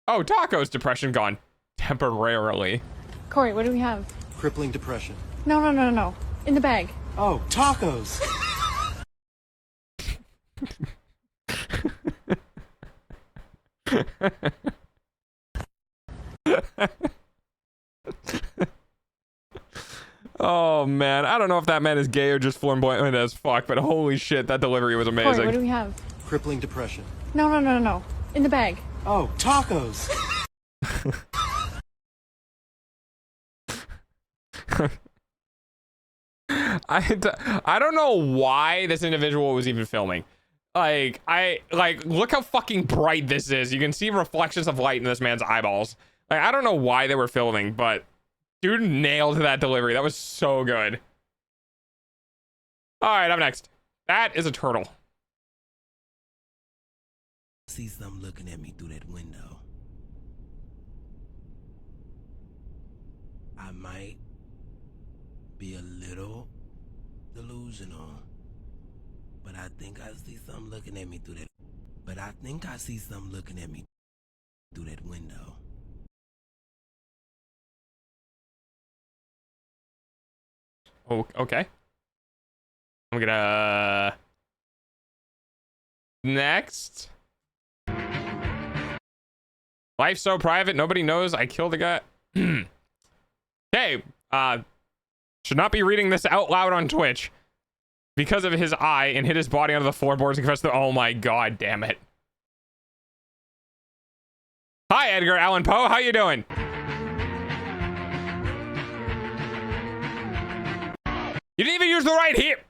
Oh, tacos. Depression gone. Temporarily. Corey, what do we have? Crippling depression. No. In the bag. Oh, tacos! Oh, man. I don't know if that man is gay or just flamboyant as fuck, but holy shit, that delivery was amazing. Corey, what do we have? Crippling depression. No. In the bag. Oh, tacos! I don't know why this individual was even filming. Like, look how fucking bright this is. You can see reflections of light in this man's eyeballs. Like, I don't know why they were filming, but dude nailed that delivery. That was so good. All right, up next. That is a turtle. See something looking at me through that window. I might be a little delusional, but I think I see something looking at me through that. Window. Oh, okay. I'm gonna... Next. Life's so private, nobody knows I killed a guy. Okay, should not be reading this out loud on Twitch. Because of his eye and hit his body onto the floorboards and confessed to... Oh my god, damn it. Hi, Edgar Allan Poe, how you doing? You didn't even use the right hip.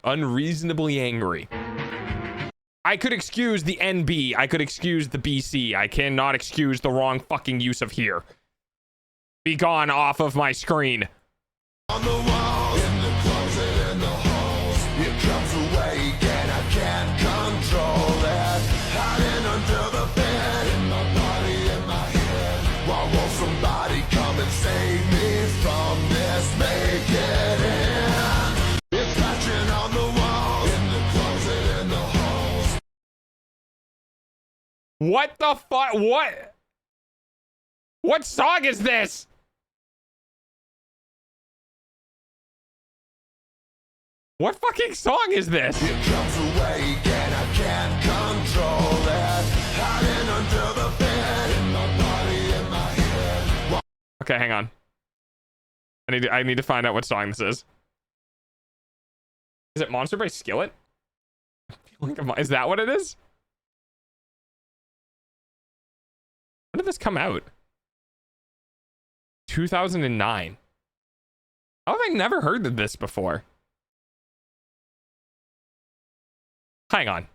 Unreasonably angry. I could excuse the NB. I could excuse the BC. I cannot excuse the wrong fucking use of here. Be gone off of my screen. On the walls, in the closet, in the halls, it comes awake and I can't control it. Hiding under the bed, in my body, in my head. Why won't somebody come and save me from this? Make it end. It's scratching on the walls, in the closet, in the halls. What the fuck? What? What song is this? What fucking song is this? It comes awake and I can't control it. Hiding under the bed, in my body, in my head. Okay, hang on. I need to find out what song this is. Is it Monster by Skillet? Is that what it is? When did this come out? 2009. How have I never heard of this before? Hang on.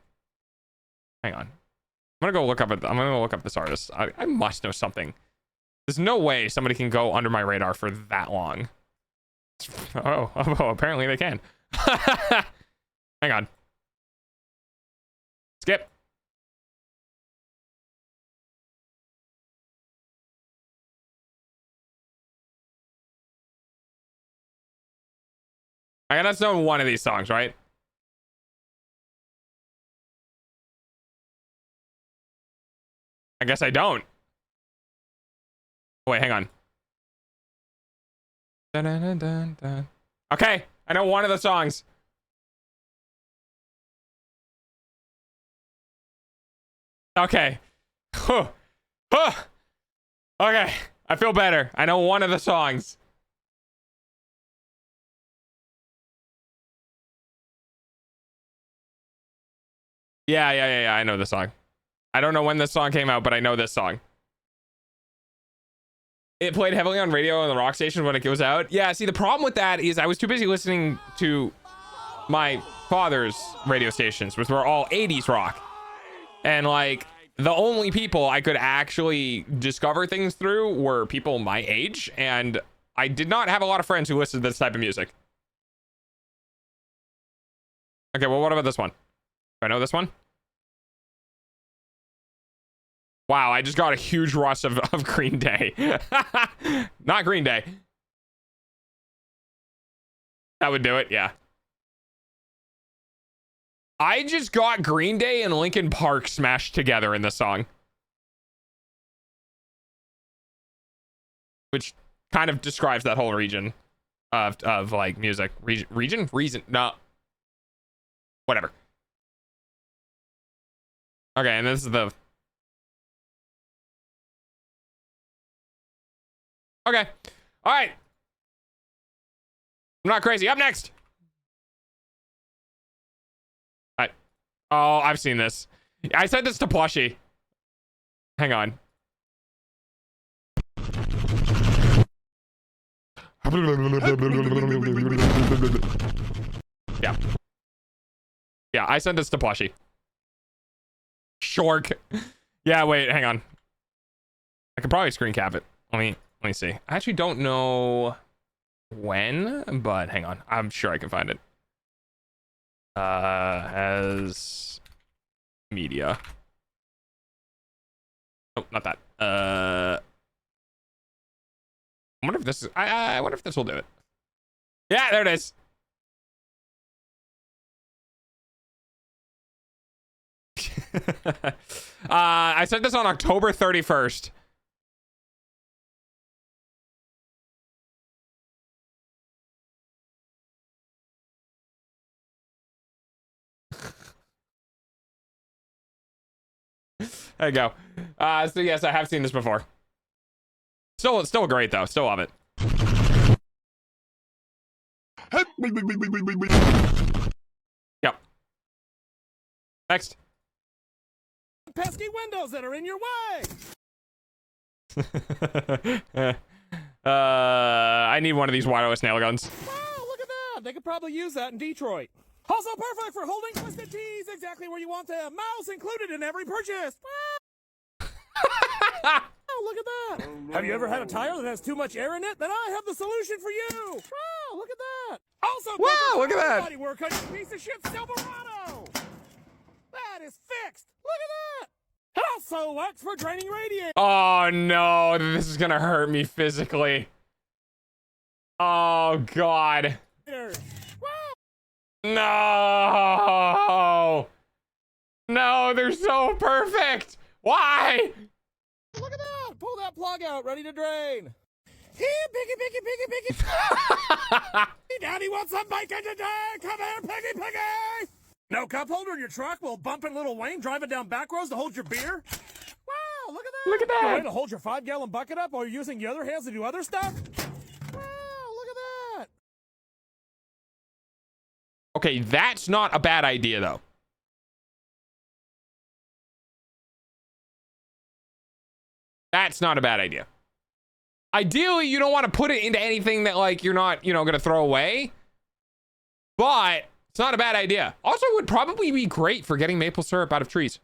I'm gonna go look up this artist. I must know something. There's no way somebody can go under my radar for that long. Oh, apparently they can. Hang on. Skip. I gotta know one of these songs, right? I guess I don't. Wait, hang on. Dun, dun, dun, dun, dun. Okay, I know one of the songs. Okay. Huh. Huh. Okay, I feel better. I know one of the songs. Yeah, I know the song. I don't know when this song came out, but I know this song. It played heavily on radio and the rock stations when it was out. Yeah, see, the problem with that is I was too busy listening to my father's radio stations, which were all 80s rock. And, like, the only people I could actually discover things through were people my age, and I did not have a lot of friends who listened to this type of music. Okay, well, what about this one? Do I know this one? Wow, I just got a huge rush of Green Day. Not Green Day. That would do it, yeah. I just got Green Day and Linkin Park smashed together in this song. Which kind of describes that whole region of like music. Reason? No. Whatever. Okay, and this is the... Okay. All right. I'm not crazy. Up next. All right. Oh, I've seen this. I said this to Plushie. Hang on. Yeah. Yeah, I sent this to Plushie. Shork. Yeah, wait, hang on. I could probably screen cap it. Let me see. I actually don't know when, but hang on. I'm sure I can find it. As media. Oh, not that. I wonder if this is, I wonder if this will do it. Yeah, there it is. I sent this on October 31st. There you go. So yes, I have seen this before. Still great though. Still love it. Yep. Next. Pesky windows that are in your way. I need one of these wireless nail guns. Wow, look at that. They could probably use that in Detroit. Also perfect for holding twisted teas exactly where you want them. Mouse included in every purchase. Oh, look at that. Have you ever had a tire that has too much air in it? Then I have the solution for you. Wow, look at that. Also, Wow, look at that. body work on your piece of shit Silverado. That is fixed. Look at that. It also works for draining radiators. Oh no, this is gonna hurt me physically. Oh God. No. No, they're so perfect. Why? Look at that. Pull that plug out, ready to drain. Here, piggy, piggy, piggy, piggy. Daddy wants some bacon today. Come here, piggy, piggy. No cup holder in your truck? Well, bumping Little Wayne driving down back roads to hold your beer? Wow, look at that. Look at that. A way to hold your 5-gallon bucket up while you're using your other hands to do other stuff? Wow, look at that. Okay, that's not a bad idea though. That's not a bad idea. Ideally, you don't want to put it into anything that like you're not, you know, gonna throw away. But it's not a bad idea. Also, it would probably be great for getting maple syrup out of trees.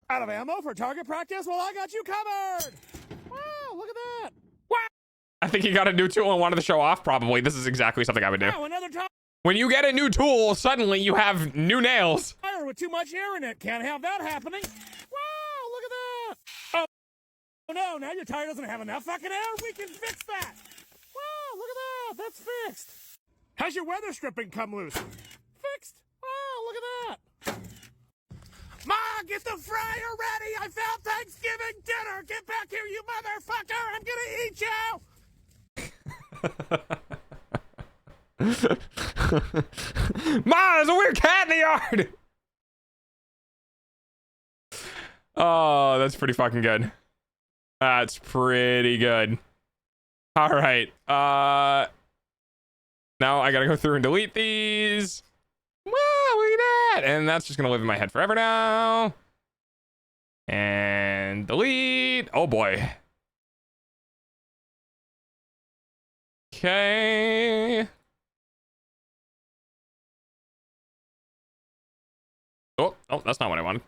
Out of ammo for target practice? Well, I got you covered. Wow, look at that. Wow. I think you got a new tool and wanted to show off. Probably. This is exactly something I would do. Wow, another tire When you get a new tool, suddenly you have new nails. with too much air in it. Can't have that happening. Wow, look at that. Oh no, now your tire doesn't have enough fucking air. We can fix that. Wow, look at that. That's fixed. How's your weather stripping come loose? Fixed. Wow, look at that. Ma, get the fryer ready. I found Thanksgiving dinner. Get back here, you motherfucker. I'm gonna eat you. Ma, there's a weird cat in the yard. Oh, that's pretty fucking good. That's pretty good. All right. Now I gotta go through and delete these. Wow, look at that. And that's just gonna live in my head forever now. And delete. Oh boy. Okay. Oh, that's not what I wanted.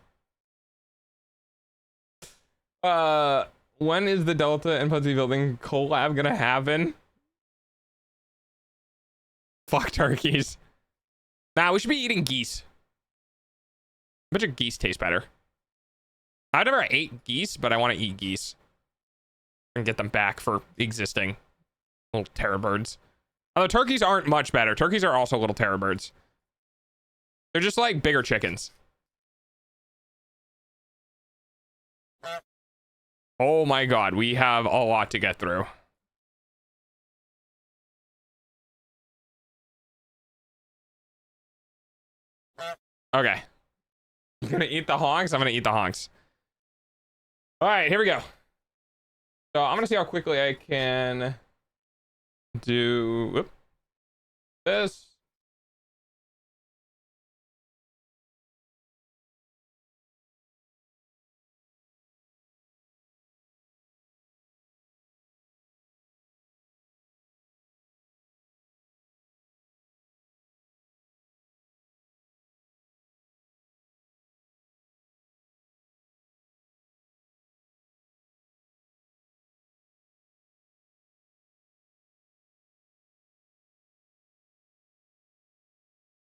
When is the Delta and Pudgy Building collab gonna happen? Fuck turkeys. Nah, we should be eating geese. I bet your geese taste better. I've never ate geese, but I want to eat geese. And get them back for existing. Little terror birds. Although turkeys aren't much better. Turkeys are also little terror birds. They're just like bigger chickens. Oh my god, we have a lot to get through. Okay. You're gonna eat the honks? I'm gonna eat the honks. Alright, here we go. So I'm gonna see how quickly I can do this.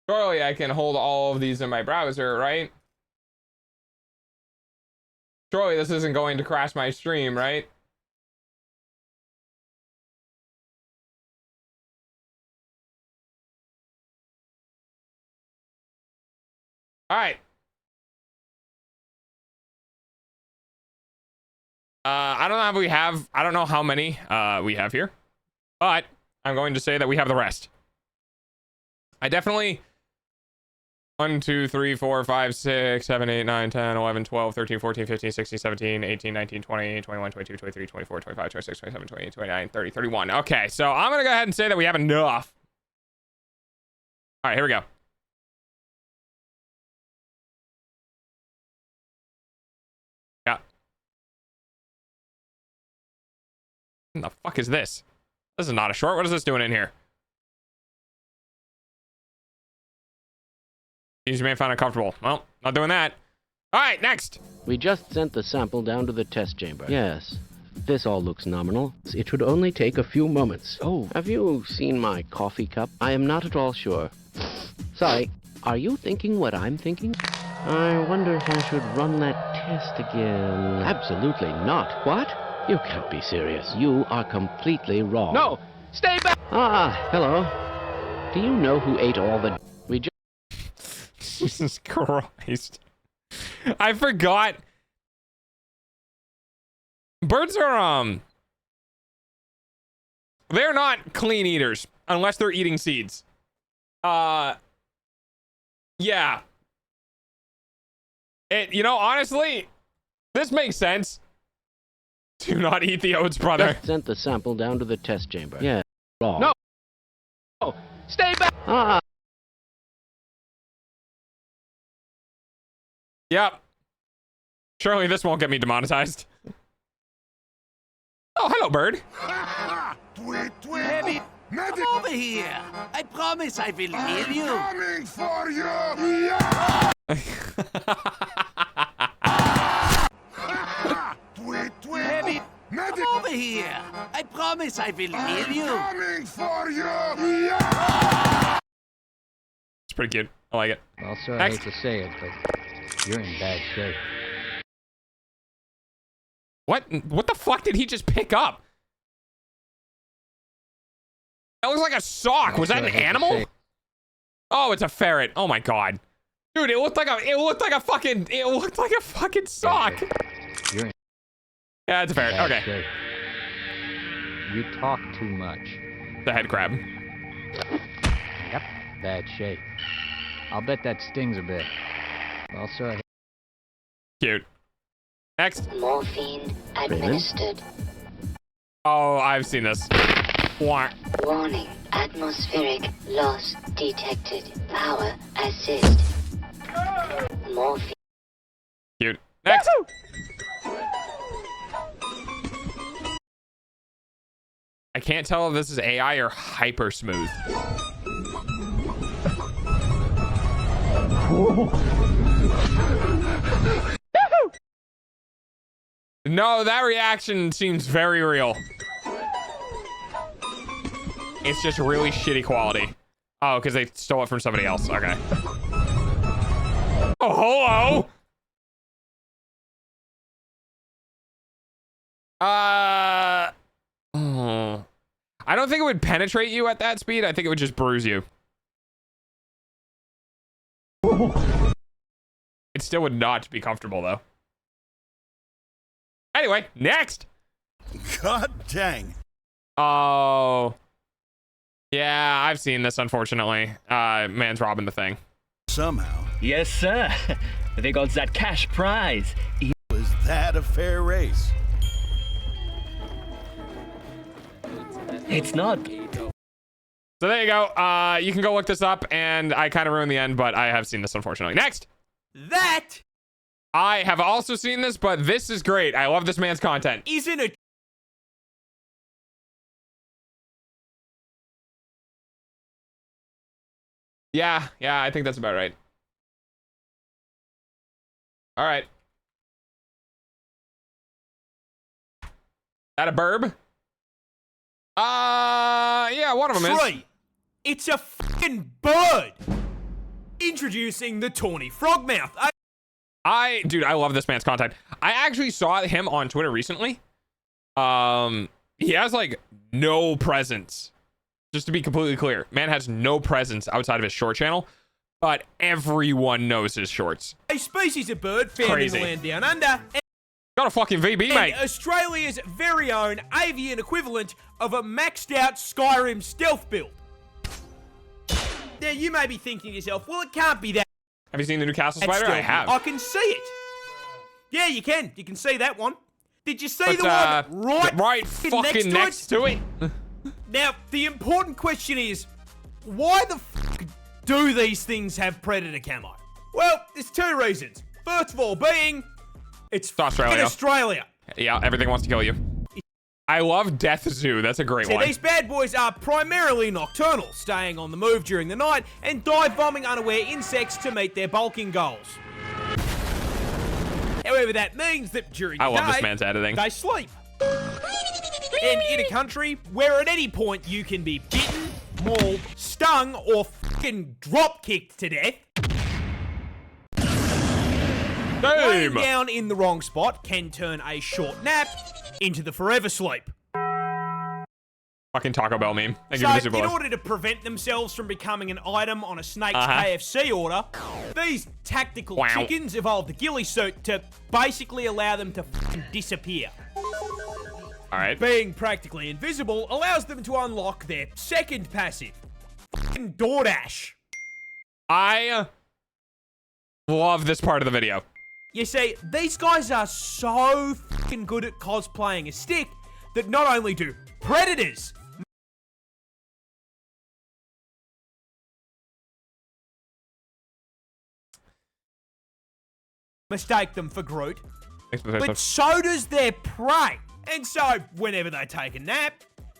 Surely I can hold all of these in my browser, right? Surely this isn't going to crash my stream, right? All right. I don't know if we have, I don't know how many we have here, but I'm going to say that we have the rest. I definitely 1, 2, 3, 4, 5, 6, 7, 8, 9, 10, 11, 12, 13, 14, 15, 16, 17, 18, 19, 20, 21, 22, 23, 24, 25, 26, 27, 28, 29, 30, 31. Okay, so I'm going to go ahead and say that we have enough. All right, here we go. Yeah. What the fuck is this? This is not a short. What is this doing in here? You may find it comfortable. Well, not doing that. All right, next. We just sent the sample down to the test chamber. Yes. This all looks nominal. It should only take a few moments. Oh. Have you seen my coffee cup? I am not at all sure. Sorry. Are you thinking what I'm thinking? I wonder if I should run that test again. Absolutely not. What? You can't be serious. You are completely wrong. No! Stay back! Ah, hello. Do you know who ate all the... We just... Jesus Christ. I forgot. Birds are, they're not clean eaters unless they're eating seeds. Yeah. You know, honestly, this makes sense. Do not eat the oats, brother. Just sent the sample down to the test chamber. Yeah, wrong. No! Oh, stay back! Ah! Yep. Surely this won't get me demonetized. Oh, hello, bird. Heavy, come over here. I promise I will heal you. Coming for you! Yeah! Heavy, come over here. I promise I will heal you. Coming for you! Yeah! It's pretty cute. I like it. Well, sir, Next. I hate to say it, but you're in bad shape. What the fuck did he just pick up? That looks like a sock. Was that an animal? Oh, it's a ferret. Oh my god. Dude, it looked like a fucking sock. Yeah, it's a ferret. Okay. Shape. You talk too much. The head crab. Yep, bad shape. I'll bet that stings a bit. Well, sir. Cute. Next. Morphine administered. Oh, I've seen this. Warning. Atmospheric loss detected. Power assist. Morphine. Cute. Next. I can't tell if this is AI or hyper smooth. No, that reaction seems very real. It's just really shitty quality. Oh, because they stole it from somebody else. Okay. Oh, hello. I don't think it would penetrate you at that speed. I think it would just bruise you. It still would not be comfortable, though. Anyway, next. God dang. Oh. Yeah, I've seen this, unfortunately. Man's robbing the thing. Somehow. Yes, sir. They got that cash prize. Was that a fair race? It's not. So there you go. You can go look this up, and I kind of ruined the end, but I have seen this, unfortunately. Next. That I have also seen this, but this is great. I love this man's content. isn't a... Yeah, I think that's about right. All right. That a burb? Yeah, one of them is. Tree. It's a fucking bird. Introducing the tawny frogmouth. Dude, I love this man's content. I actually saw him on Twitter recently. He has like no presence. Just to be completely clear, man has no presence outside of his short channel, but everyone knows his shorts. A species of bird found Crazy. in the land down under. Got a fucking VB, mate. Australia's very own avian equivalent of a maxed out Skyrim stealth build. Now you may be thinking to yourself, well, it can't be that. Have you seen the new Castle That's Spider? I stealthy. have. I can see it. Yeah, you can. You can see that one. Did you see But, the one right fucking next to it? Now, the important question is, why the fuck do these things have predator camo? Well, there's two reasons. First of all being, it's Australia. Australia. Yeah, everything wants to kill you. I love Death Zoo. That's a great one. These bad boys are primarily nocturnal, staying on the move during the night and dive bombing unaware insects to meet their bulking goals. However, that means that during the I love day, this man's editing. they sleep. And in a country where at any point you can be bitten, mauled, stung, or fucking drop kicked to death, laying down in the wrong spot can turn a short nap into the forever sleep. Fucking Taco Bell meme. Thank you So, for the super in bowl. order to prevent themselves from becoming an item on a Snake's Uh-huh. KFC order, these tactical Wow. chickens evolved the ghillie suit to basically allow them to fucking disappear. Alright. Being practically invisible allows them to unlock their second passive, fucking DoorDash. I love this part of the video. You see, these guys are so fucking good at cosplaying a stick that not only do predators mistake them for Groot, but so does their prey. And so, whenever they take a nap,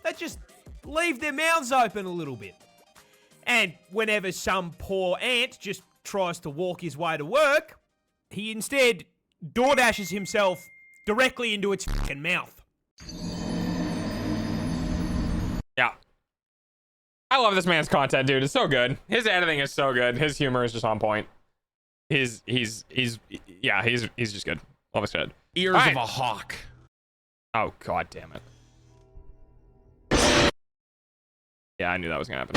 they just leave their mouths open a little bit. And whenever some poor ant just tries to walk his way to work, he instead DoorDashes himself directly into its fucking mouth. Yeah. I love this man's content, dude. It's so good. His editing is so good. His humor is just on point. He's just good. Love his shit. Ears All of right. a hawk. Oh, god damn it. Yeah, I knew that was gonna happen.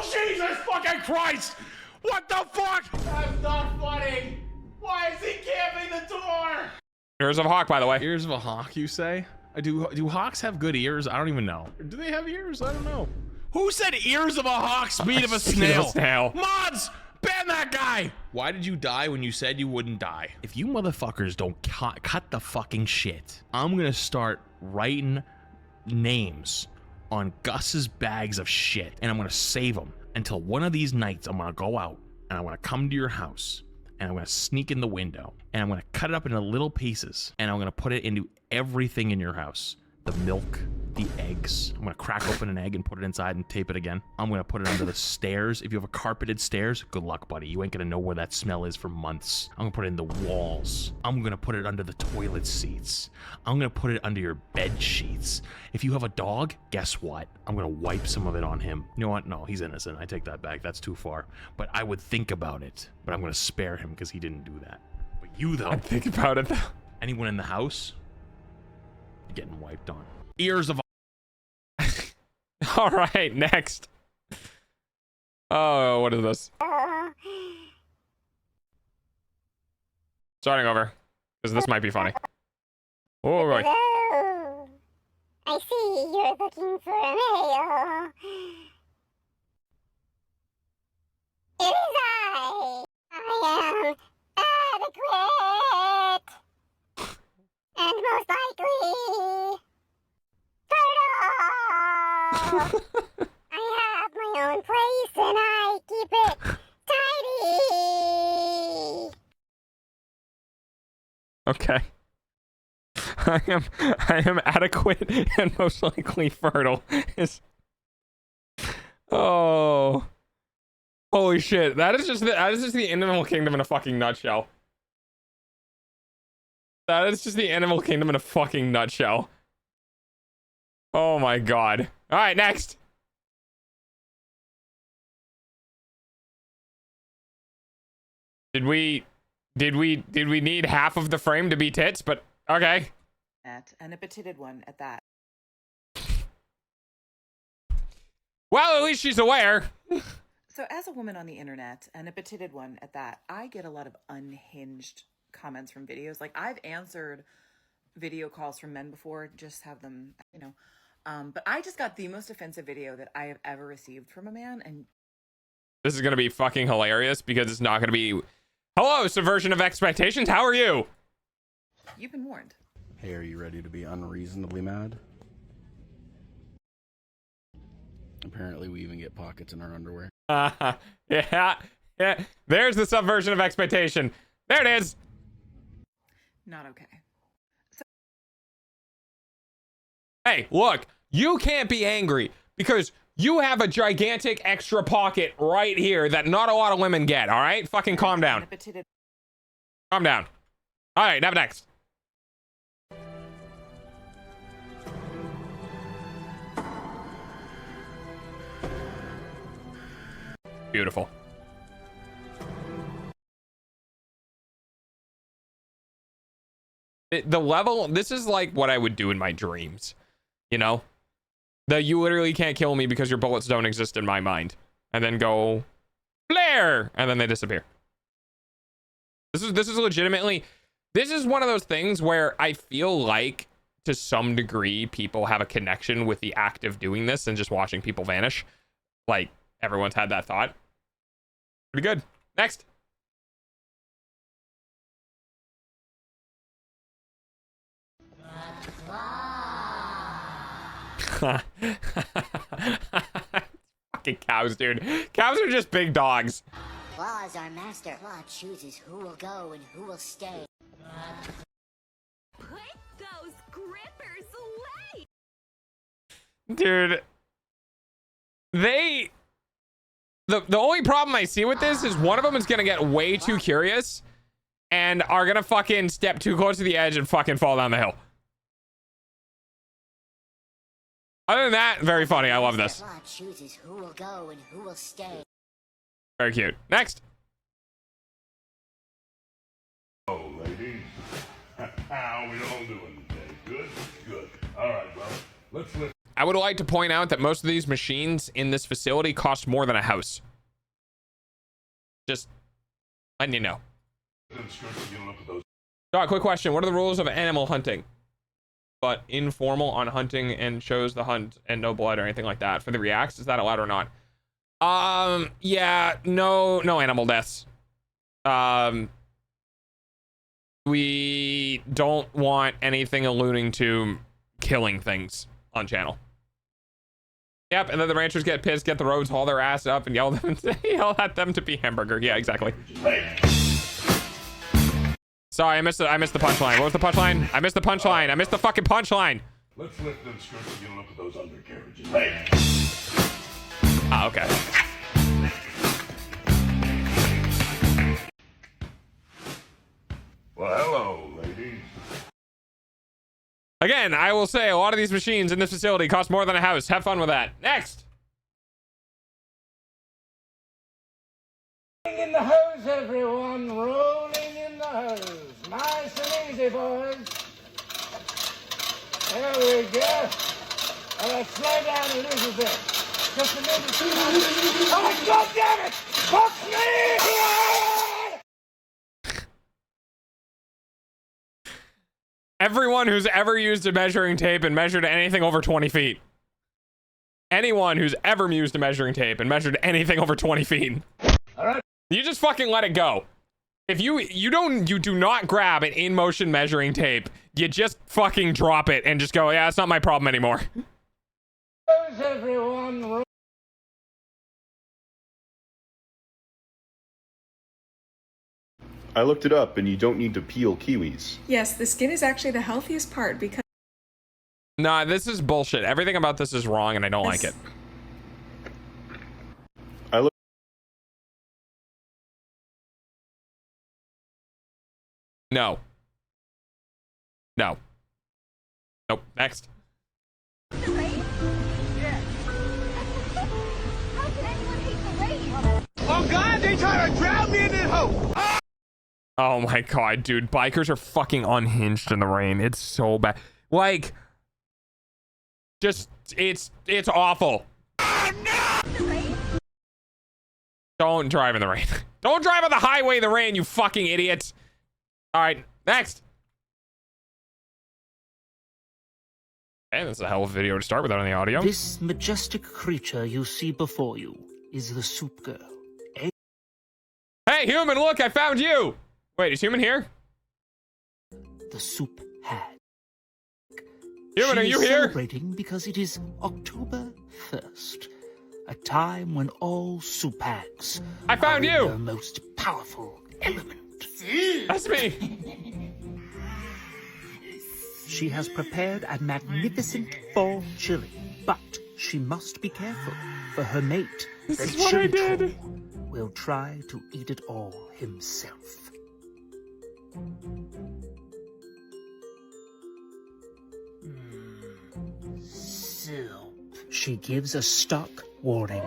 Jesus fucking Christ! What the fuck? That's not funny. Why is he camping the door? Ears of a hawk, by the way. Ears of a hawk, you say? Do hawks have good ears? I don't even know. Do they have ears? I don't know. Who said ears of a hawk, speed of a snail? Mods! Ban that guy! Why did you die when you said you wouldn't die? If you motherfuckers don't cut the fucking shit, I'm gonna start writing names on Gus's bags of shit, and I'm gonna save them until one of these nights I'm gonna go out and I'm gonna come to your house and I'm gonna sneak in the window and I'm gonna cut it up into little pieces and I'm gonna put it into everything in your house. The milk, the eggs. I'm gonna crack open an egg and put it inside and tape it again. I'm gonna put it under the stairs. If you have a carpeted stairs, good luck, buddy. You ain't gonna know where that smell is for months. I'm gonna put it in the walls. I'm gonna put it under the toilet seats. I'm gonna put it under your bed sheets. If you have a dog, guess what? I'm gonna wipe some of it on him. You know what? No, he's innocent. I take that back. That's too far. But I would think about it. But I'm gonna spare him because he didn't do that. But you, though. I think about it, though. Anyone in the house? Getting wiped on. Ears of All right, next. Oh, what is this? Starting over, because this might be funny. Oh, boy. Hello. I see you're looking for a male. It is I. I am adequate. And most likely fertile. I have my own place and I keep it tidy. Okay. I am adequate and most likely fertile. Oh. Holy shit. That is just the animal kingdom in a fucking nutshell. That is just the animal kingdom in a fucking nutshell. Oh my god. All right, next. Did we need half of the frame to be tits? But okay. And a petted one at that. Well, at least she's aware. So as a woman on the internet, and a petted one at that, I get a lot of unhinged comments from videos. Like, I've answered video calls from men before, just have them, you know. But I just got the most offensive video that I have ever received from a man, and This is gonna be fucking hilarious because it's not gonna be, hello, subversion of expectations, how are you? you've been warned. Hey, are you ready to be unreasonably mad? Apparently we even get pockets in our underwear. Yeah. There's the subversion of expectation. There it is. Not okay. Hey, look, you can't be angry because you have a gigantic extra pocket right here that not a lot of women get, all right? Fucking calm down. Calm down. All right, up next. Beautiful. The level, this is like what I would do in my dreams, you know? That you literally can't kill me because your bullets don't exist in my mind. And then go, flare! And then they disappear. This is legitimately, this is one of those things where I feel like, to some degree, people have a connection with the act of doing this and just watching people vanish. Like, everyone's had that thought. Pretty good. Next. Fucking cows, dude. Cows are just big dogs. Claw is our master. Claw chooses who will go and who will stay. Put those grippers away! Dude. The only problem I see with this is one of them is gonna get way too curious and are gonna fucking step too close to the edge and fucking fall down the hill. Other than that, very funny. I love this. Claw chooses who will go and who will stay. Very cute. Next. Oh, ladies. How we all doing today? Good? Good. All right, well, let's lift. I would like to point out that most of these machines in this facility cost more than a house. Just letting you know. Dog, quick question. What are the rules of animal hunting? But informal on hunting and shows the hunt and no blood or anything like that. For the reacts, is that allowed or not? Yeah, no animal deaths. We don't want anything alluding to killing things on channel. Yep, and then the ranchers get pissed, get the roads, haul their ass up, and yell at them to be hamburger. Yeah, exactly. Sorry, I missed the punchline. What was the punchline? I missed the punchline. I missed the fucking punchline. Let's lift them skirts and get a look at those undercarriages. Hey! Ah, okay. Well, hello, ladies. Again, I will say a lot of these machines in this facility cost more than a house. Have fun with that. Next. In the hose, everyone, rolling in the hose. Nice and easy, boys. There we go. All right, slow down a little bit. Just a minute. Oh, God damn it! Fuck me! Everyone who's ever used a measuring tape and measured anything over 20 feet. Anyone who's ever used a measuring tape and measured anything over 20 feet. All right. You just fucking let it go. If you do not grab an in-motion measuring tape, you just fucking drop it and just go, yeah, it's not my problem anymore. Hose, everyone. I looked it up, and you don't need to peel kiwis. Yes, the skin is actually the healthiest part because... Nah, this is bullshit. Everything about this is wrong, and I don't like it. No. No. Nope. Next. Oh, God, they try to drown me in this hole! Oh my God, dude. Bikers are fucking unhinged in the rain. It's so bad. Like, just, it's awful. Oh, no! Don't drive in the rain. Don't drive on the highway in the rain, you fucking idiots. All right, next. And this is a hell of a video to start without any audio. This majestic creature you see before you is the Soup Girl. Hey, human, look, I found you. Wait, is human here? The Soup Hag. Human, are you here? Celebrating because it is October 1st, a time when all soup hags I found are you. in their most powerful element. That's me. she has prepared a magnificent fall chili, but she must be careful, for her mate, the chili troll, will try to eat it all himself. Soup. She gives a stock warning.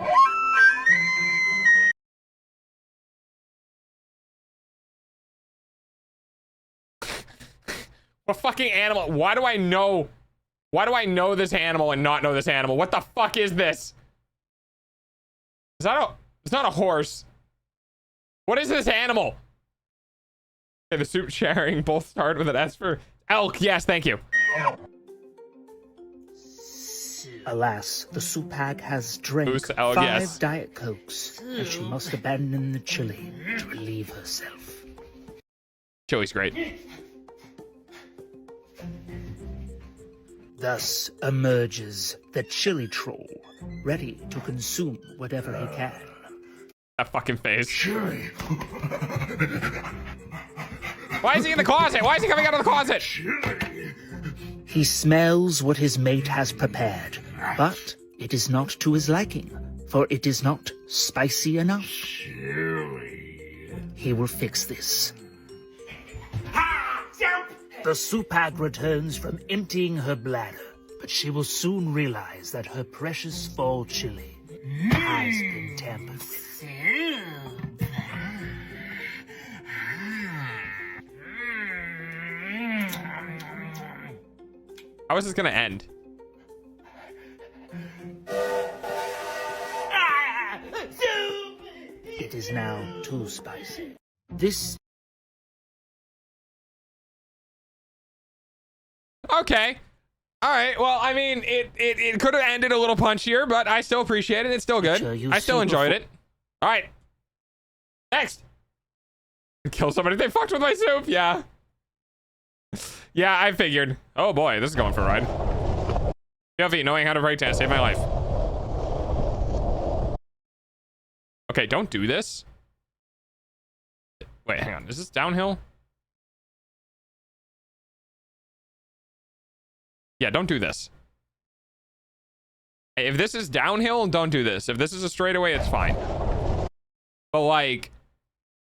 What fucking animal? Why do I know this animal and not know this animal? What the fuck is this? It's not a horse. What is this animal? Okay, the soup sharing both start with an S for elk. Yes, thank you. Alas, the soup hag has drank Moose, elk, 5 yes. Diet Cokes, and she must abandon the chili to relieve herself. Chili's great. Thus emerges the chili troll, ready to consume whatever he can. That fucking face. Why is he in the closet? Why is he coming out of the closet? He smells what his mate has prepared, but it is not to his liking, for it is not spicy enough. He will fix this. The soup hag returns from emptying her bladder, but she will soon realize that her precious fall chili has been tampered with. How is this gonna end? It is now too spicy. This Okay. All right. Well, I mean, it could have ended a little punchier, but I still appreciate it. It's still good. I still enjoyed it. All right. Next. Kill somebody. They fucked with my soup. Yeah. Yeah, I figured. Oh boy, this is going for a ride. Yuffie, knowing how to break dance saved my life. Okay, don't do this. Wait, hang on. Is this downhill? Yeah, don't do this. If this is downhill, don't do this. If this is a straightaway, it's fine. But like,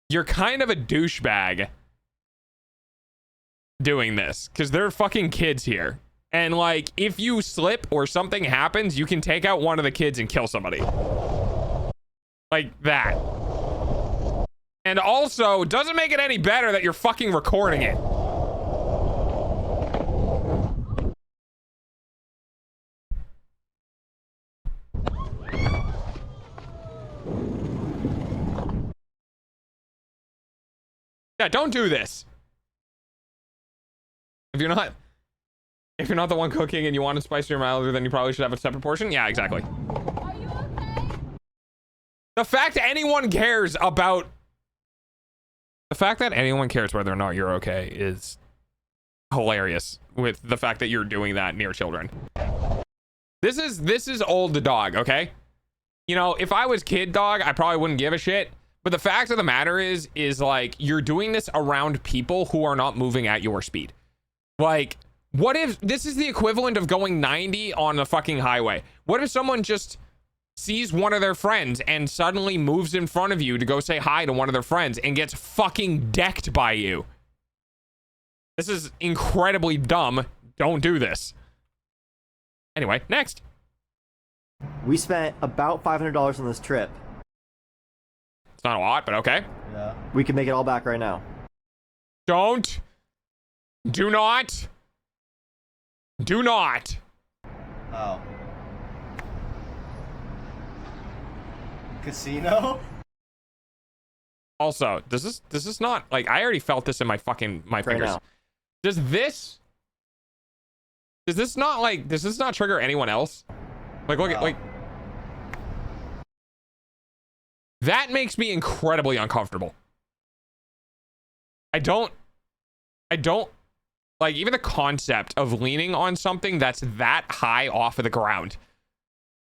you're kind of a douchebag doing this because there are fucking kids here. And like, if you slip or something happens, you can take out one of the kids and kill somebody. Like that. And also, doesn't make it any better that you're fucking recording it. Yeah, don't do this. If you're not the one cooking and you want it spicier or milder, then you probably should have a separate portion. Yeah, exactly. Are you okay? The fact that anyone cares about whether or not you're okay is hilarious with the fact that you're doing that near children. This is old dog, okay? You know, if I was kid dog, I probably wouldn't give a shit. But the fact of the matter is like, you're doing this around people who are not moving at your speed. Like, what if this is the equivalent of going 90 on the fucking highway? What if someone just sees one of their friends and suddenly moves in front of you to go say hi to one of their friends and gets fucking decked by you? This is incredibly dumb. Don't do this. Anyway, next. We spent about $500 on this trip. It's not a lot, but okay. Yeah. We can make it all back right now. Don't. Do not. Do not. Oh. Casino? Also, does this not, like, I already felt this in my fingers. Now. Does this not trigger anyone else? Like, look at, like, that makes me incredibly uncomfortable. I don't like, even the concept of leaning on something that's that high off of the ground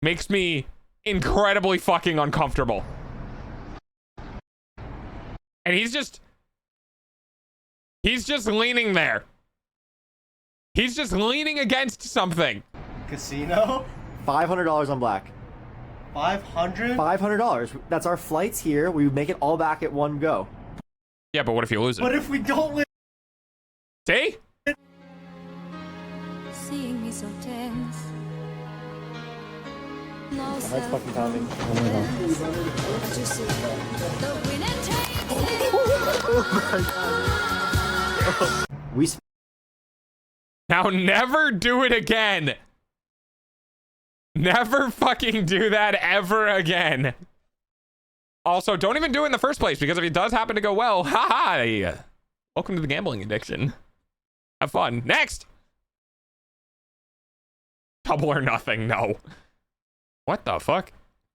makes me incredibly fucking uncomfortable. And he's just leaning there. He's just leaning against something. Casino? $500 on black. 500? $500. That's our flights here. We make it all back at one go. Yeah, but what if you lose it? But if we don't win... See? Seeing me so tense. No My heart's fucking pounding. Oh my god. We Now never do it again. Never fucking do that ever again. Also, don't even do it in the first place, because if it does happen to go well, haha. Welcome to the gambling addiction. Have fun. Next. Double or nothing, no. What the fuck?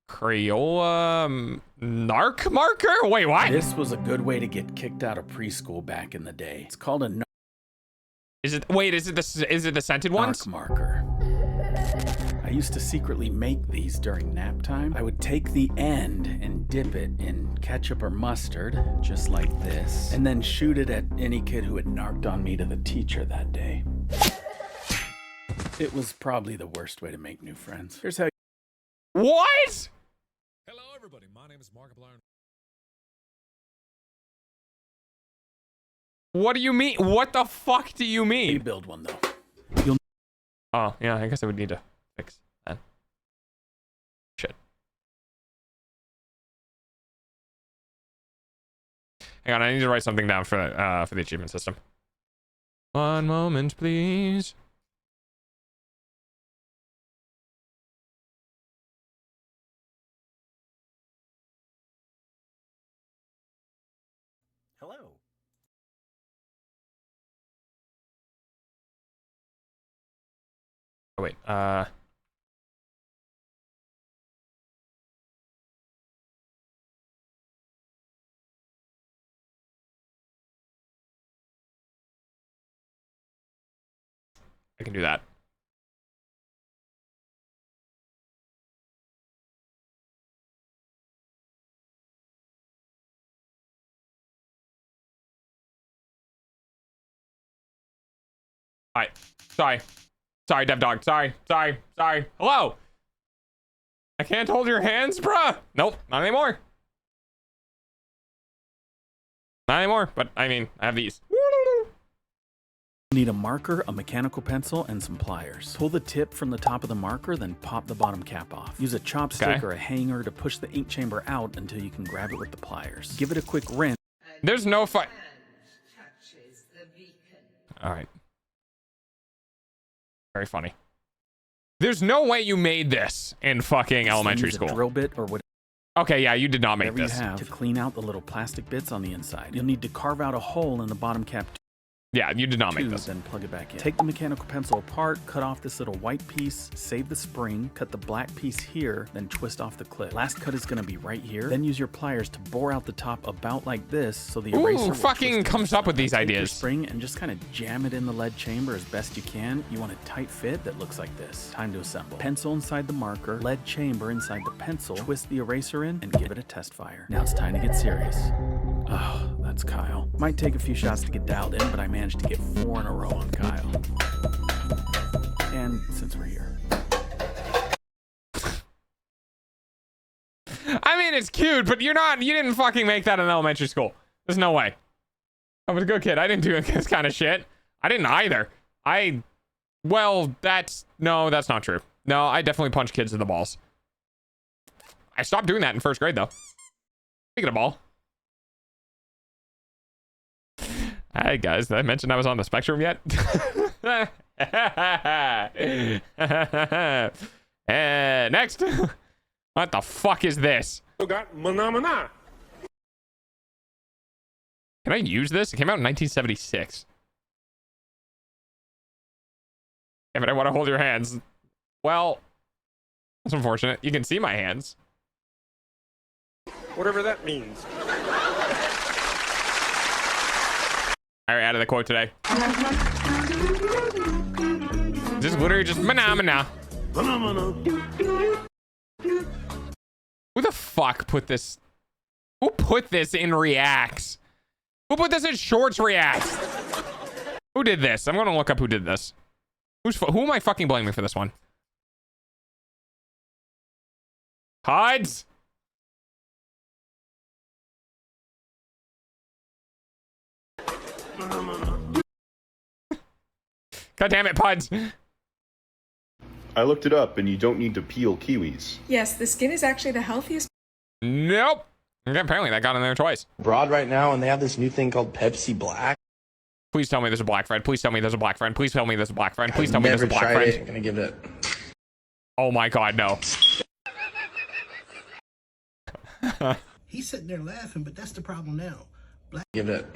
Crayola narc marker? Wait, what? This was a good way to get kicked out of preschool back in the day. It's called a Is it the scented ones? narc marker. I used to secretly make these during nap time. I would take the end and dip it in ketchup or mustard, just like this, and then shoot it at any kid who had narked on me to the teacher that day. It was probably the worst way to make new friends. Here's how. What? Hello, everybody. My name is Markiplier. What do you mean? What the fuck do you mean? You build one though. Oh, yeah, I guess I would need to fix that. Shit. Hang on, I need to write something down for the achievement system. One moment, please. Hello. Oh, wait, I can do that. All right. Sorry, Dev Dog. Sorry. Hello. I can't hold your hands, bruh. Nope, not anymore. Not anymore, but I mean, I have these. You need a marker, a mechanical pencil, and some pliers. Pull the tip from the top of the marker, then pop the bottom cap off. Use a chopstick or a hanger to push the ink chamber out until you can grab it with the pliers. Give it a quick rinse. There's no fight. All right. Very funny. There's no way you made this in fucking elementary school. A drill bit or whatever. Okay, yeah, you did not make this. You have to clean out the little plastic bits on the inside. You'll need to carve out a hole in the bottom cap. Yeah, you did not make this. Then plug it back in. Take the mechanical pencil apart, cut off this little white piece, save the spring, cut the black piece here, then twist off the clip. Last cut is going to be right here. Then use your pliers to bore out the top about like this so the eraser will fucking comes up with these ideas. ideas. Your spring and just kind of jam it in the lead chamber as best you can. You want a tight fit that looks like this. Time to assemble. Pencil inside the marker, lead chamber inside the pencil, twist the eraser in, and give it a test fire. Now it's time to get serious. Oh, that's Kyle. Might take a few shots to get dialed in, but I managed to get 4 in a row on Kyle. And since we're here. I mean, it's cute, but you didn't fucking make that in elementary school. There's no way. I was a good kid. I didn't do this kind of shit. I didn't either. Well, that's not true. No, I definitely punch kids in the balls. I stopped doing that in 1st grade, though. Speaking of ball. Hi guys, did I mention I was on the spectrum yet? Next. What the fuck is this? Can I use this? It came out in 1976. Yeah, but I want to hold your hands. Well, that's unfortunate. You can see my hands. Whatever that means. I added the quote today. This is literally just phenomena. Who the fuck put this? Who put this in Reacts? Who put this in Shorts Reacts? Who did this? I'm gonna look up who did this. Who am I fucking blaming for this one? Hides. God damn it, Puds. I looked it up, and you don't need to peel kiwis. Yes, the skin is actually the healthiest. Nope. Okay, apparently that got in there twice. Broad right now, and they have this new thing called Pepsi Black. Please tell me there's a black friend. Please tell me there's a black friend. Please tell me there's a black friend. Please tell me there's a black friend. I'm gonna give it. Oh my god, no. He's sitting there laughing, but that's the problem now. Give it.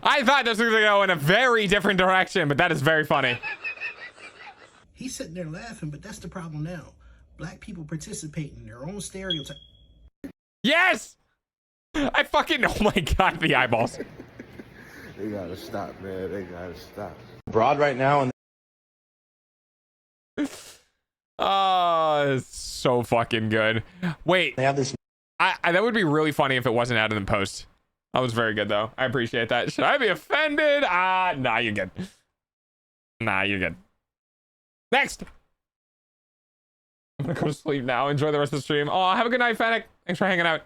I thought this was gonna go in a very different direction, but that is very funny. He's sitting there laughing, but that's the problem now. Black people participate in their own stereotype. Yes! I fucking, oh my god, the eyeballs. They gotta stop, man. They gotta stop. Broad right now, and Oh, it's so fucking good. Wait, they have this. That would be really funny if it wasn't added in post. That was very good though. I appreciate that. Should I be offended? Nah, you're good. Nah, you're good. Next. I'm gonna go to sleep now. Enjoy the rest of the stream. Oh, have a good night, Fennec. Thanks for hanging out.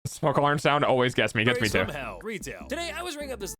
Smoke alarm sound always gets me. Gets me too. Retail. Today I was ringing up this.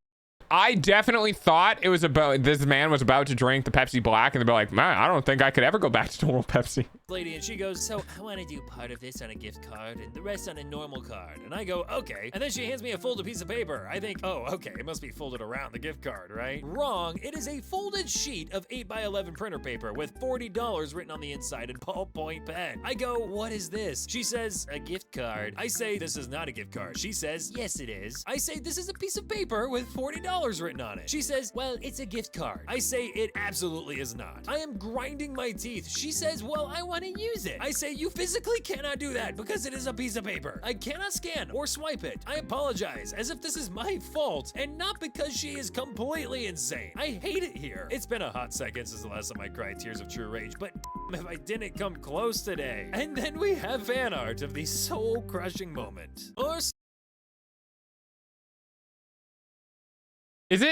I definitely thought it was about this man was about to drink the Pepsi Black, and they'd be like, man, I don't think I could ever go back to normal Pepsi. Lady, and she goes, so I want to do part of this on a gift card and the rest on a normal card. And I go, okay. And then she hands me a folded piece of paper. I think, oh, okay, it must be folded around the gift card, right? Wrong. It is a folded sheet of 8x11 printer paper with $40 written on the inside in ballpoint pen. I go, what is this? She says, a gift card. I say, this is not a gift card. She says, yes, it is. I say, this is a piece of paper with $40 written on it. She says, well, it's a gift card. I say, it absolutely is not. I am grinding my teeth. She says, well, I want to use it. I say, you physically cannot do that because it is a piece of paper. I cannot scan or swipe it. I apologize, as if this is my fault and not because she is completely insane. I hate it here. It's been a hot second since the last time I cried tears of true rage, but if I didn't come close today. And then we have fan art of the soul-crushing moment. Or Is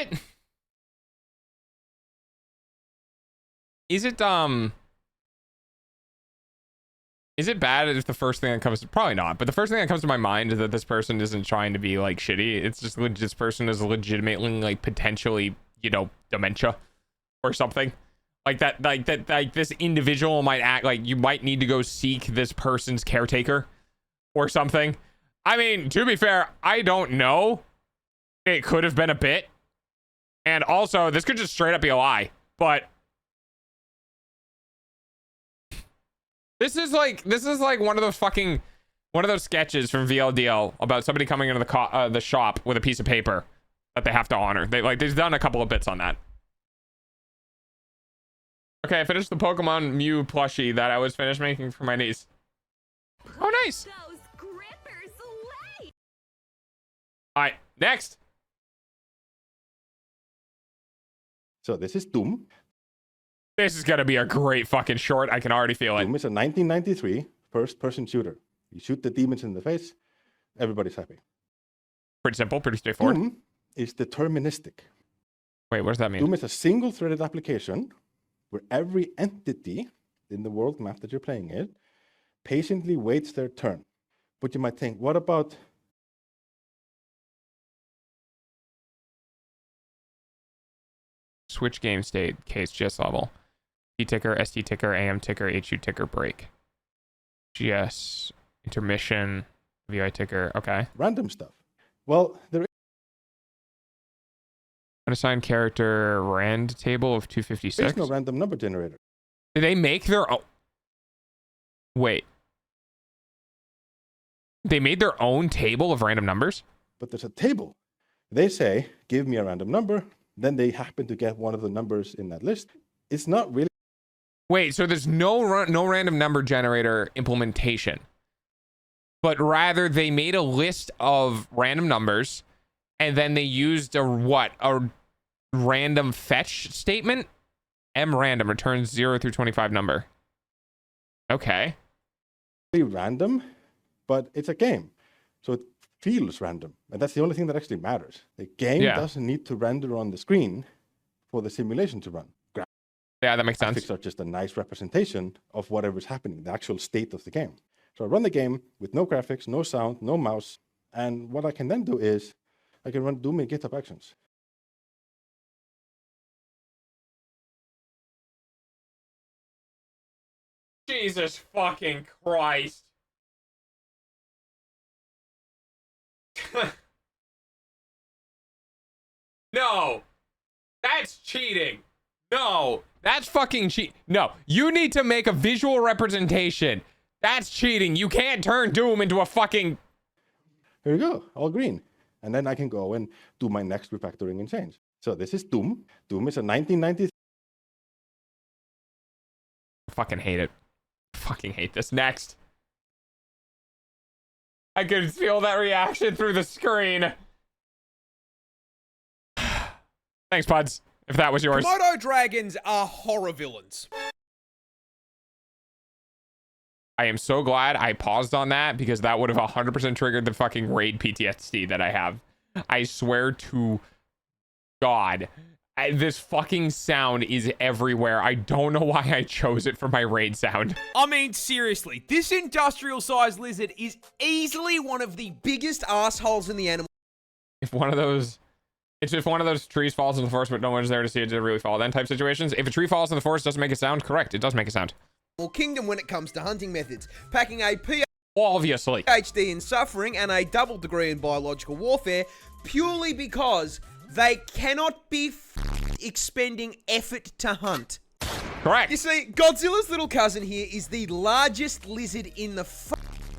it bad if the first thing that comes to, probably not, but the first thing that comes to my mind is that this person isn't trying to be like shitty. It's just this person is legitimately like potentially, you know, dementia or something like that. Like this individual might act like you might need to go seek this person's caretaker or something. I mean, to be fair, I don't know. It could have been a bit. And also, this could just straight up be a lie, but this is like one of those sketches from VLDL about somebody coming into the shop with a piece of paper that they have to honor. They've done a couple of bits on that. Okay, I finished the Pokemon Mew plushie that I was finished making for my niece. Oh, nice. All right, next. So this is Doom. This is gonna be a great fucking short. I can already feel it. Doom is a 1993 first-person shooter. You shoot the demons in the face, everybody's happy. Pretty simple, pretty straightforward. Doom is deterministic. Wait, what does that mean? Doom is a single-threaded application where every entity in the world map that you're playing it patiently waits their turn. But you might think, what about switch game state, case GS level, T ticker, ST ticker, AM ticker, HU ticker, break, GS, intermission, VI ticker, okay. Random stuff. Well, there is unassigned character rand table of 256. There's no random number generator. Did they make their own? Wait. They made their own table of random numbers? But there's a table. They say, give me a random number. Then they happen to get one of the numbers in that list. It's not really. Wait, so there's no random number generator implementation, but rather they made a list of random numbers, and then they used a random fetch statement. Random returns 0 through 25 number. Okay. Random, but it's a game. So feels random. And that's the only thing that actually matters. The game doesn't need to render on the screen for the simulation to run. Yeah, that makes sense. Graphics are just a nice representation of whatever's happening, the actual state of the game. So I run the game with no graphics, no sound, no mouse. And what I can then do is I can do my GitHub Actions. Jesus fucking Christ. No, that's cheating. No, that's fucking cheat. No, you need to make a visual representation. That's cheating. You can't turn Doom into a fucking... Here you go, all green. And then I can go and do my next refactoring and change. So this is Doom. Doom is a 1993. I fucking hate it. I fucking hate this. Next. I could feel that reaction through the screen. Thanks, Puds, if that was yours. Komodo dragons are horror villains. I am so glad I paused on that because that would have 100% triggered the fucking raid PTSD that I have. I swear to God, this fucking sound is everywhere. I don't know why I chose it for my raid sound. I mean, seriously, this industrial-sized lizard is easily one of the biggest assholes in the animal. If one of those trees falls in the forest, but no one's there to see it, did it really fall? Then type situations. If a tree falls in the forest, doesn't make a sound. Correct. It does make a sound. Kingdom when it comes to hunting methods, packing a obviously PhD in suffering and a double degree in biological warfare purely because they cannot be expending effort to hunt. Correct. You see, Godzilla's little cousin here is the largest lizard in the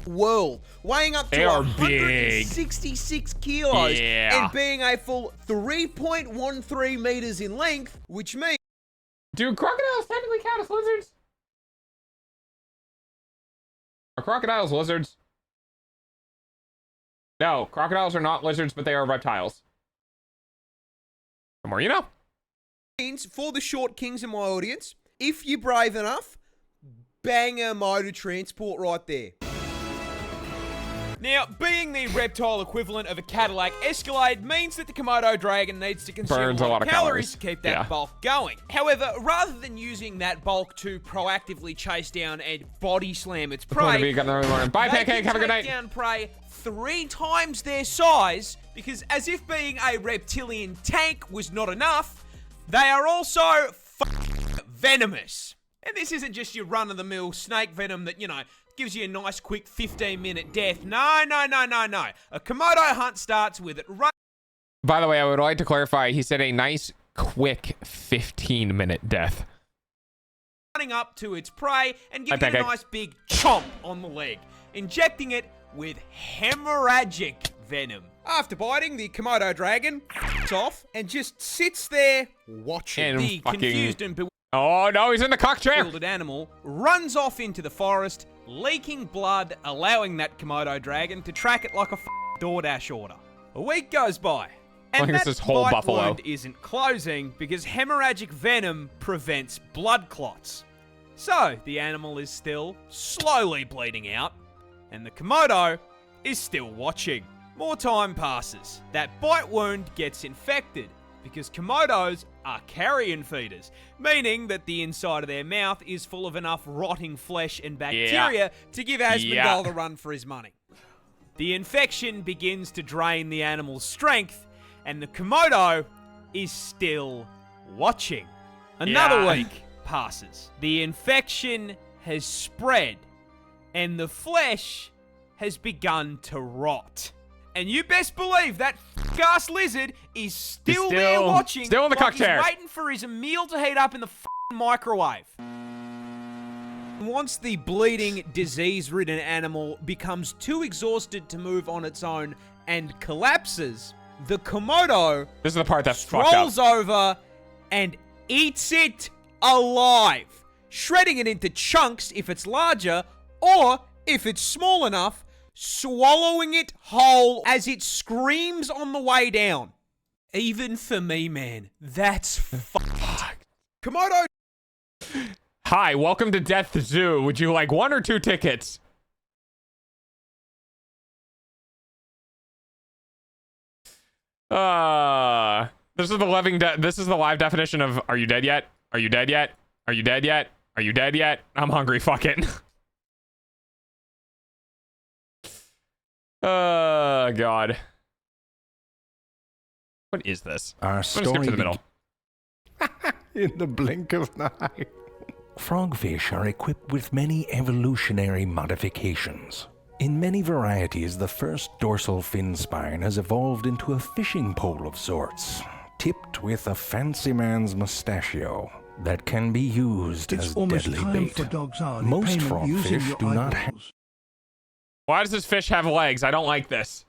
world, weighing up to 166 kilos and being a full 3.13 meters in length, which means... Do crocodiles technically count as lizards? Are crocodiles lizards? No, crocodiles are not lizards, but they are reptiles. The more you know. For the short kings in my audience, if you're brave enough, bang a mode of transport right there. Now, being the reptile equivalent of a Cadillac Escalade means that the Komodo dragon needs to consume a lot of calories to keep that bulk going. However, rather than using that bulk to proactively chase down and body slam its prey, bye, Pancake, have a good night. Take down prey 3 times their size, because as if being a reptilian tank was not enough, they are also venomous. And this isn't just your run-of-the-mill snake venom that, you know, gives you a nice quick 15-minute death. No. A Komodo hunt starts with it run. By the way, I would like to clarify, he said a nice quick 15-minute death. Running up to its prey and giving it a nice big chomp on the leg, injecting it with hemorrhagic venom. After biting, the Komodo dragon off and just sits there watching. And the confused and bewildered oh no, he's in the cock chair. Animal runs off into the forest, leaking blood, allowing that Komodo dragon to track it like a DoorDash order. A week goes by, and that bite wound isn't closing because hemorrhagic venom prevents blood clots. So the animal is still slowly bleeding out, and the Komodo is still watching. More time passes. That bite wound gets infected because Komodos are carrion feeders, meaning that the inside of their mouth is full of enough rotting flesh and bacteria to give Asmongold a run for his money. The infection begins to drain the animal's strength, and the Komodo is still watching. Another week passes. The infection has spread, and the flesh has begun to rot. And you best believe that ass lizard is still there watching. Still in the cock chair. He's waiting for his meal to heat up in the microwave. Once the bleeding, disease-ridden animal becomes too exhausted to move on its own and collapses, the Komodo this is the part that's fucked up. Strolls over and eats it alive, shredding it into chunks if it's larger, or if it's small enough, swallowing it whole as it screams on the way down. Even for me, man, that's fucked. Komodo. Hi, welcome to Death Zoo. Would you like 1 or 2 tickets? This is the live definition of "Are you dead yet? Are you dead yet? Are you dead yet? Are you dead yet? I'm hungry. Fuck it." God. What is this? Our story to the middle. In the blink of an eye. Frogfish are equipped with many evolutionary modifications. In many varieties, the first dorsal fin spine has evolved into a fishing pole of sorts, tipped with a fancy man's mustachio that can be used as deadly bait. Most frogfish do not Why does this fish have legs? I don't like this.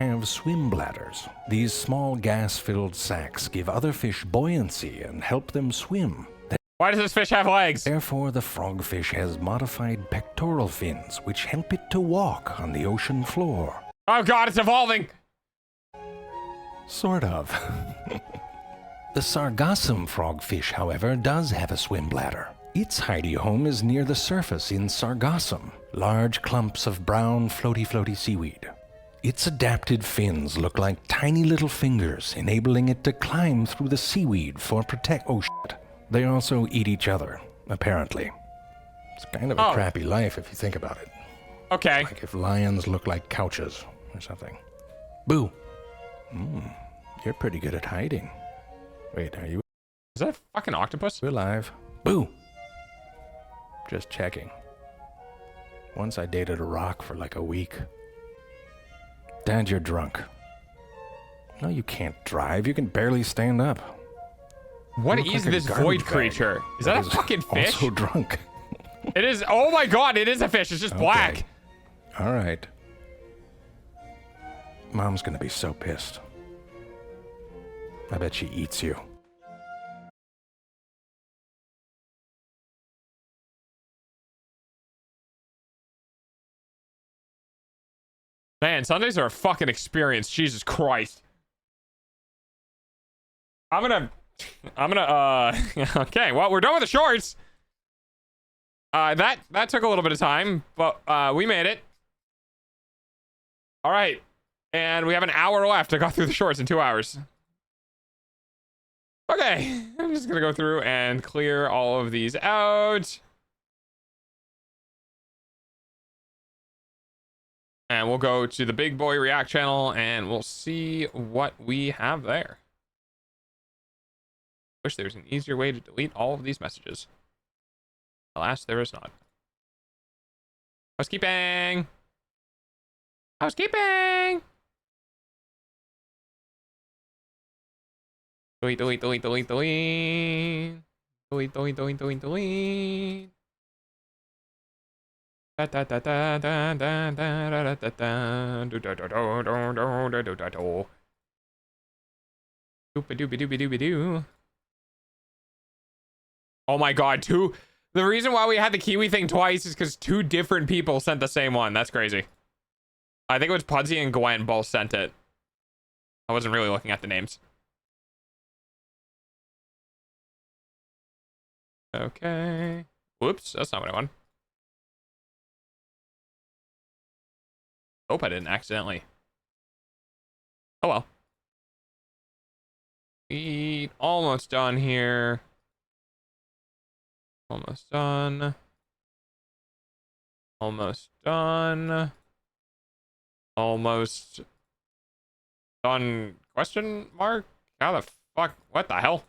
Have swim bladders. These small gas-filled sacs give other fish buoyancy and help them swim. Why does this fish have legs? Therefore, the frogfish has modified pectoral fins, which help it to walk on the ocean floor. Oh God, it's evolving! Sort of. The sargassum frogfish, however, does have a swim bladder. Its hidey home is near the surface in sargassum, large clumps of brown floaty seaweed. Its adapted fins look like tiny little fingers, enabling it to climb through the seaweed for oh shit. They also eat each other, apparently. It's kind of a crappy life if you think about it. Okay. Like if lions look like couches or something. Boo. You're pretty good at hiding. Wait, are you? Is that a fucking octopus? We're live. Boo. Just checking. Once I dated a rock for like a week. Dad, you're drunk. No, you can't drive. You can barely stand up. What is this void creature? Is that a fucking fish? Also drunk. It is. Oh my God, it is a fish. It's just black. All right. Mom's gonna be so pissed. I bet she eats you. Man, Sundays are a fucking experience. Jesus Christ. I'm gonna okay, well, we're done with the shorts. That took a little bit of time, but we made it. All right, and we have an hour left. I got through the shorts in 2 hours. Okay, I'm just gonna go through and clear all of these out. And we'll go to the Big Boy React channel and we'll see what we have there. Wish there was an easier way to delete all of these messages. Alas, there is not. Housekeeping! Housekeeping! Delete, delete, delete, delete, delete. Delete, delete, delete, delete, delete. Da da da da da da da da da da do do do do do do do do do. Doopy doopy doopy doopy doo. Oh my God, the reason why we had the Kiwi thing twice is because 2 different people sent the same one. That's crazy. I think it was Pudsey and Gwen both sent it. I wasn't really looking at the names. Okay. Whoops, that's not what I want. Hope I didn't accidentally. Oh well. Almost done here. Almost done. Almost done. Almost done. Question mark? How the fuck? What the hell?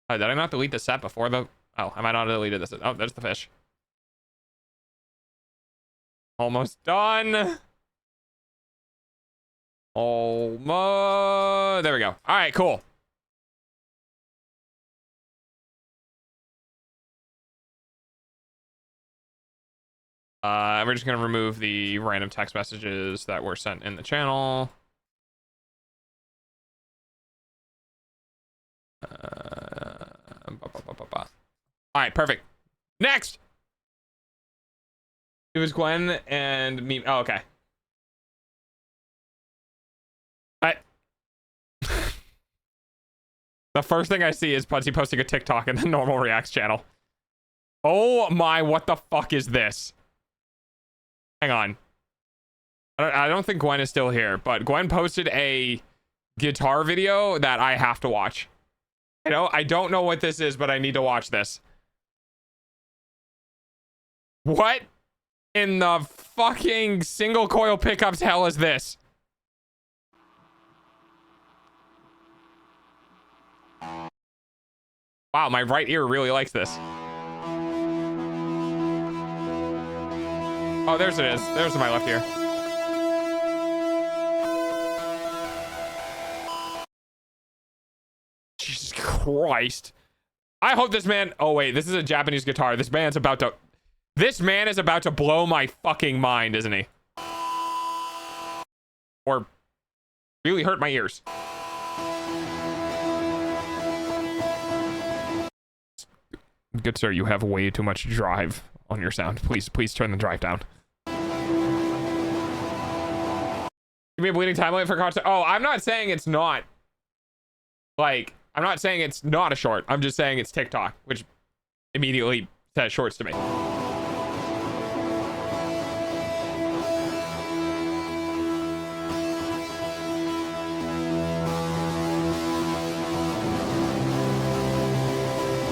Did I not delete the set before the... Oh, I might not have deleted this. Oh, there's the fish. Almost done. Almost. There we go. All right, cool. We're just going to remove the random text messages that were sent in the channel. All right, perfect. Next. It was Gwen and me. Oh, okay. The first thing I see is Pudsey posting a TikTok in the normal Reacts channel. Oh my, what the fuck is this? Hang on. I don't think Gwen is still here, but Gwen posted a guitar video that I have to watch. I don't know what this is, but I need to watch this. What in the fucking single coil pickups hell is this? Wow, my right ear really likes this. Oh, there's it is. There's my left ear. Jesus Christ. I hope this man... Oh, wait. This is a Japanese guitar. This man is about to blow my fucking mind, isn't he? Or really hurt my ears. Good sir, you have way too much drive on your sound. Please turn the drive down. Give me a bleeding time limit for concert. Oh, I'm not saying it's not. Like, I'm not saying it's not a short. I'm just saying it's TikTok, which immediately says shorts to me.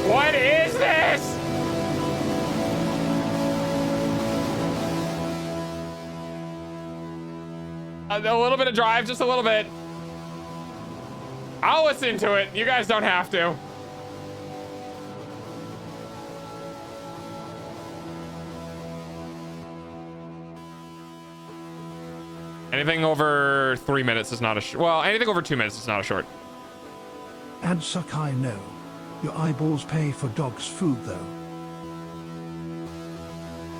What is this? A little bit of drive, just a little bit. I'll listen to it. You guys don't have to. Anything over 3 minutes is not a short. Well, anything over 2 minutes is not a short. And Sakai, no. Your eyeballs pay for dog's food, though.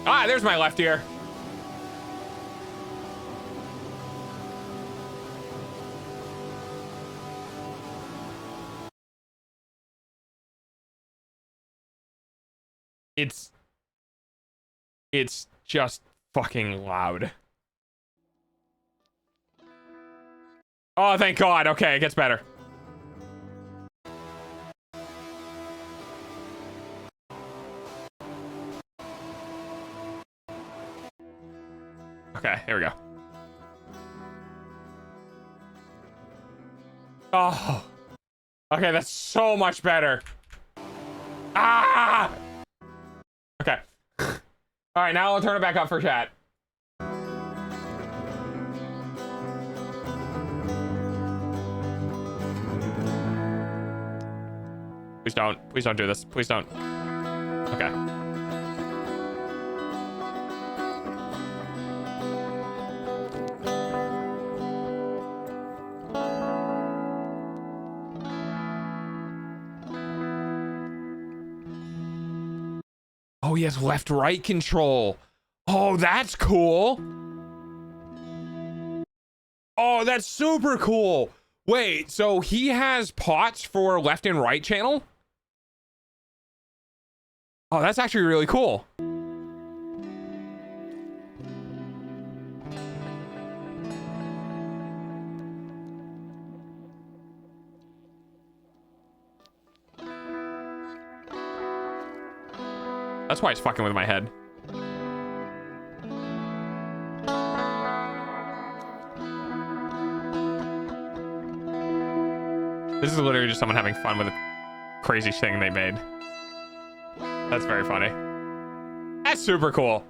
Ah, there's my left ear. It's just fucking loud. Oh, thank God. Okay, it gets better. Okay, here we go. Oh. Okay, that's so much better. Ah! Okay. All right, now I'll turn it back up for chat. Please don't. Please don't do this. Please don't. Okay. Oh, he has left-right control. Oh, that's cool. Oh, that's super cool. Wait, so he has pots for left and right channel? Oh, that's actually really cool. That's why it's fucking with my head. This is literally just someone having fun with a crazy thing they made. That's very funny. That's super cool.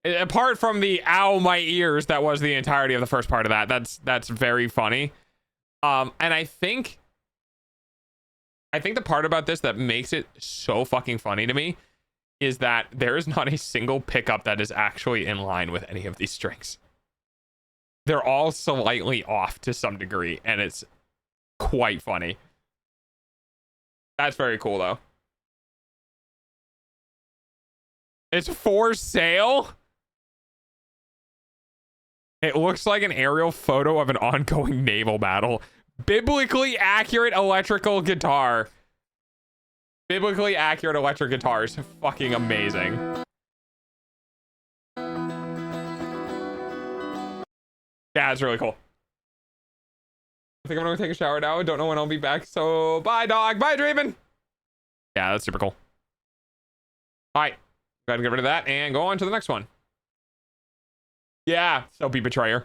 Apart from the ow my ears, that was the entirety of the first part of that. That's very funny. And I think the part about this that makes it so fucking funny to me is that there is not a single pickup that is actually in line with any of these strings. They're all slightly off to some degree, and it's quite funny. That's very cool, though. It's for sale? It looks like an aerial photo of an ongoing naval battle. Biblically accurate electrical guitar. Biblically accurate electric guitars. Fucking amazing. Yeah, it's really cool. I think I'm gonna take a shower now. I don't know when I'll be back. So bye, dog. Bye, Draven. Yeah, that's super cool. All right. Go ahead and get rid of that and go on to the next one. Yeah, Soapy Betrayer.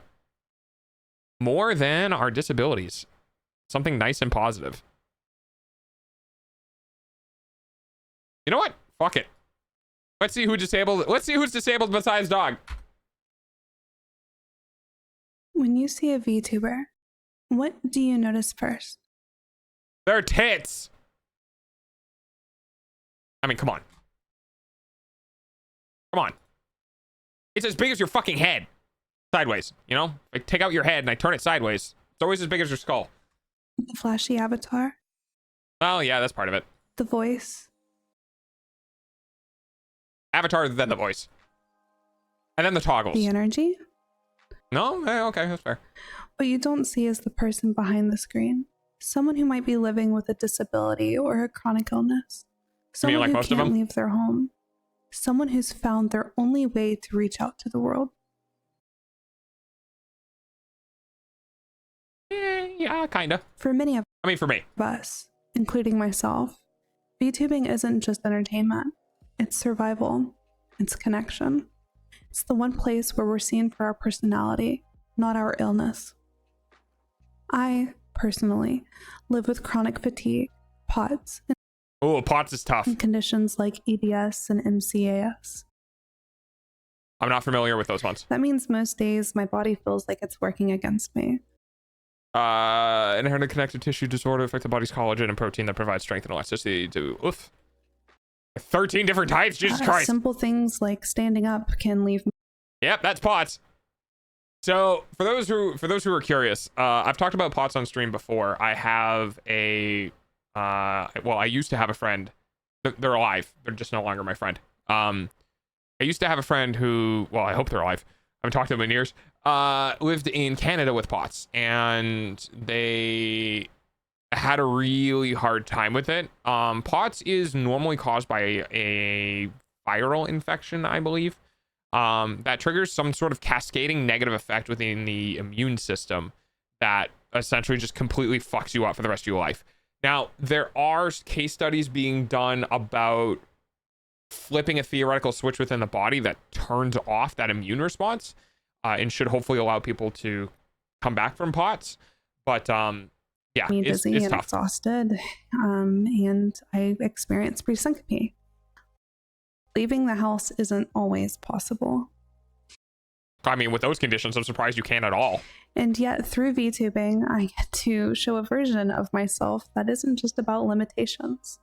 More than our disabilities. Something nice and positive. You know what? Fuck it. Let's see who disabled. Let's see who's disabled besides dog. When you see a VTuber, what do you notice first? Their tits. I mean, come on. Come on. It's as big as your fucking head. Sideways, you know? I take out your head and I turn it sideways. It's always as big as your skull. The flashy avatar? Well, yeah, that's part of it. The voice? Avatar, then the voice. And then the toggles. The energy? No? Okay, that's fair. What you don't see is the person behind the screen. Someone who might be living with a disability or a chronic illness. Someone like who most of can't them? leave their home. Someone who's found their only way to reach out to the world. Yeah, kinda. For many of for me. us, including myself, VTubing isn't just entertainment. It's survival. It's connection. It's the one place where we're seen for our personality, not our illness. I, personally, live with chronic fatigue, POTS, Oh, POTS is tough. and conditions like EDS and MCAS. I'm not familiar with those ones. That means most days my body feels like it's working against me. Inherited connective tissue disorder affect the body's collagen and protein that provides strength and elasticity to 13 different types. Jesus Christ. Simple things like standing up can leave me. Yep, that's POTS. So for those who are curious, I've talked about POTS on stream before. I have a well, I used to have a friend. They're alive. They're just no longer my friend. I used to have a friend who, well, I hope they're alive. I haven't talked to them in years. Lived in Canada with POTS, and they had a really hard time with it. POTS is normally caused by a viral infection, I believe, that triggers some sort of cascading negative effect within the immune system that essentially just completely fucks you up for the rest of your life. Now, there are case studies being done about flipping a theoretical switch within the body that turns off that immune response, and should hopefully allow people to come back from POTS. But yeah, Me it's busy and tough. exhausted, and I experience presyncope. Leaving the house isn't always possible. I mean, with those conditions, I'm surprised you can at all. And yet, through VTubing, I get to show a version of myself that isn't just about limitations.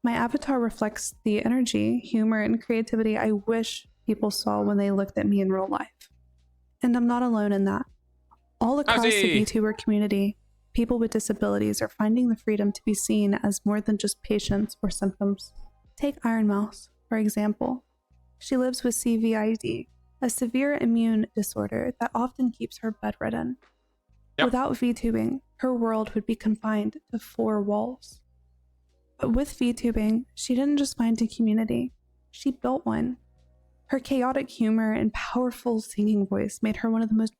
My avatar reflects the energy, humor, and creativity I wish people saw when they looked at me in real life. And I'm not alone in that. All across the VTuber community, people with disabilities are finding the freedom to be seen as more than just patients or symptoms. Take Iron Mouse, for example. She lives with CVID, a severe immune disorder that often keeps her bedridden. Yep. Without VTubing, her world would be confined to 4 walls. But with VTubing, she didn't just find a community, she built one. Her chaotic humor and powerful singing voice made her one of the most...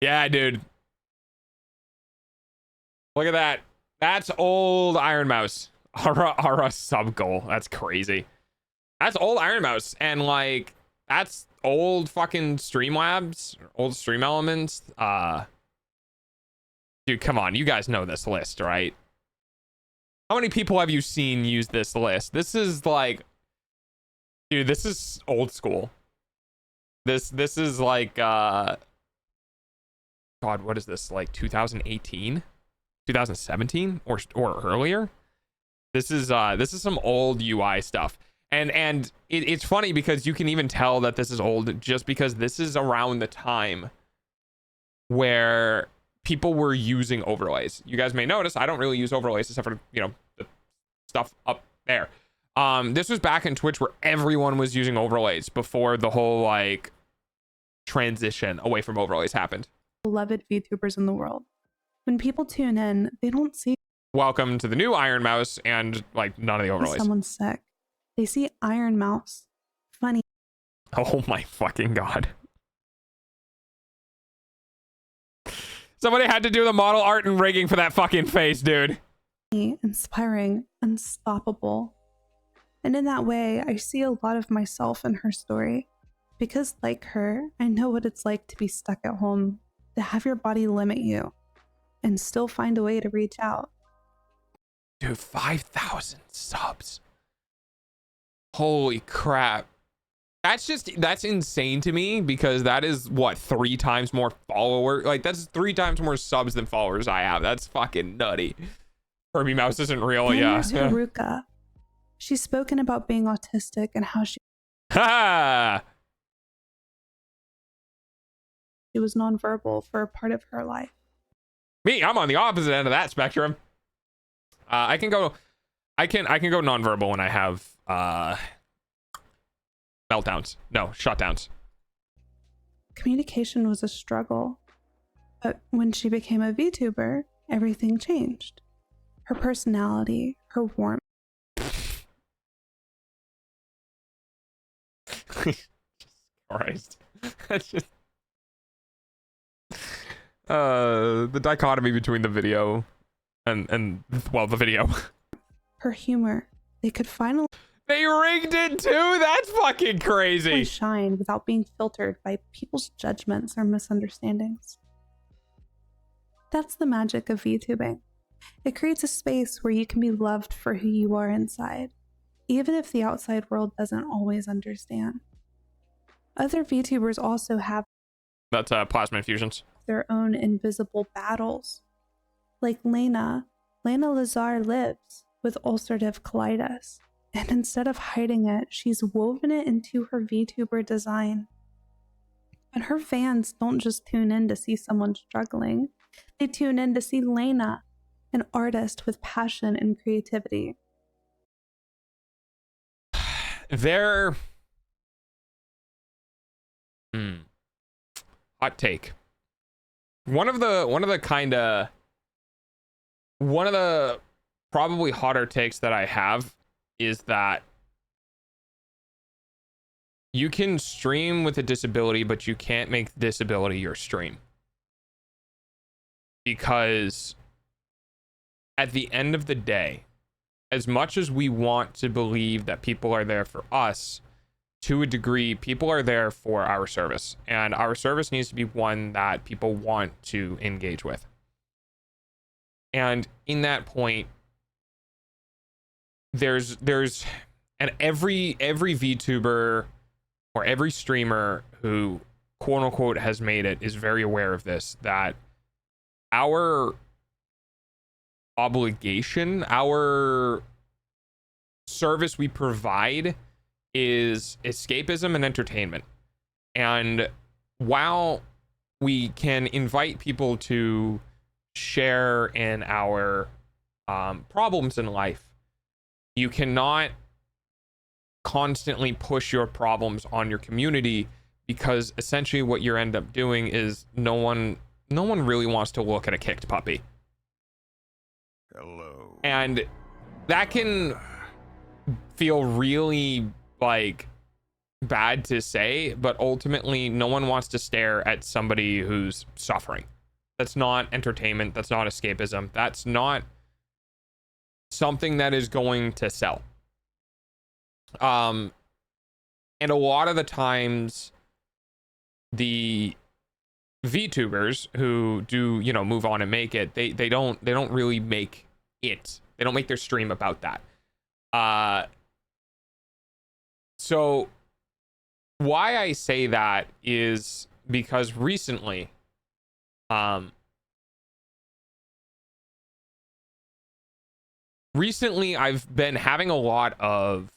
Yeah, dude. Look at that. That's old Iron Mouse. Our sub goal. That's crazy. That's old Iron Mouse. And like, that's old fucking Streamlabs, old Stream Elements. Dude, come on. You guys know this list, right? How many people have you seen use this list? This is like, dude, this is old school. This is like, God, what is this? Like 2018, 2017 or earlier? This is some old UI stuff. And it's funny because you can even tell that this is old just because this is around the time where people were using overlays. You guys may notice I don't really use overlays except for, you know, the stuff up there. This was back in Twitch where everyone was using overlays before the whole like transition away from overlays happened. Beloved VTubers in the world. When people tune in, they don't see Welcome to the new Iron Mouse and like none of the overlays. someone sick. They see Iron Mouse. Funny. Oh my fucking God. Somebody had to do the model art and rigging for that fucking face, dude. Inspiring, unstoppable. And in that way, I see a lot of myself in her story. Because like her, I know what it's like to be stuck at home, to have your body limit you. and still find a way to reach out. Dude, 5,000 subs. Holy crap. That's insane to me, because that is what, 3 times more followers? Like, that's 3 times more subs than followers I have. That's fucking nutty. Kirby Mouse isn't real. Then Yeah. there's Haruka. She's spoken about being autistic and how she was nonverbal for a part of her life. Me, I'm on the opposite end of that spectrum. I can go nonverbal when I have meltdowns. No, shutdowns. Communication was a struggle, but when she became a VTuber, everything changed. Her personality, her warmth. Christ. That's just the dichotomy between the video and well, the video. Her humor. They could finally rigged it too? That's fucking crazy. Shine without being filtered by people's judgments or misunderstandings. That's the magic of VTubing. It creates a space where you can be loved for who you are inside, even if the outside world doesn't always understand. Other VTubers also have plasma infusions. Their own invisible battles. Like Lena Lazar lives with ulcerative colitis, and instead of hiding it, she's woven it into her VTuber design. And her fans don't just tune in to see someone struggling, they tune in to see Lena, an artist with passion and creativity. Hot take. One of the probably hotter takes that I have is that you can stream with a disability, but you can't make disability your stream. Because at the end of the day, as much as we want to believe that people are there for us, to a degree, people are there for our service, and our service needs to be one that people want to engage with. And in that point, there's and every VTuber or every streamer who quote unquote has made it is very aware of this, that our obligation, our service we provide is escapism and entertainment. And while we can invite people to share in our problems in life, you cannot constantly push your problems on your community, because essentially what you end up doing is no one really wants to look at a kicked puppy. Hello. And that can feel really like bad to say, but ultimately no one wants to stare at somebody who's suffering. That's not entertainment. That's not escapism. That's not something that is going to sell. And a lot of the times the VTubers who do, move on and make it, they don't really make it. They don't make their stream about that. So why I say that is because recently, I've been having a lot of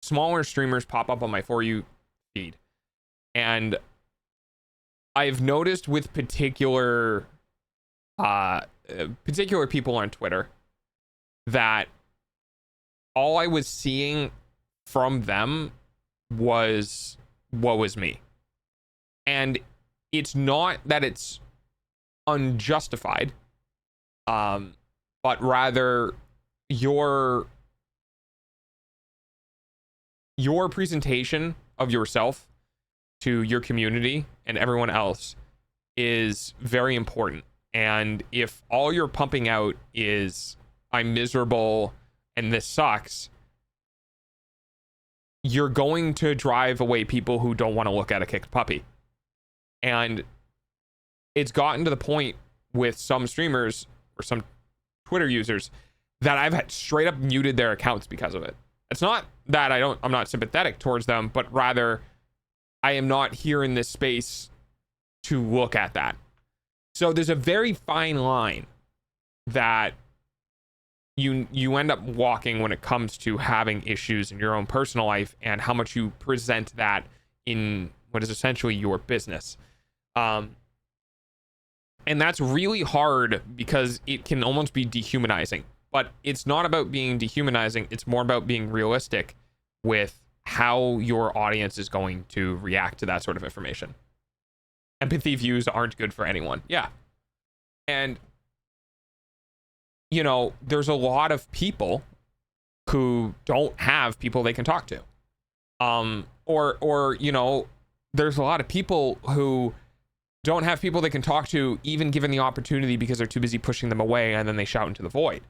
smaller streamers pop up on my For You feed. And I've noticed with particular people on Twitter that all I was seeing from them was woe is me. And it's not that it's unjustified, but rather your presentation of yourself to your community and everyone else is very important. And if all you're pumping out is I'm miserable and this sucks, you're going to drive away people who don't want to look at a kicked puppy. And it's gotten to the point with some streamers or some Twitter users that I've had straight up muted their accounts because of it. It's not that I'm not sympathetic towards them, but rather I am not here in this space to look at that. So there's a very fine line that you end up walking when it comes to having issues in your own personal life and how much you present that in what is essentially your business. And that's really hard because it can almost be dehumanizing, but it's not about being dehumanizing. It's more about being realistic with how your audience is going to react to that sort of information. Empathy views aren't good for anyone. Yeah. And you know, there's a lot of people who don't have people they can talk to. Or, you know, there's a lot of people who don't have people they can talk to, even given the opportunity, because they're too busy pushing them away and then they shout into the void.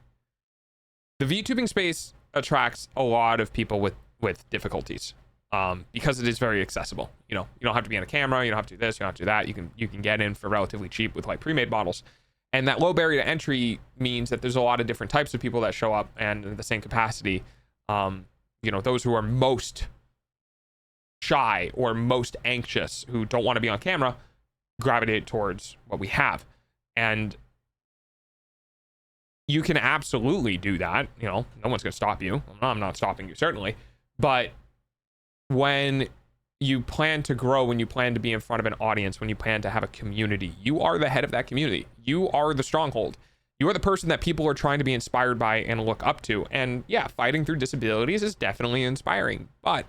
The VTubing space attracts a lot of people with difficulties, because it is very accessible. You know, you don't have to be on a camera, you don't have to do this, you don't have to do that. You can get in for relatively cheap with like pre-made models. And that low barrier to entry means that there's a lot of different types of people that show up, and in the same capacity, you know, those who are most shy or most anxious, who don't want to be on camera, gravitate towards what we have. And you can absolutely do that. You know, no one's going to stop you. I'm not stopping you, certainly. But when you plan to grow, when you plan to be in front of an audience, when you plan to have a community, you are the head of that community. You are the stronghold. You are the person that people are trying to be inspired by and look up to. And yeah, fighting through disabilities is definitely inspiring, but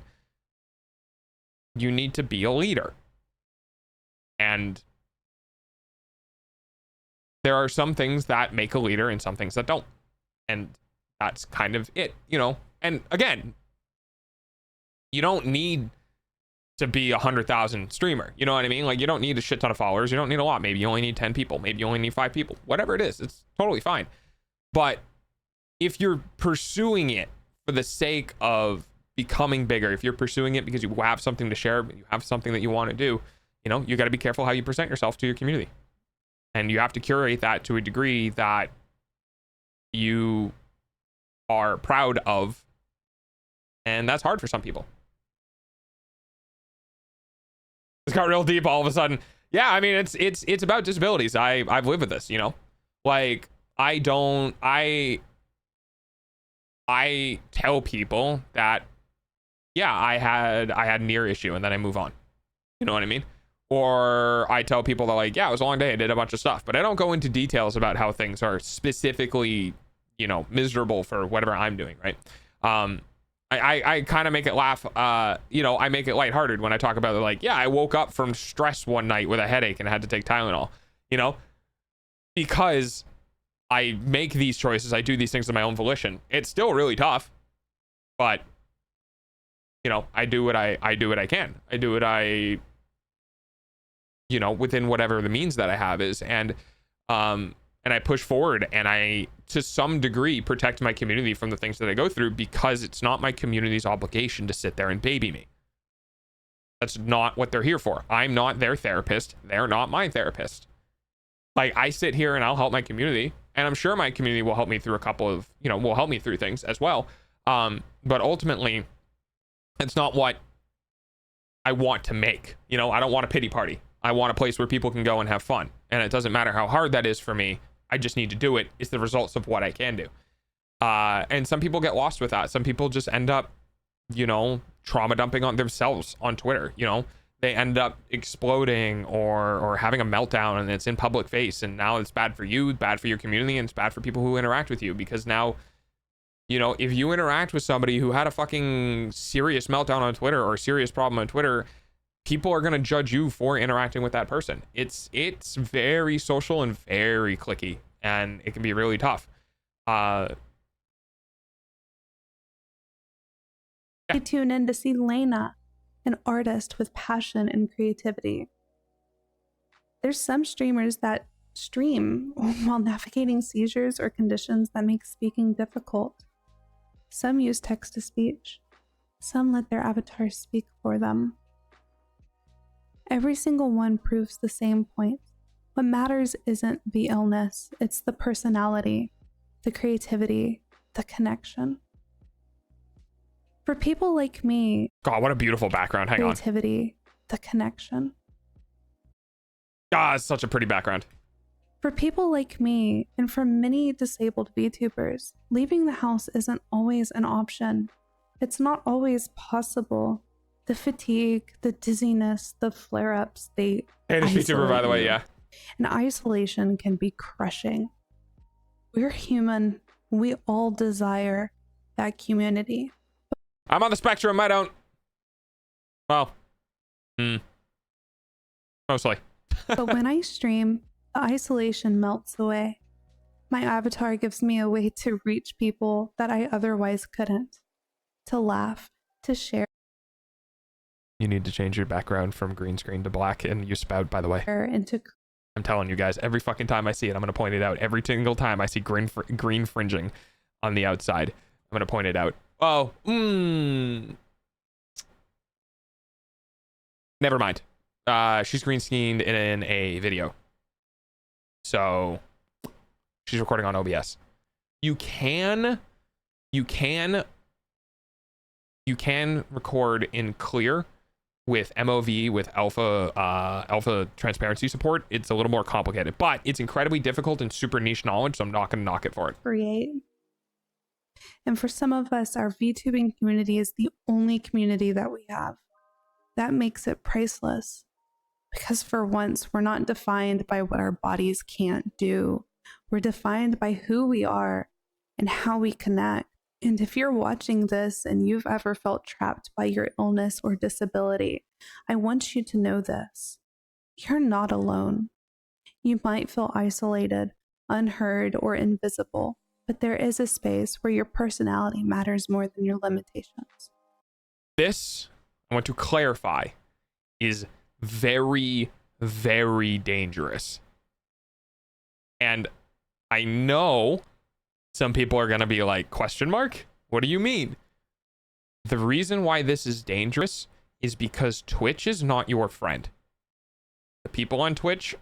you need to be a leader. And there are some things that make a leader and some things that don't. And that's kind of it, you know. And again, you don't need to be 100,000 streamer. You know what I mean? Like, you don't need a shit ton of followers. You don't need a lot. Maybe you only need 10 people. Maybe you only need 5 people. Whatever it is, it's totally fine. But if you're pursuing it for the sake of becoming bigger, if you're pursuing it because you have something to share, you have something that you want to do, you know, you got to be careful how you present yourself to your community. And you have to curate that to a degree that you are proud of. And that's hard for some people. It's got real deep all of a sudden. Yeah, I mean, it's about disabilities. I've lived with this, you know. Like, I tell people that, yeah, I had an ear issue and then I move on. You know what I mean? Or I tell people that, like, yeah, it was a long day, I did a bunch of stuff, but I don't go into details about how things are specifically, you know, miserable for whatever I'm doing, right? I kind of make it laugh, you know, I make it lighthearted when I talk about it, like, yeah, I woke up from stress one night with a headache and I had to take Tylenol, you know, because I make these choices, I do these things of my own volition. It's still really tough, but, you know, I do what I can. I do what you know, within whatever the means that I have is, and I push forward, and I, to some degree, protect my community from the things that I go through, because it's not my community's obligation to sit there and baby me. That's not what they're here for. I'm not their therapist. They're not my therapist. Like, I sit here and I'll help my community, and I'm sure my community will help me through a couple of, you know, will help me through things as well. But ultimately, it's not what I want to make. You know, I don't want a pity party. I want a place where people can go and have fun. And it doesn't matter how hard that is for me. I just need to do it. It's the results of what I can do. And some people get lost with that. Some people just end up, you know, trauma dumping on themselves on Twitter. You know, they end up exploding or having a meltdown, and it's in public face. And now it's bad for you, bad for your community, and it's bad for people who interact with you, because now, you know, if you interact with somebody who had a fucking serious meltdown on Twitter or a serious problem on Twitter, people are going to judge you for interacting with that person. It's very social and very cliquey, and it can be really tough. I tune in to see Lena, an artist with passion and creativity. There's some streamers that stream while navigating seizures or conditions that make speaking difficult. Some use text-to-speech. Some let their avatar speak for them. Every single one proves the same point. What matters isn't the illness, it's the personality, the creativity, the connection. For people like me, God, what a beautiful background. Hang on. creativity, the connection. God, it's such a pretty background. For people like me, and for many disabled VTubers, leaving the house isn't always an option. It's not always possible. The fatigue, the dizziness, the flare-ups, they VTuber, by the way, yeah. And isolation can be crushing. We're human. We all desire that community. I'm on the spectrum. I don't. Well, mostly. But when I stream, the isolation melts away. My avatar gives me a way to reach people that I otherwise couldn't. To laugh, to share. You need to change your background from green screen to black and use spout, by the way. I'm telling you guys, every fucking time I see it, I'm going to point it out. Every single time I see green fringing on the outside, I'm going to point it out. Oh, never mind. She's green screened in a video. So she's recording on OBS. You can record in clear with MOV with alpha transparency support. It's a little more complicated, but it's incredibly difficult and super niche knowledge, so I'm not going to knock it for it. Create. And for some of us, our VTubing community is the only community that we have. That makes it priceless. Because for once, we're not defined by what our bodies can't do. We're defined by who we are and how we connect. And if you're watching this and you've ever felt trapped by your illness or disability, I want you to know this. You're not alone. You might feel isolated, unheard, or invisible, but there is a space where your personality matters more than your limitations. This, I want to clarify, is very, very dangerous. And I know some people are going to be like, question mark? What do you mean? The reason why this is dangerous is because Twitch is not your friend. The people on Twitch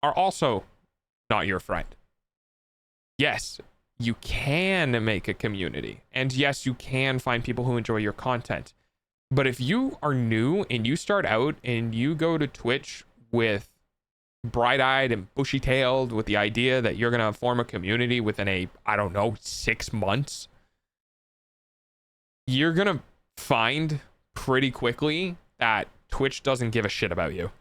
are also not your friend. Yes, you can make a community. And yes, you can find people who enjoy your content. But if you are new and you start out and you go to Twitch with bright-eyed and bushy-tailed with the idea that you're going to form a community within 6 months, you're going to find pretty quickly that Twitch doesn't give a shit about you.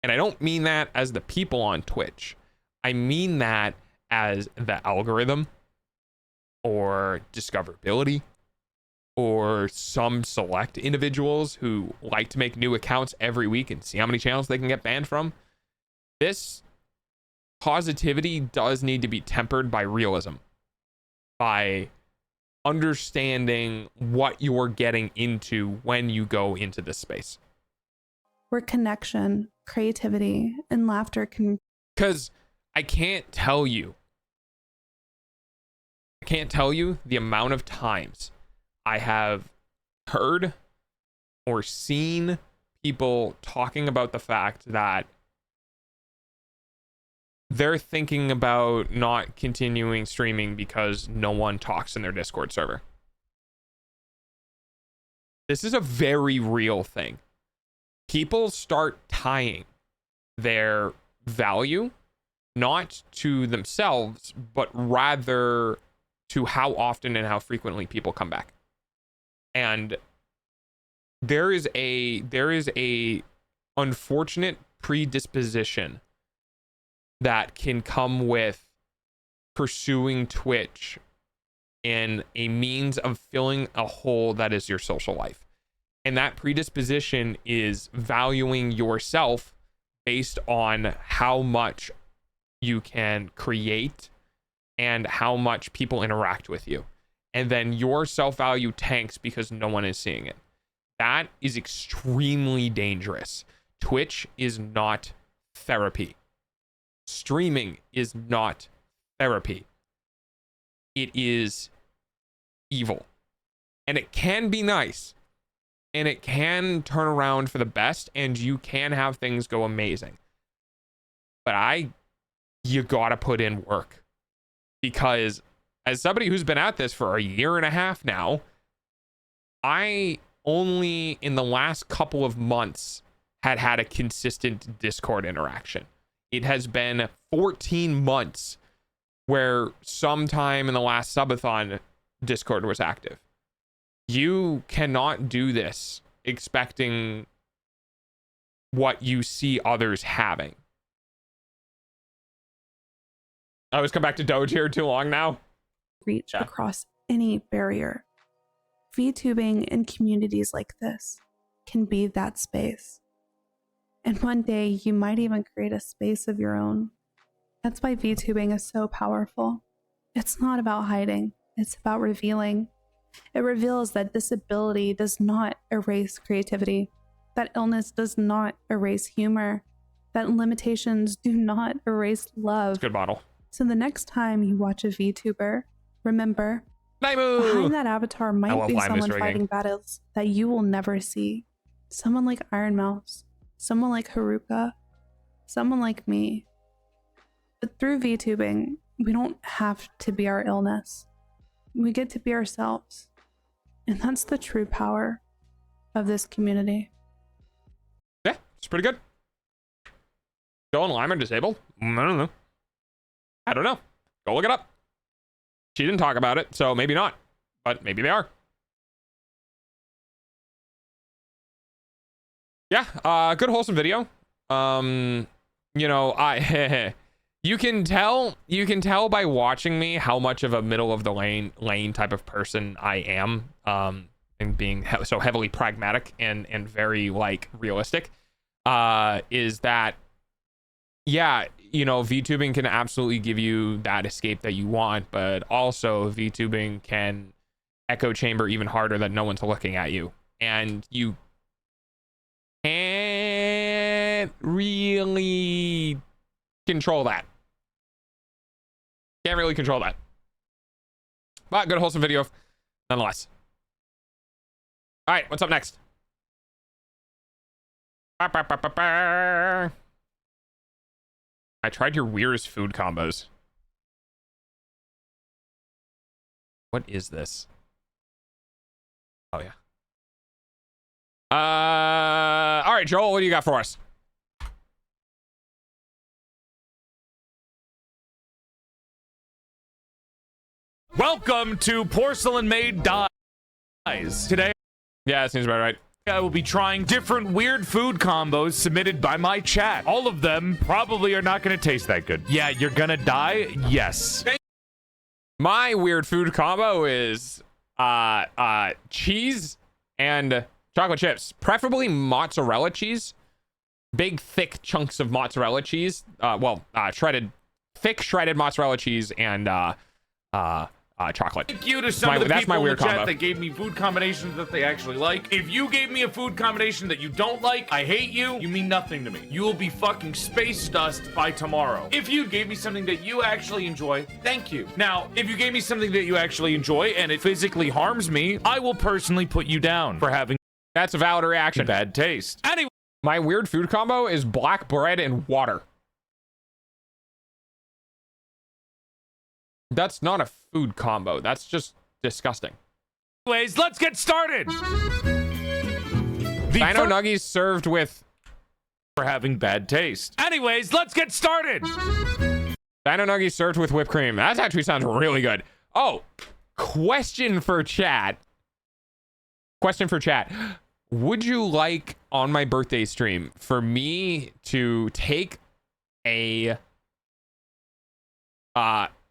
And I don't mean that as the people on Twitch. I mean that as the algorithm or discoverability or some select individuals who like to make new accounts every week and see how many channels they can get banned from. This positivity does need to be tempered by realism, by understanding what you're getting into when you go into this space. Where connection, creativity, and laughter can... Because I can't tell you the amount of times I have heard or seen people talking about the fact that they're thinking about not continuing streaming because no one talks in their Discord server. This is a very real thing. People start tying their value not to themselves, but rather to how often and how frequently people come back. And there is a unfortunate predisposition that can come with pursuing Twitch in a means of filling a hole that is your social life. And that predisposition is valuing yourself based on how much you can create and how much people interact with you. And then your self-value tanks because no one is seeing it. That is extremely dangerous. Twitch is not therapy. Streaming is not therapy. It is evil. And it can be nice. And it can turn around for the best, and you can have things go amazing. but you gotta put in work, because as somebody who's been at this for a year and a half now, I only in the last couple of months had a consistent Discord interaction. It has been 14 months where sometime in the last subathon Discord was active. You cannot do this expecting what you see others having. I always come back to Doge here too long now. Reach across any barrier. VTubing in communities like this can be that space. And one day you might even create a space of your own. That's why VTubing is so powerful. It's not about hiding, it's about revealing. It reveals that disability does not erase creativity, that illness does not erase humor, that limitations do not erase love. Good model. So the next time you watch a VTuber, remember, behind that avatar might be someone fighting battles that you will never see. Someone like Iron Mouse, someone like Haruka, someone like me. But through VTubing, we don't have to be our illness. We get to be ourselves. And that's the true power of this community. Yeah, it's pretty good. Joel and Lime are disabled? I don't know. Go look it up. She didn't talk about it, so maybe not. But maybe they are. Yeah, good wholesome video. You know, you can tell by watching me how much of a middle of the lane type of person I am, and being so heavily pragmatic and very like realistic, is that, yeah, you know, VTubing can absolutely give you that escape that you want, but also VTubing can echo chamber even harder that no one's looking at you, and you can't really control that. Can't really control that. But good wholesome video nonetheless. All right, what's up next? I tried your weirdest food combos. What is this? Oh yeah. All right, Joel, what do you got for us? Welcome to Porcelain Made Dies. Today, yeah, it seems about right. I will be trying different weird food combos submitted by my chat. All of them probably are not going to taste that good. Yeah, you're gonna die. Yes. My weird food combo is cheese and chocolate chips, preferably mozzarella cheese. Big thick chunks of mozzarella cheese. Thick shredded mozzarella cheese and chocolate. Thank you to some of the people in the chat that gave me food combinations that they actually like. If you gave me a food combination that you don't like, I hate you. You mean nothing to me. You will be fucking space dust by tomorrow. If you gave me something that you actually enjoy, thank you. Now, if you gave me something that you actually enjoy and it physically harms me, I will personally put you down for having that's a valid reaction. Bad taste. Anyway, my weird food combo is black bread and water. That's not a food combo. That's just disgusting. Anyways, let's get started. Dino Nuggies served with for having bad taste. Anyways, let's get started. Dino Nuggies served with whipped cream. That actually sounds really good. Oh, question for chat. Would you like on my birthday stream for me to take a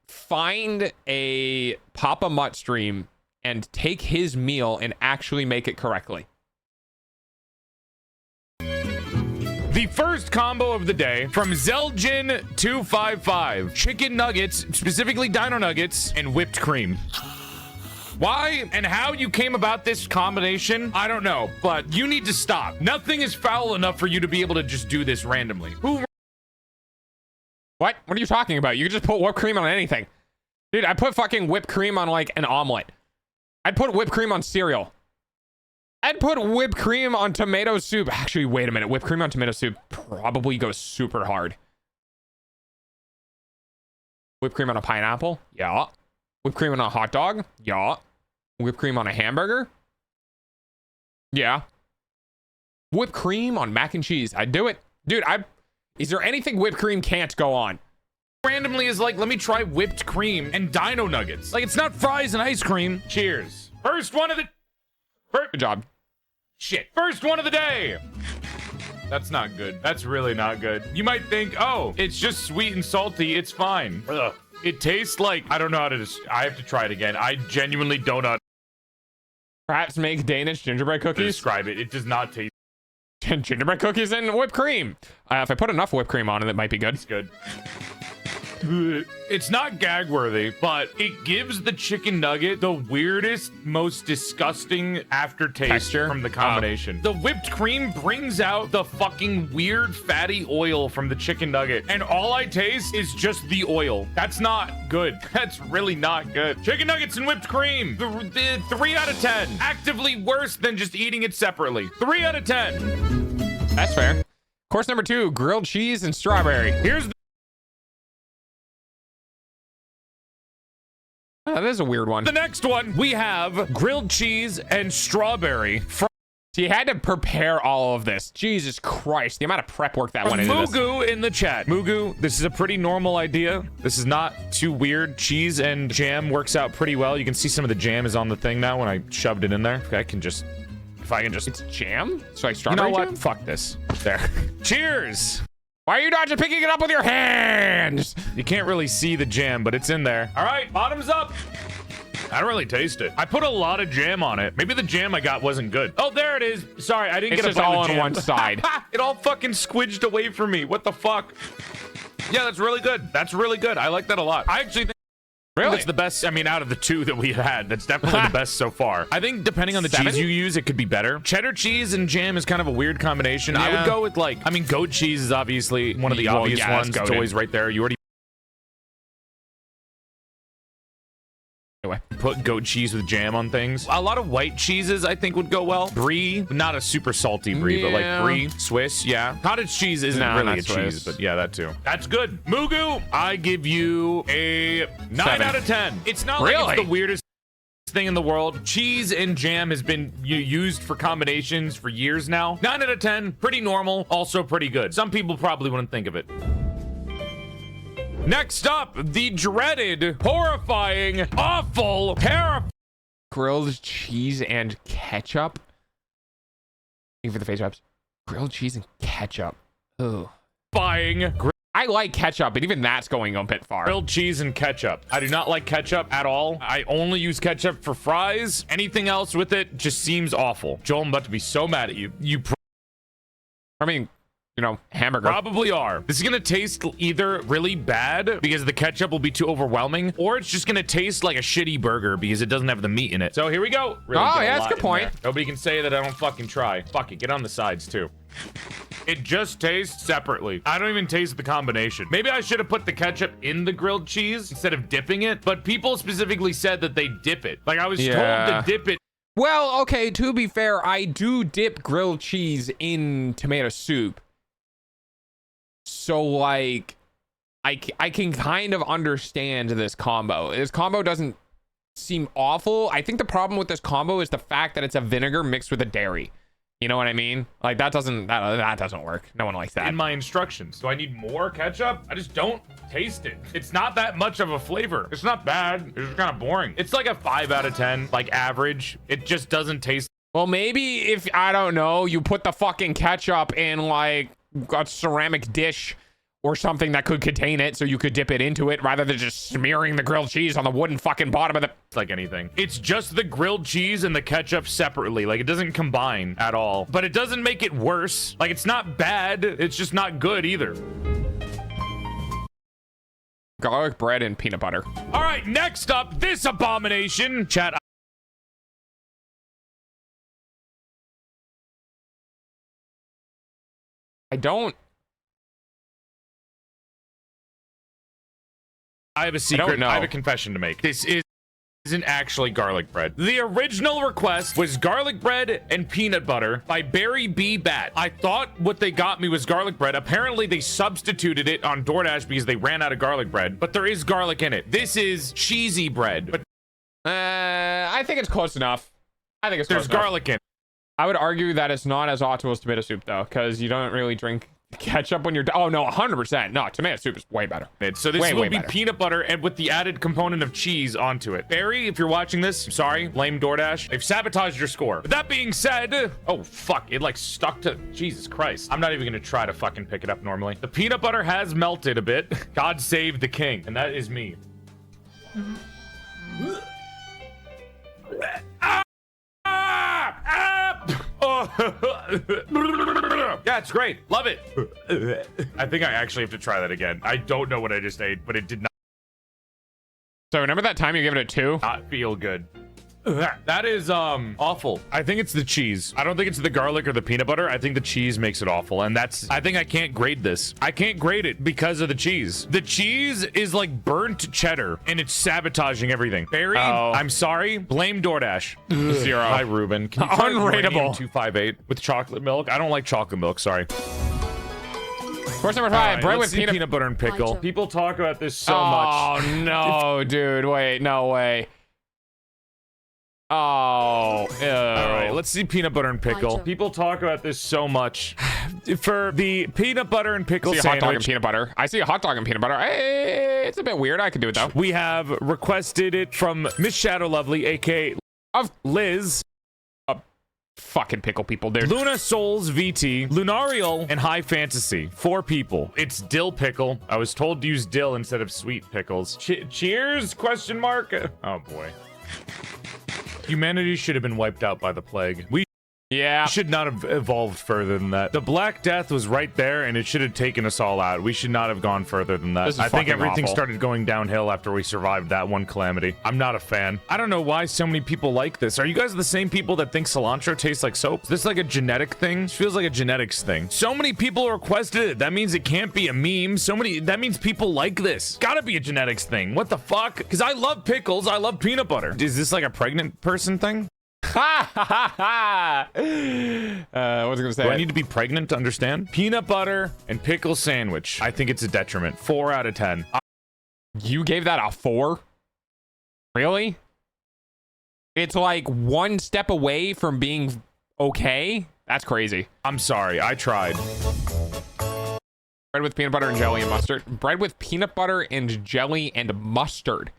find a Papa Mutt stream and take his meal and actually make it correctly? The first combo of the day from Zelgin255. Chicken nuggets, specifically Dino Nuggets, and whipped cream. Why and how you came about this combination, I don't know, but you need to stop. Nothing is foul enough for you to be able to just do this randomly. What are you talking about? You can just put whipped cream on anything. Dude, I put fucking whipped cream on like an omelet. I'd put whipped cream on cereal. I'd put whipped cream on tomato soup. Actually, wait a minute. Whipped cream on tomato soup probably goes super hard. Whipped cream on a pineapple? Yeah. Whipped cream on a hot dog? Yeah. Whipped cream on a hamburger? Yeah. Whipped cream on mac and cheese. I'd do it. Dude, is there anything whipped cream can't go on? Randomly is like, let me try whipped cream and dino nuggets. Like, it's not fries and ice cream. Cheers. First one of the... Good job. Shit. First one of the day. That's not good. That's really not good. You might think, oh, it's just sweet and salty. It's fine. Ugh. It tastes like... I don't know how to... I have to try it again. I genuinely don't know. Perhaps make Danish gingerbread cookies? Describe it. It does not taste... Gingerbread cookies and whipped cream. If I put enough whipped cream on it, it might be good. It's good. It's not gag worthy, but it gives the chicken nugget the weirdest, most disgusting aftertaste texture from the combination. The whipped cream brings out the fucking weird fatty oil from the chicken nugget, and all I taste is just the oil. That's not good. That's really not good. Chicken nuggets and whipped cream. The 3 out of 10. Actively worse than just eating it separately. 3 out of 10. That's fair. Course number 2, grilled cheese and strawberry. Here's the... Oh, that is a weird one. The next one, we have grilled cheese and strawberry. So you had to prepare all of this. Jesus Christ, the amount of prep work that went into this. Mugu in the chat. Mugu, this is a pretty normal idea. This is not too weird. Cheese and jam works out pretty well. You can see some of the jam is on the thing now when I shoved it in there. Okay, I can just... If I can just... It's jam? So like strawberry You know what? jam? Fuck this. There. Cheers! Why are you not just picking it up with your hands? You can't really see the jam, but it's in there. All right, bottoms up. I don't really taste it. I put a lot of jam on it. Maybe the jam I got wasn't good. Oh, there it is. Sorry, I didn't It's get a just bite all of the on jam. one side. It all fucking squidged away from me. What the fuck? Yeah, that's really good. That's really good. I like that a lot. I actually think that's the best. I mean, out of the 2 that we've had, that's definitely the best so far. I think depending on the 7? cheese you use, it could be better. Cheddar cheese and jam is kind of a weird combination. I would go with like, I mean, goat cheese is obviously one of the obvious ones. It's always right there. You already put goat cheese with jam on things. A lot of white cheeses I think would go well. Brie, not a super salty brie, but like brie, Swiss, yeah. Cottage cheese isn't really a cheese, but yeah, that too. That's good. Mugu, I give you a 9 out of 10. It's not like it's the weirdest thing in the world. Cheese and jam has been used for combinations for years now. 9 out of 10, pretty normal, also pretty good. Some people probably wouldn't think of it. Next up, the dreaded, horrifying, awful, terrifying grilled cheese and ketchup. Thank you for the face wraps. Grilled cheese and ketchup. Oh. I like ketchup, but even that's going a bit far. Grilled cheese and ketchup. I do not like ketchup at all. I only use ketchup for fries. Anything else with it just seems awful. Joel, I'm about to be so mad at you. I mean, you know, hamburger. Probably are. This is gonna taste either really bad because the ketchup will be too overwhelming, or it's just gonna taste like a shitty burger because it doesn't have the meat in it. So here we go. Really yeah, that's a good point. Nobody can say that I don't fucking try. Fuck it, get on the sides too. It just tastes separately. I don't even taste the combination. Maybe I should have put the ketchup in the grilled cheese instead of dipping it, but people specifically said that they dip it. Like I was told to dip it. Well, okay, to be fair, I do dip grilled cheese in tomato soup. So, like, I can kind of understand this combo. This combo doesn't seem awful. I think the problem with this combo is the fact that it's a vinegar mixed with a dairy. You know what I mean? Like, that doesn't work. No one likes that. In my instructions. Do I need more ketchup? I just don't taste it. It's not that much of a flavor. It's not bad. It's just kind of boring. It's like a 5 out of 10, like average. It just doesn't taste. Well, maybe if, I don't know, you put the fucking ketchup in, like, a ceramic dish or something that could contain it so you could dip it into it rather than just smearing the grilled cheese on the wooden fucking bottom of the... It's like anything. It's just the grilled cheese and the ketchup separately. Like, it doesn't combine at all. But it doesn't make it worse. Like, it's not bad. It's just not good either. Garlic bread and peanut butter. All right, next up, this abomination. Chat. I have a secret. I have a confession to make. This is isn't actually garlic bread. The original request was garlic bread and peanut butter by Barry B. Bat. I thought what they got me was garlic bread. Apparently they substituted it on DoorDash because they ran out of garlic bread, but there is garlic in it. This is cheesy bread, but I think it's close enough. I think it's there's garlic in it. I would argue that it's not as optimal as tomato soup though, because you don't really drink ketchup when you're oh no 100%. No, tomato soup is way better. So this will be peanut butter and with the added component of cheese onto it. Barry, if you're watching this, sorry, lame DoorDash, they've sabotaged your score. But that being said, oh fuck, it like stuck to Jesus Christ. I'm not even gonna try to fucking pick it up normally. The peanut butter has melted a bit. God save the king, and that is me. Yeah, it's great. Love it. I think I actually have to try that again. I don't know what I just ate, but it did not. So remember that time you gave it a 2? Not feel good. That is awful. I think it's the cheese. I don't think it's the garlic or the peanut butter. I think the cheese makes it awful, and that's I think I can't grade this. I can't grade it because of the cheese. The cheese is like burnt cheddar and it's sabotaging everything. Barry, I'm sorry, blame DoorDash. 0. Hi Ruben. Can you try Unrateable. 258 with chocolate milk? I don't like chocolate milk, sorry. Course number 5, bread with peanut butter and pickle. People talk about this so much. Oh no, dude, wait, no way. Oh, ew. All right, let's see peanut butter and pickle. People talk about this so much. For the peanut butter and pickle sandwich, hot dog and peanut butter. I see a hot dog and peanut butter. Hey, it's a bit weird. I could do it though. We have requested it from Miss Shadow Lovely, aka of Liz. Fucking pickle people, dude. Luna Souls VT, Lunarial, and High Fantasy. 4 people. It's dill pickle. I was told to use dill instead of sweet pickles. Cheers? Question mark. Oh boy. Humanity should have been wiped out by the plague. We should not have evolved further than that. The Black Death was right there, and it should have taken us all out. We should not have gone further than that. I think everything started going downhill after we survived that one calamity. I'm not a fan. I don't know why so many people like this. Are you guys the same people that think cilantro tastes like soap? Is this like a genetic thing? This feels like a genetics thing. So many people requested it. That means it can't be a meme. That means people like this. Gotta be a genetics thing. What the fuck? Because I love pickles. I love peanut butter. Is this like a pregnant person thing? Ha ha ha! What was I gonna say? Do I need to be pregnant to understand? Peanut butter and pickle sandwich. I think it's a detriment. 4 out of 10. You gave that a 4? Really? It's like 1 step away from being okay? That's crazy. I'm sorry. I tried. Bread with peanut butter and jelly and mustard. Bread with peanut butter and jelly and mustard.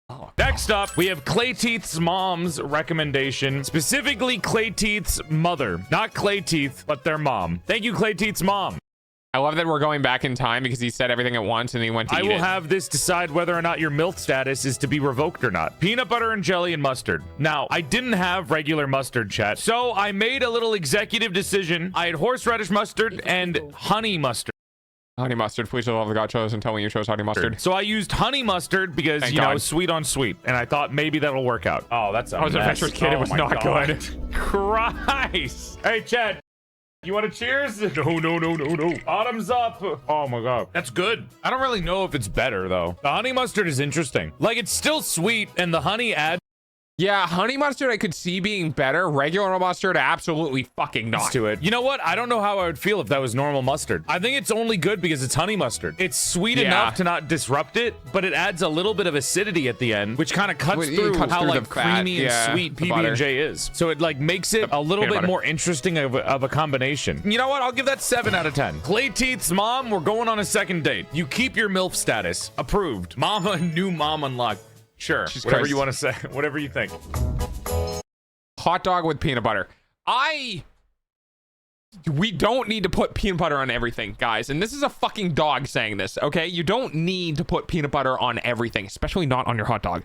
Oh, next up, we have Clayteeth's mom's recommendation, specifically Clayteeth's mother. Not Clayteeth, but their mom. Thank you, Clayteeth's mom. I love that we're going back in time because he said everything at once and he went to eat it. I will have this decide whether or not your MILF status is to be revoked or not. Peanut butter and jelly and mustard. Now, I didn't have regular mustard, chat, so I made a little executive decision. I had horseradish mustard and honey mustard. Honey mustard, please love the gachos and tell me you chose honey mustard. So I used honey mustard because, Thank God. Sweet on sweet. And I thought maybe that'll work out. Oh, that's a I was an adventurous kid. It was not good. Christ. Hey, Chad. You want to cheers? No. Bottoms up. Oh my God. That's good. I don't really know if it's better though. The honey mustard is interesting. Like it's still sweet and the honey adds. Yeah, honey mustard I could see being better. Regular mustard, absolutely fucking not. To it. You know what? I don't know how I would feel if that was normal mustard. I think it's only good because it's honey mustard. It's sweet enough to not disrupt it, but it adds a little bit of acidity at the end, which kind of cuts through how like creamy and sweet PB&J is. So it like makes it a little bit more interesting of a combination. You know what? I'll give that 7 out of 10. Clayteeth's mom, we're going on a second date. You keep your MILF status. Approved. Mama, new mom unlocked. Sure, whatever you want to say, whatever you think. Hot dog with peanut butter. We don't need to put peanut butter on everything, guys. And this is a fucking dog saying this, okay? You don't need to put peanut butter on everything, especially not on your hot dog.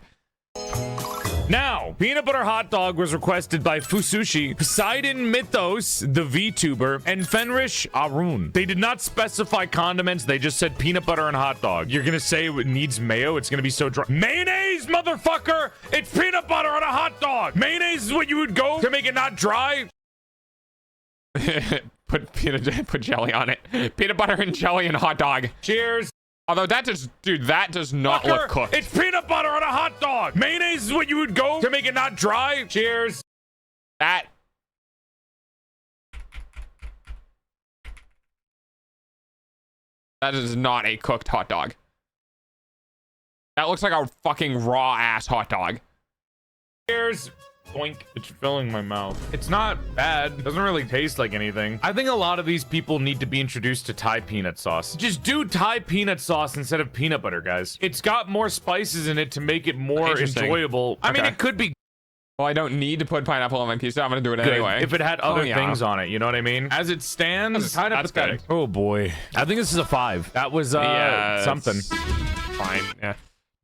Now, peanut butter hot dog was requested by Fusushi, Poseidon Mythos, the VTuber, and Fenrish Arun. They did not specify condiments. They just said peanut butter and hot dog. You're going to say it needs mayo? It's going to be so dry. Mayonnaise, motherfucker! It's peanut butter on a hot dog! Mayonnaise is what you would go to make it not dry? Put jelly on it. Peanut butter and jelly and hot dog. Cheers. Although that does, dude, that does not look cooked. It's peanut butter on a hot dog. Mayonnaise is what you would go to make it not dry. Cheers. That is not a cooked hot dog. That looks like a fucking raw ass hot dog. Cheers. Boink. It's filling my mouth. It's not bad. Doesn't really taste like anything. I think a lot of these people need to be introduced to Thai peanut sauce. Just do Thai peanut sauce instead of peanut butter, guys. It's got more spices in it to make it more enjoyable. I mean, it could be. Well, I don't need to put pineapple on my pizza. I'm gonna do it anyway. If it had other things on it, you know what I mean? As it stands, kind of pathetic. Oh boy. I think this is a 5. That was something. Fine. Yeah.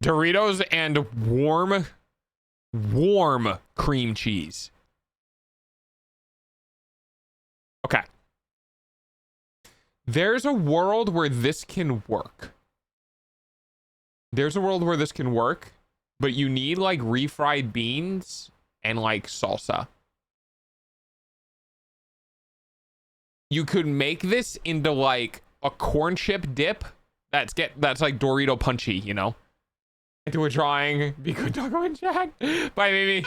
Doritos and warm cream cheese. Okay. There's a world where this can work. There's a world where this can work, but you need like refried beans and like salsa. You could make this into like a corn chip dip that's like Dorito punchy, you know? Into a drawing. Be good, Doggo and Jack. Bye, baby.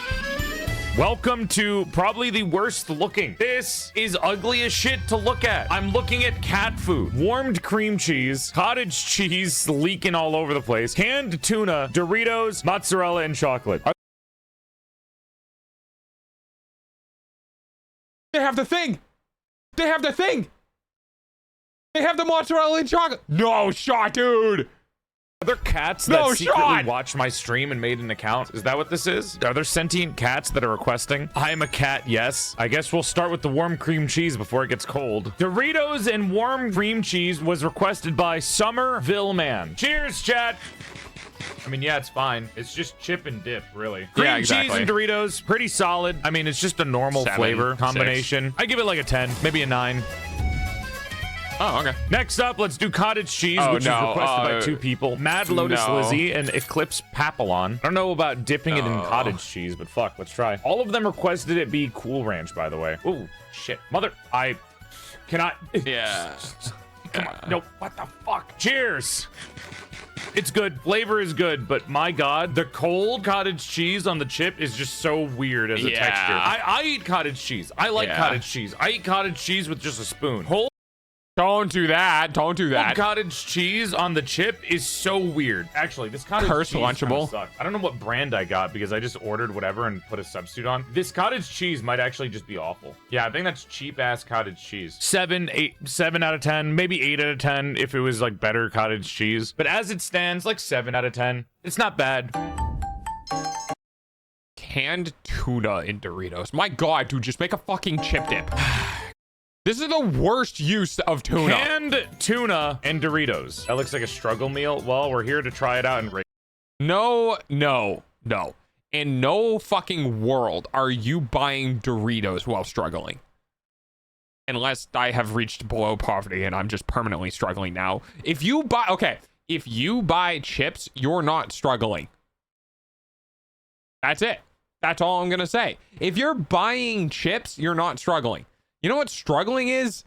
Welcome to probably the worst looking. This is ugly as shit to look at. I'm looking at cat food. Warmed cream cheese, cottage cheese leaking all over the place, canned tuna, Doritos, mozzarella, and chocolate. They have the thing. They have the thing. They have the mozzarella and chocolate. No shot, dude. Are there cats that secretly watch my stream and made an account? Is that what this is? Are there sentient cats that are requesting? I am a cat, yes. I guess we'll start with the warm cream cheese before it gets cold. Doritos and warm cream cheese was requested by Somerville Man. Cheers, chat. I mean, yeah, it's fine. It's just chip and dip, really. Cream cheese and Doritos, pretty solid. I mean, it's just a normal flavor combination. I give it like a 10, maybe a 9. Oh, okay. Next up, let's do cottage cheese, which is requested by 2 people. Mad Lotus Lizzie and Eclipse Papillon. I don't know about dipping it in cottage cheese, but fuck, let's try. All of them requested it be Cool Ranch, by the way. Ooh, shit. Mother, I cannot. Yeah. Come on. No, what the fuck? Cheers. It's good. Flavor is good, but my god, the cold cottage cheese on the chip is just so weird as a texture. I eat cottage cheese. I like cottage cheese. I eat cottage cheese with just a spoon. Don't do that. Don't do that. Cottage cheese on the chip is so weird. Actually, this cottage cheese lunchable. Sucks. I don't know what brand I got because I just ordered whatever and put a substitute on. This cottage cheese might actually just be awful. Yeah, I think that's cheap ass cottage cheese. 7 out of 10, maybe 8 out of 10 if it was like better cottage cheese. But as it stands, like 7 out of 10. It's not bad. Canned tuna in Doritos. My god, dude, just make a fucking chip dip. This is the worst use of tuna. Canned tuna and Doritos. That looks like a struggle meal. Well, we're here to try it out and rate. No. In no fucking world are you buying Doritos while struggling. Unless I have reached below poverty and I'm just permanently struggling now. If you buy chips, you're not struggling. That's it. That's all I'm gonna say. If you're buying chips, you're not struggling. You know what struggling is?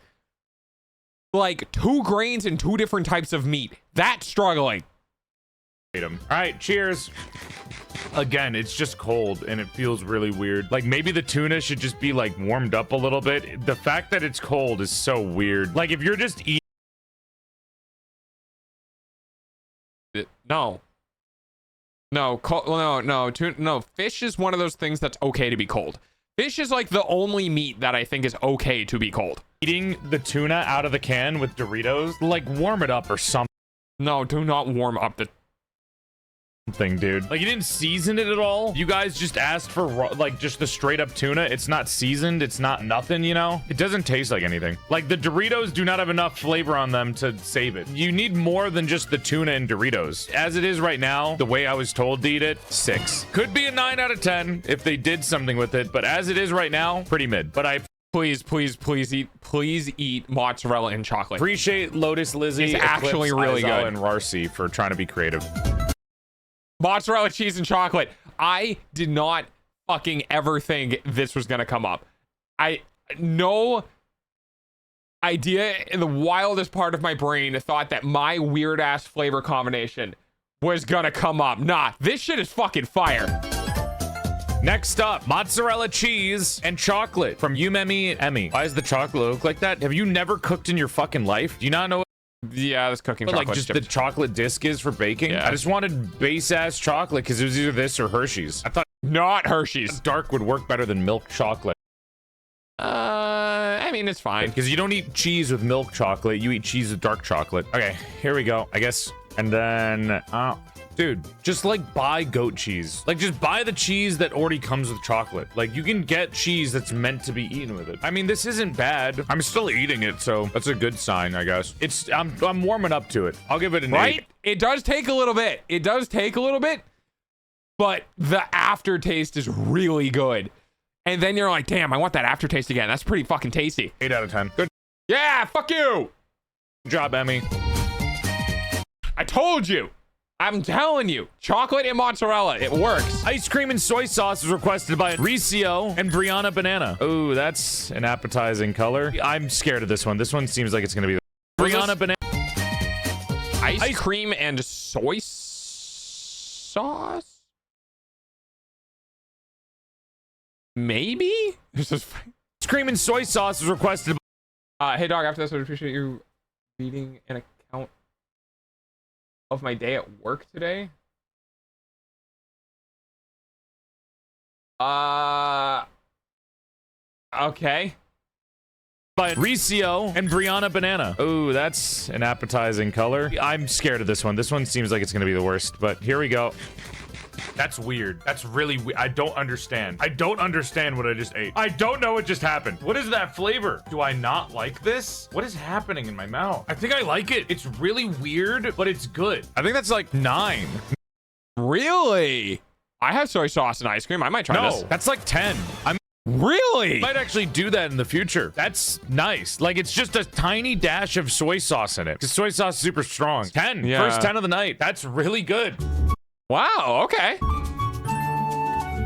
Like 2 grains and 2 different types of meat. That's struggling. All right, cheers. Again, it's just cold and it feels really weird. Like maybe the tuna should just be like warmed up a little bit. The fact that it's cold is so weird. Like if you're just eating. No. Fish is one of those things that's okay to be cold. Fish is like the only meat that I think is okay to be cold. Eating the tuna out of the can with Doritos, like warm it up or something. No, do not warm up the thing, dude. Like you didn't season it at all. You guys just asked for like just the straight up tuna. It's not seasoned. It's not nothing, you know? It doesn't taste like anything. Like the Doritos do not have enough flavor on them to save it. You need more than just the tuna and Doritos. As it is right now, the way I was told to eat it, 6. Could be a 9 out of 10 if they did something with it, but as it is right now, pretty mid. But I please eat mozzarella and chocolate. Appreciate Lotus Lizzie. It's actually really good. And Rarcy for trying to be creative. Mozzarella, cheese, and chocolate. I did not fucking ever think this was gonna come up. I idea in the wildest part of my brain thought that my weird ass flavor combination was gonna come up. Nah, this shit is fucking fire. Next up, mozzarella cheese and chocolate from Umemi Emmy. Why does the chocolate look like that? Have you never cooked in your fucking life? Do you not know what this cooking chocolate like just chips. the chocolate disc is for baking? Yeah. I just wanted base ass chocolate because it was either this or Hershey's. I thought not Hershey's. Dark would work better than milk chocolate. I mean, it's fine. Because you don't eat cheese with milk chocolate, you eat cheese with dark chocolate. Okay, here we go, I guess. And then, dude, just like buy goat cheese. Like just buy the cheese that already comes with chocolate. Like you can get cheese that's meant to be eaten with it. I mean, this isn't bad. I'm still eating it, so that's a good sign, I guess. I'm warming up to it. I'll give it an 8. It does take a little bit. It does take a little bit, but the aftertaste is really good. And then you're like, damn, I want that aftertaste again. That's pretty fucking tasty. 8 out of 10. Good. Yeah, fuck you. Good job, Emmy. I told you. I'm telling you. Chocolate and mozzarella. It works. Ice cream and soy sauce was requested by Ricio and Brianna Banana. Oh, that's an appetizing color. I'm scared of this one. This one seems like it's going to be Brianna Banana. Ice cream and soy sauce? Maybe? This is ice cream and soy sauce was requested by... hey, dog, after this, I would appreciate you reading an account of my day at work today. Okay. By Ricio and Brianna Banana. Oh, that's an appetizing color. I'm scared of this one. This one seems like it's going to be the worst, but here we go. That's weird. That's really weird. I don't understand. I don't understand what I just ate. I don't know what just happened. What is that flavor? Do I not like this? What is happening in my mouth? I think I like it. It's really weird, but it's good. I think that's like 9. Really? I have soy sauce and ice cream. I might try this. No, that's like 10. Really? I might actually do that in the future. That's nice. Like it's just a tiny dash of soy sauce in it because soy sauce is super strong. 10. Yeah. First 10 of the night. That's really good. Wow, okay.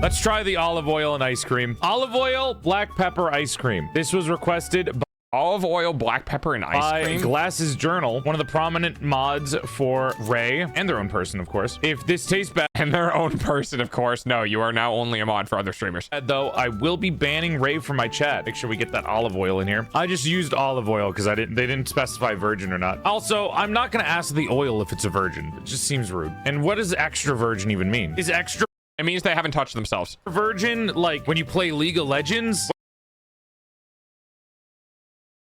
Let's try the olive oil and ice cream. Olive oil, black pepper ice cream. This was requested by olive oil, black pepper, and ice cream. Glasses Journal, one of the prominent mods for Ray and their own person, of course. If this tastes bad, and their own person, of course. No, you are now only a mod for other streamers. Though I will be banning Ray from my chat. Make sure we get that olive oil in here. I just used olive oil because they didn't specify virgin or not. Also, I'm not gonna ask the oil if it's a virgin. It just seems rude. And what does extra virgin even mean? Is extra? It means they haven't touched themselves. Virgin, like when you play League of Legends?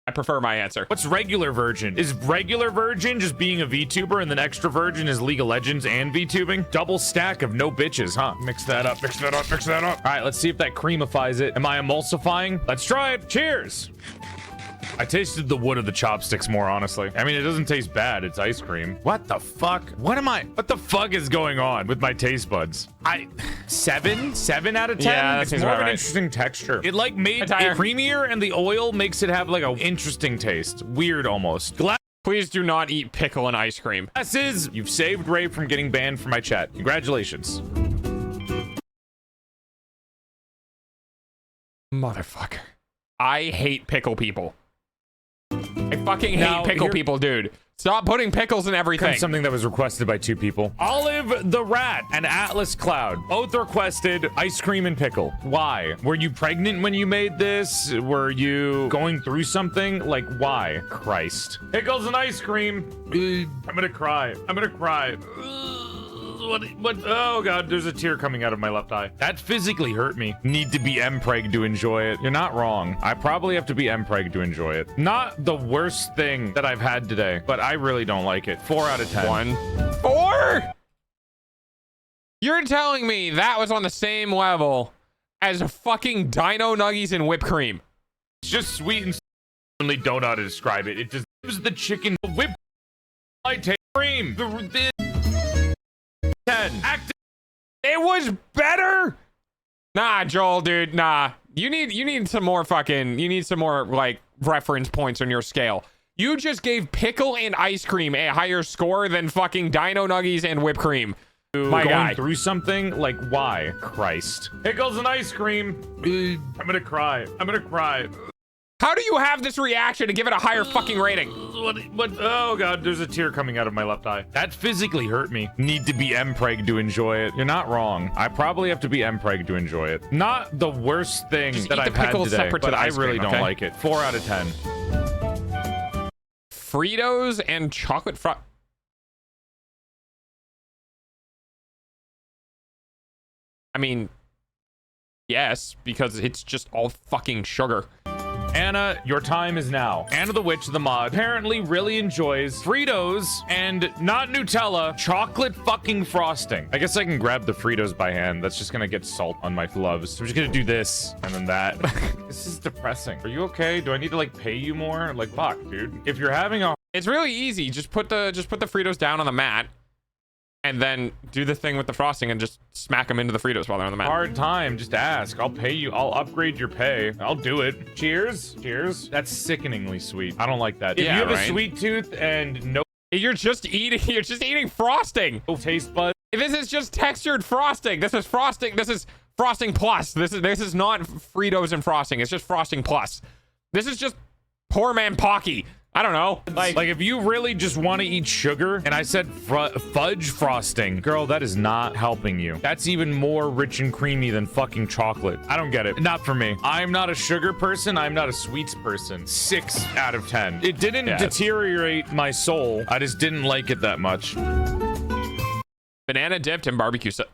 I prefer my answer. What's regular virgin? Is regular virgin just being a VTuber and then extra virgin is League of Legends and VTubing? Double stack of no bitches, huh? Mix that up, mix that up, mix that up. All right, let's see if that creamifies it. Am I emulsifying? Let's try it. Cheers. I tasted the wood of the chopsticks more, honestly. I mean, it doesn't taste bad. It's ice cream. What the fuck? What the fuck is going on with my taste buds? 7 out of 10? Yeah, it's more of an interesting texture. It like made it creamier and the oil makes it have like an interesting taste. Weird almost. Please do not eat pickle and ice cream. Glasses, you've saved Ray from getting banned from my chat. Congratulations. Motherfucker. I hate pickle people. I fucking hate pickle people, dude. Stop putting pickles in everything. Something that was requested by 2 people. Olive the Rat and Atlas Cloud both requested ice cream and pickle. Why? Were you pregnant when you made this? Were you going through something? Like, why? Christ. Pickles and ice cream. I'm gonna cry. I'm gonna cry. What? Oh god, there's a tear coming out of my left eye. That physically hurt me. Need to be M-preg to enjoy it. You're not wrong. I probably have to be M-preg to enjoy it. Not the worst thing that I've had today, but I really don't like it. 4 out of 10. 4? You're telling me that was on the same level as fucking Dino Nuggies and whipped cream? It's just sweet and only don't know how to describe it. It just gives the chicken whipped cream. The 10. It was better. Nah, Joel, dude, nah. You need some more like reference points on your scale. You just gave pickle and ice cream a higher score than fucking Dino Nuggies and whipped cream. My guy. Going through something? Like, why? Christ. Pickles and ice cream. I'm gonna cry. I'm gonna cry. How do you have this reaction to give it a higher fucking rating? What? Oh god, there's a tear coming out of my left eye. That physically hurt me. Need to be mpreg to enjoy it. You're not wrong. I probably have to be mpreg to enjoy it. Not the worst thing that I've had today, but I really don't like it. 4 out of 10. Fritos and chocolate I mean, yes, because it's just all fucking sugar. Anna, your time is now. Anna the Witch, the mod, apparently really enjoys Fritos and not Nutella, chocolate fucking frosting. I guess I can grab the Fritos by hand. That's just gonna get salt on my gloves. So I'm just gonna do this and then that. This is depressing. Are you okay? Do I need to like pay you more? Like, fuck, dude. If you're having a... It's really easy. Just put the Fritos down on the mat. And then do the thing with the frosting and just smack them into the Fritos while they're on the mat. Hard time, just ask. I'll pay you. I'll upgrade your pay. I'll do it. Cheers. Cheers. That's sickeningly sweet. I don't like that. If you have a sweet tooth and no... You're just eating frosting. No taste buds. This is just textured frosting. This is frosting. This is frosting plus. This is not Fritos and frosting. It's just frosting plus. This is just poor man Pocky. I don't know. Like if you really just want to eat sugar and I said fudge frosting, girl, that is not helping you. That's even more rich and creamy than fucking chocolate. I don't get it. Not for me. I'm not a sugar person. I'm not a sweets person. 6 out of 10. It didn't deteriorate my soul. I just didn't like it that much. Banana dipped in barbecue sauce.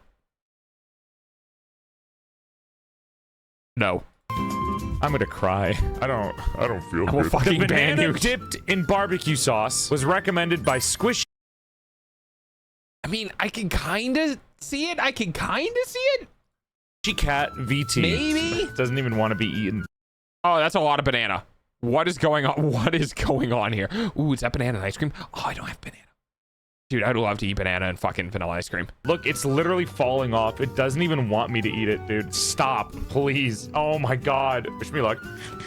No. I'm gonna cry. I don't feel good. I will fucking the ban banana you. dipped in barbecue sauce was recommended by Squishy. I mean, I can kind of see it. Cat VT. Maybe. Doesn't even want to be eaten. Oh, that's a lot of banana. What is going on? What is going on here? Ooh, is that banana and ice cream? Oh, I don't have banana. Dude, I'd love to eat banana and fucking vanilla ice cream. Look, it's literally falling off. It doesn't even want me to eat it, dude. Stop, please. Oh my god. Wish me luck.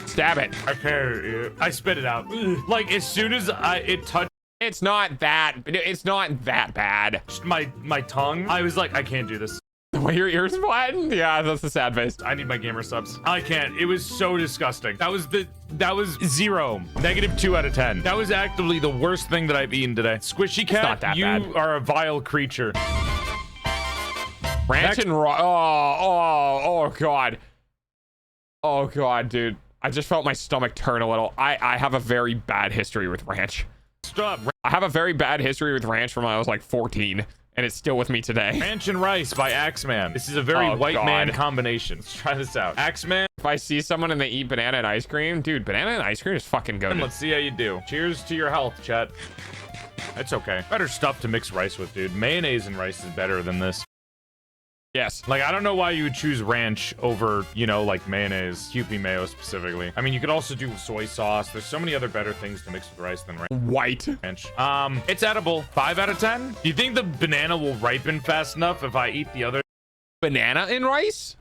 Stab it. I can't. I spit it out. Like, as soon as it touched... It's not that bad. My tongue. I was like, I can't do this. The way your ears flattened? Yeah, that's the sad face. I need my gamer subs. I can't. It was so disgusting. That was 0. -2 out of 10. That was actively the worst thing that I've eaten today. Squishy Cat, not that you bad. are a vile creature. Ranch and raw. Oh god. Oh god, dude. I just felt my stomach turn a little. I have a very bad history with ranch. Stop. I have a very bad history with ranch from when I was like 14. And it's still with me today. Ranch and rice by Axeman. This is a very white man combination. Let's try this out. Axeman. If I see someone and they eat banana and ice cream, dude, banana and ice cream is fucking good. Let's see how you do. Cheers to your health, chat. It's okay. Better stuff to mix rice with, dude. Mayonnaise and rice is better than this. Yes. Like, I don't know why you would choose ranch over, you know, like mayonnaise, Kewpie mayo specifically. I mean, you could also do soy sauce. There's so many other better things to mix with rice than ranch. White. It's edible. 5 out of 10. Do you think the banana will ripen fast enough if I eat the other? Banana in rice?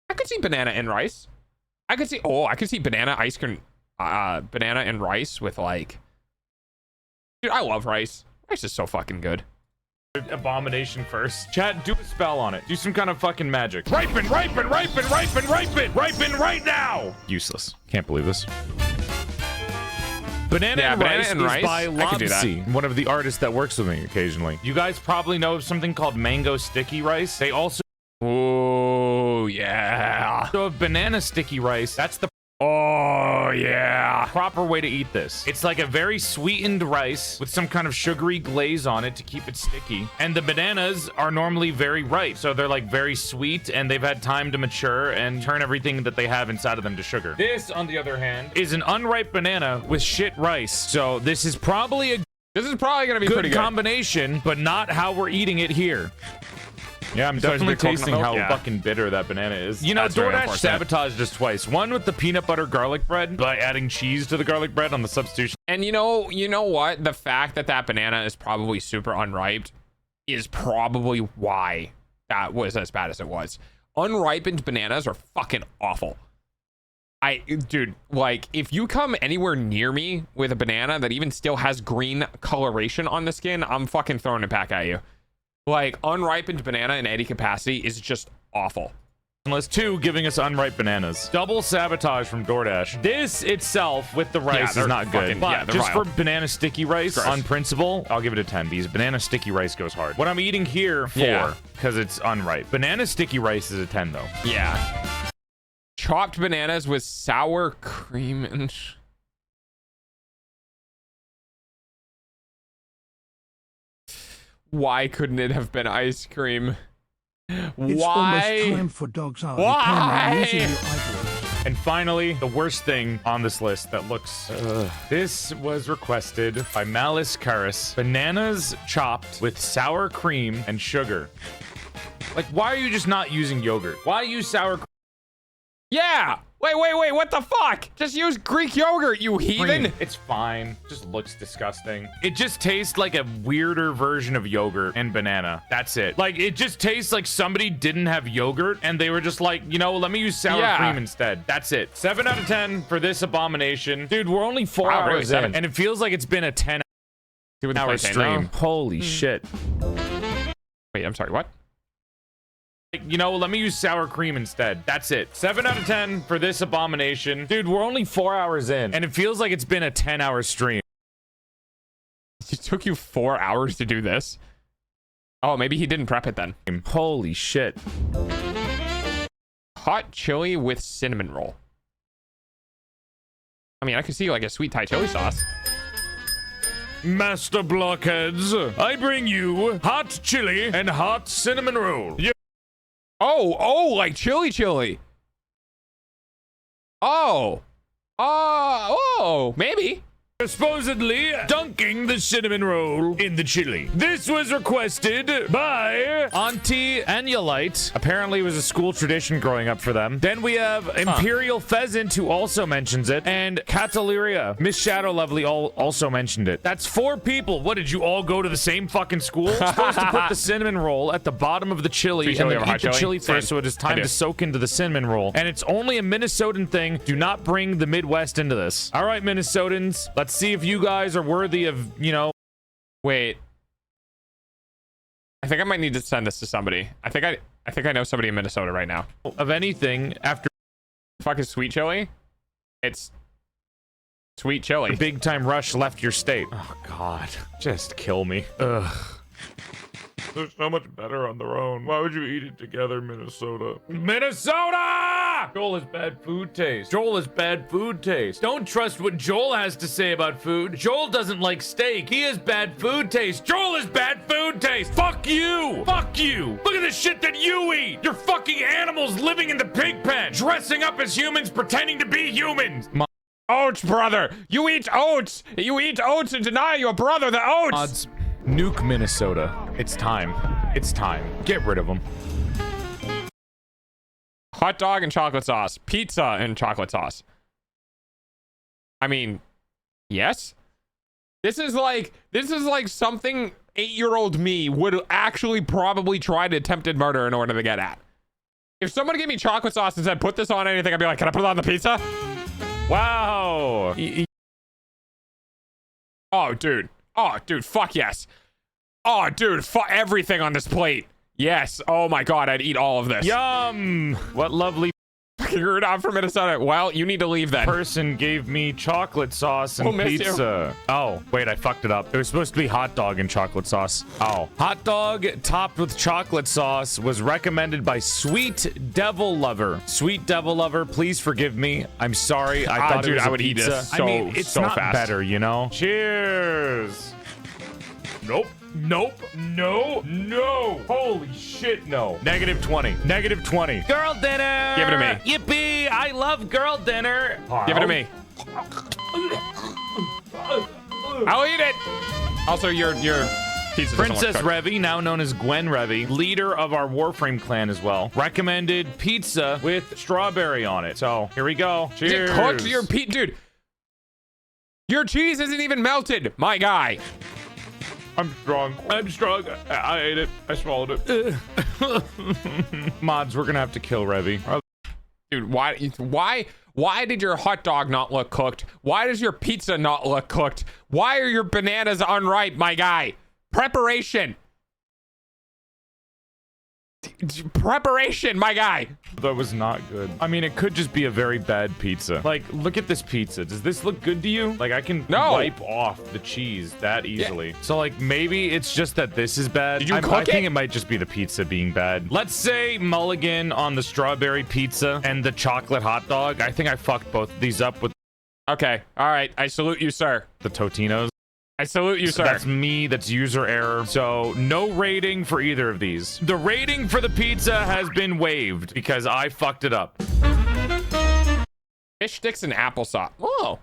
I could see banana in rice. I could see banana ice cream, banana and rice with like, dude, I love rice. Rice is so fucking good. Abomination first. Chat, do a spell on it. Do some kind of fucking magic. Ripen right now. Useless. Can't believe this. Banana and rice is by Lobsy, one of the artists that works with me occasionally. You guys probably know of something called mango sticky rice. They also... Oh, yeah. So banana sticky rice, that's the... Oh, yeah. Proper way to eat this. It's like a very sweetened rice with some kind of sugary glaze on it to keep it sticky. And the bananas are normally very ripe. So they're like very sweet and they've had time to mature and turn everything that they have inside of them to sugar. This, on the other hand, is an unripe banana with shit rice. So this is probably going to be a good combination, but not how we're eating it here. Yeah, I'm definitely tasting how fucking bitter that banana is. You know, DoorDash sabotaged us twice. One with the peanut butter garlic bread by adding cheese to the garlic bread on the substitution. And you know what? The fact that banana is probably super unripe is probably why that was as bad as it was. Unripened bananas are fucking awful. Dude, like, if you come anywhere near me with a banana that even still has green coloration on the skin, I'm fucking throwing it back at you. Like, unripened banana in any capacity is just awful. list. 2, giving us unripe bananas. Double sabotage from DoorDash. This itself with the rice is not good. But just for banana sticky rice, on principle, I'll give it a 10 because banana sticky rice goes hard. What I'm eating here, 4 because it's unripe. Banana sticky rice is a 10 though. Yeah. Chopped bananas with sour cream and... Why couldn't it have been ice cream? It's almost time for dogs are using your eyeballs. And finally, the worst thing on this list that looks... This was requested by Malice Karis. Bananas chopped with sour cream and sugar. Like, why are you just not using yogurt? Why use sour cream? Yeah! Wait, what the fuck? Just use Greek yogurt, you heathen! It's fine. Just looks disgusting. It just tastes like a weirder version of yogurt and banana. That's it. Like, it just tastes like somebody didn't have yogurt and they were just like, you know, let me use sour cream instead. That's it. 7 out of 10 for this abomination. Dude, we're only 4 hours in, and it feels like it's been a 10-hour stream. Holy shit. Wait, I'm sorry, what? You know, let me use sour cream instead. That's it. 7 out of 10 for this abomination. Dude, we're only 4 hours in, and it feels like it's been a 10-hour stream. It took you 4 hours to do this? Oh, maybe he didn't prep it then. Holy shit. Hot chili with cinnamon roll. I mean, I could see like a sweet Thai chili sauce. Master Blockheads, I bring you hot chili and hot cinnamon roll. Oh, like chili. Oh, maybe. Supposedly dunking the cinnamon roll in the chili. This was requested by Auntie Anulite. Apparently it was a school tradition growing up for them. Then we have Imperial Pheasant, who also mentions it, and Cataleria. Miss Shadow Lovely also mentioned it. That's 4 people. What, did you all go to the same fucking school? Supposed to put the cinnamon roll at the bottom of the chili and then eat the chili first, so it is time to soak into the cinnamon roll. And it's only a Minnesotan thing. Do not bring the Midwest into this. All right, Minnesotans, let's see if you guys are worthy of, you know. Wait, I think I might need to send this to somebody. I think I know somebody in Minnesota right now. Of anything after fucking sweet chili, it's sweet chili. The big time rush left your state. Oh god, just kill me. Ugh. They're so much better on their own. Why would you eat it together, Minnesota? Minnesota! Joel has bad food taste. Joel has bad food taste. Don't trust what Joel has to say about food. Joel doesn't like steak. He has bad food taste. Joel has bad food taste. Fuck you! Fuck you! Look at the shit that you eat! You're fucking animals living in the pig pen, dressing up as humans, pretending to be humans. Oats, brother! You eat oats! You eat oats and deny your brother the oats! Nuke Minnesota. It's time. It's time. Get rid of them. Hot dog and chocolate sauce. Pizza and chocolate sauce. I mean, yes. This is like something 8-year-old me would actually probably try to attempted murder in order to get at. If someone gave me chocolate sauce and said, put this on anything, I'd be like, can I put it on the pizza? Wow. Oh, dude. Oh, dude, fuck yes. Oh, dude, everything on this plate. Yes. Oh my god, I'd eat all of this. Yum. What lovely fucking Rudolph from Minnesota. Well, you need to leave then. Person gave me chocolate sauce and pizza. Oh, wait, I fucked it up. It was supposed to be hot dog and chocolate sauce. Oh. Hot dog topped with chocolate sauce was recommended by Sweet Devil Lover. Sweet Devil Lover, please forgive me. I'm sorry. I thought dude, it was I would eat this I mean, it's so not fast. better, you know? Cheers. Nope. Nope. No. No. Holy shit, no. -20. -20. Girl dinner. Give it to me. Yippee. I love girl dinner. Give it to me. I'll eat it. Also, your pizza Princess Revy, now known as Gwen Revy, leader of our Warframe clan as well, recommended pizza with strawberry on it. So here we go. Cheers. Cook your pizza, dude. Your cheese isn't even melted, my guy. I'm strong. I'm strong. I ate it. I swallowed it. Mods, we're gonna have to kill Revy. Dude, why did your hot dog not look cooked? Why does your pizza not look cooked? Why are your bananas unripe, my guy? Preparation. preparation, my guy. That was not good. I mean, it could just be a very bad pizza. Like, look at this pizza. Does this look good to you? Like, I can wipe off the cheese that easily. So, like, maybe it's just that this is bad. Did you cook I think it might just be the pizza being bad. Let's say mulligan on the strawberry pizza and the chocolate hot dog. I think I fucked both of these up with... Okay. All right. I salute you, sir. The Totinos. I salute you, sir. That's me. That's user error. So no rating for either of these. The rating for the pizza has been waived because I fucked it up. Fish sticks and applesauce. Oh.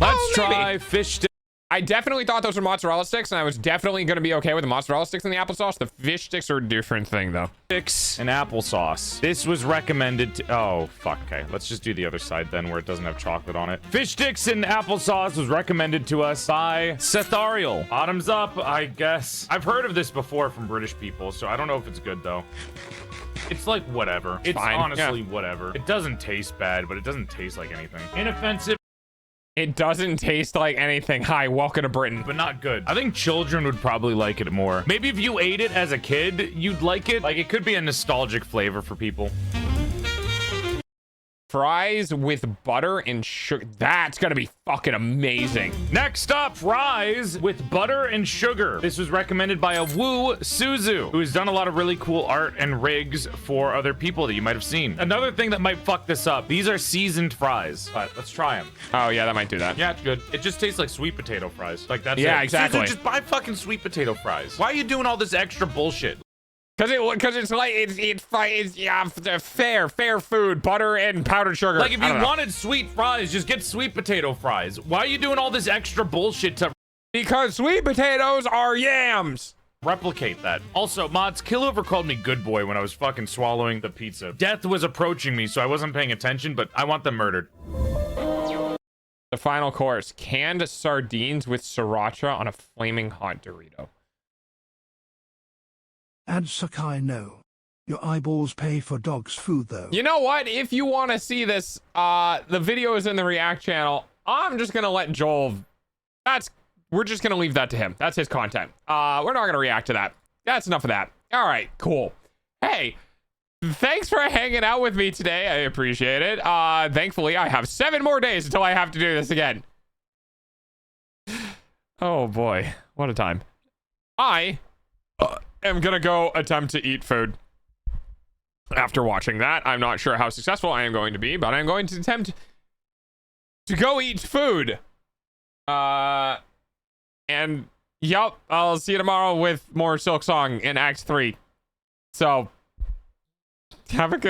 Let's try fish sticks. I definitely thought those were mozzarella sticks, and I was definitely going to be okay with the mozzarella sticks and the applesauce. The fish sticks are a different thing, though. Sticks and applesauce. This was recommended to... Oh, fuck. Okay, let's just do the other side then, where it doesn't have chocolate on it. Fish sticks and applesauce was recommended to us by Sethariel. Bottoms up, I guess. I've heard of this before from British people, so I don't know if it's good, though. It's like whatever. It's fine. Honestly whatever. It doesn't taste bad, but it doesn't taste like anything. Inoffensive. It doesn't taste like anything. Hi, welcome to Britain. But not good. I think children would probably like it more. Maybe if you ate it as a kid, you'd like it. Like, it could be a nostalgic flavor for people. Fries with butter and sugar. That's gonna be fucking amazing. Next up, fries with butter and sugar. This was recommended by a Woo Suzu, who has done a lot of really cool art and rigs for other people that you might have seen. Another thing that might fuck this up, these are seasoned fries. But let's try them. Oh yeah, that might do that. Yeah, it's good. It just tastes like sweet potato fries. Like, that's yeah, it. Exactly. Suzu, just buy fucking sweet potato fries. Why are you doing all this extra bullshit? Because it's like it's fair food, butter and powdered sugar. Like, if you wanted sweet fries, just get sweet potato fries. Why are you doing all this extra bullshit to... Because sweet potatoes are yams. Replicate that. Also, mods, Killover called me good boy when I was fucking swallowing the pizza. Death was approaching me, so I wasn't paying attention, but I want them murdered. The final course, canned sardines with sriracha on a flaming hot Dorito. Ad Sakai no. Your eyeballs pay for dog's food, though. You know what? If you want to see this, the video is in the React channel. I'm just gonna let Joel... We're just gonna leave that to him. That's his content. We're not gonna react to that. That's enough of that. All right, cool. Hey, thanks for hanging out with me today. I appreciate it. Thankfully, I have 7 more days until I have to do this again. Oh boy, what a time. I am gonna go attempt to eat food. After watching that, I'm not sure how successful I am going to be, but I'm going to attempt to go eat food. And yup, I'll see you tomorrow with more Silk Song in Act 3. So, have a good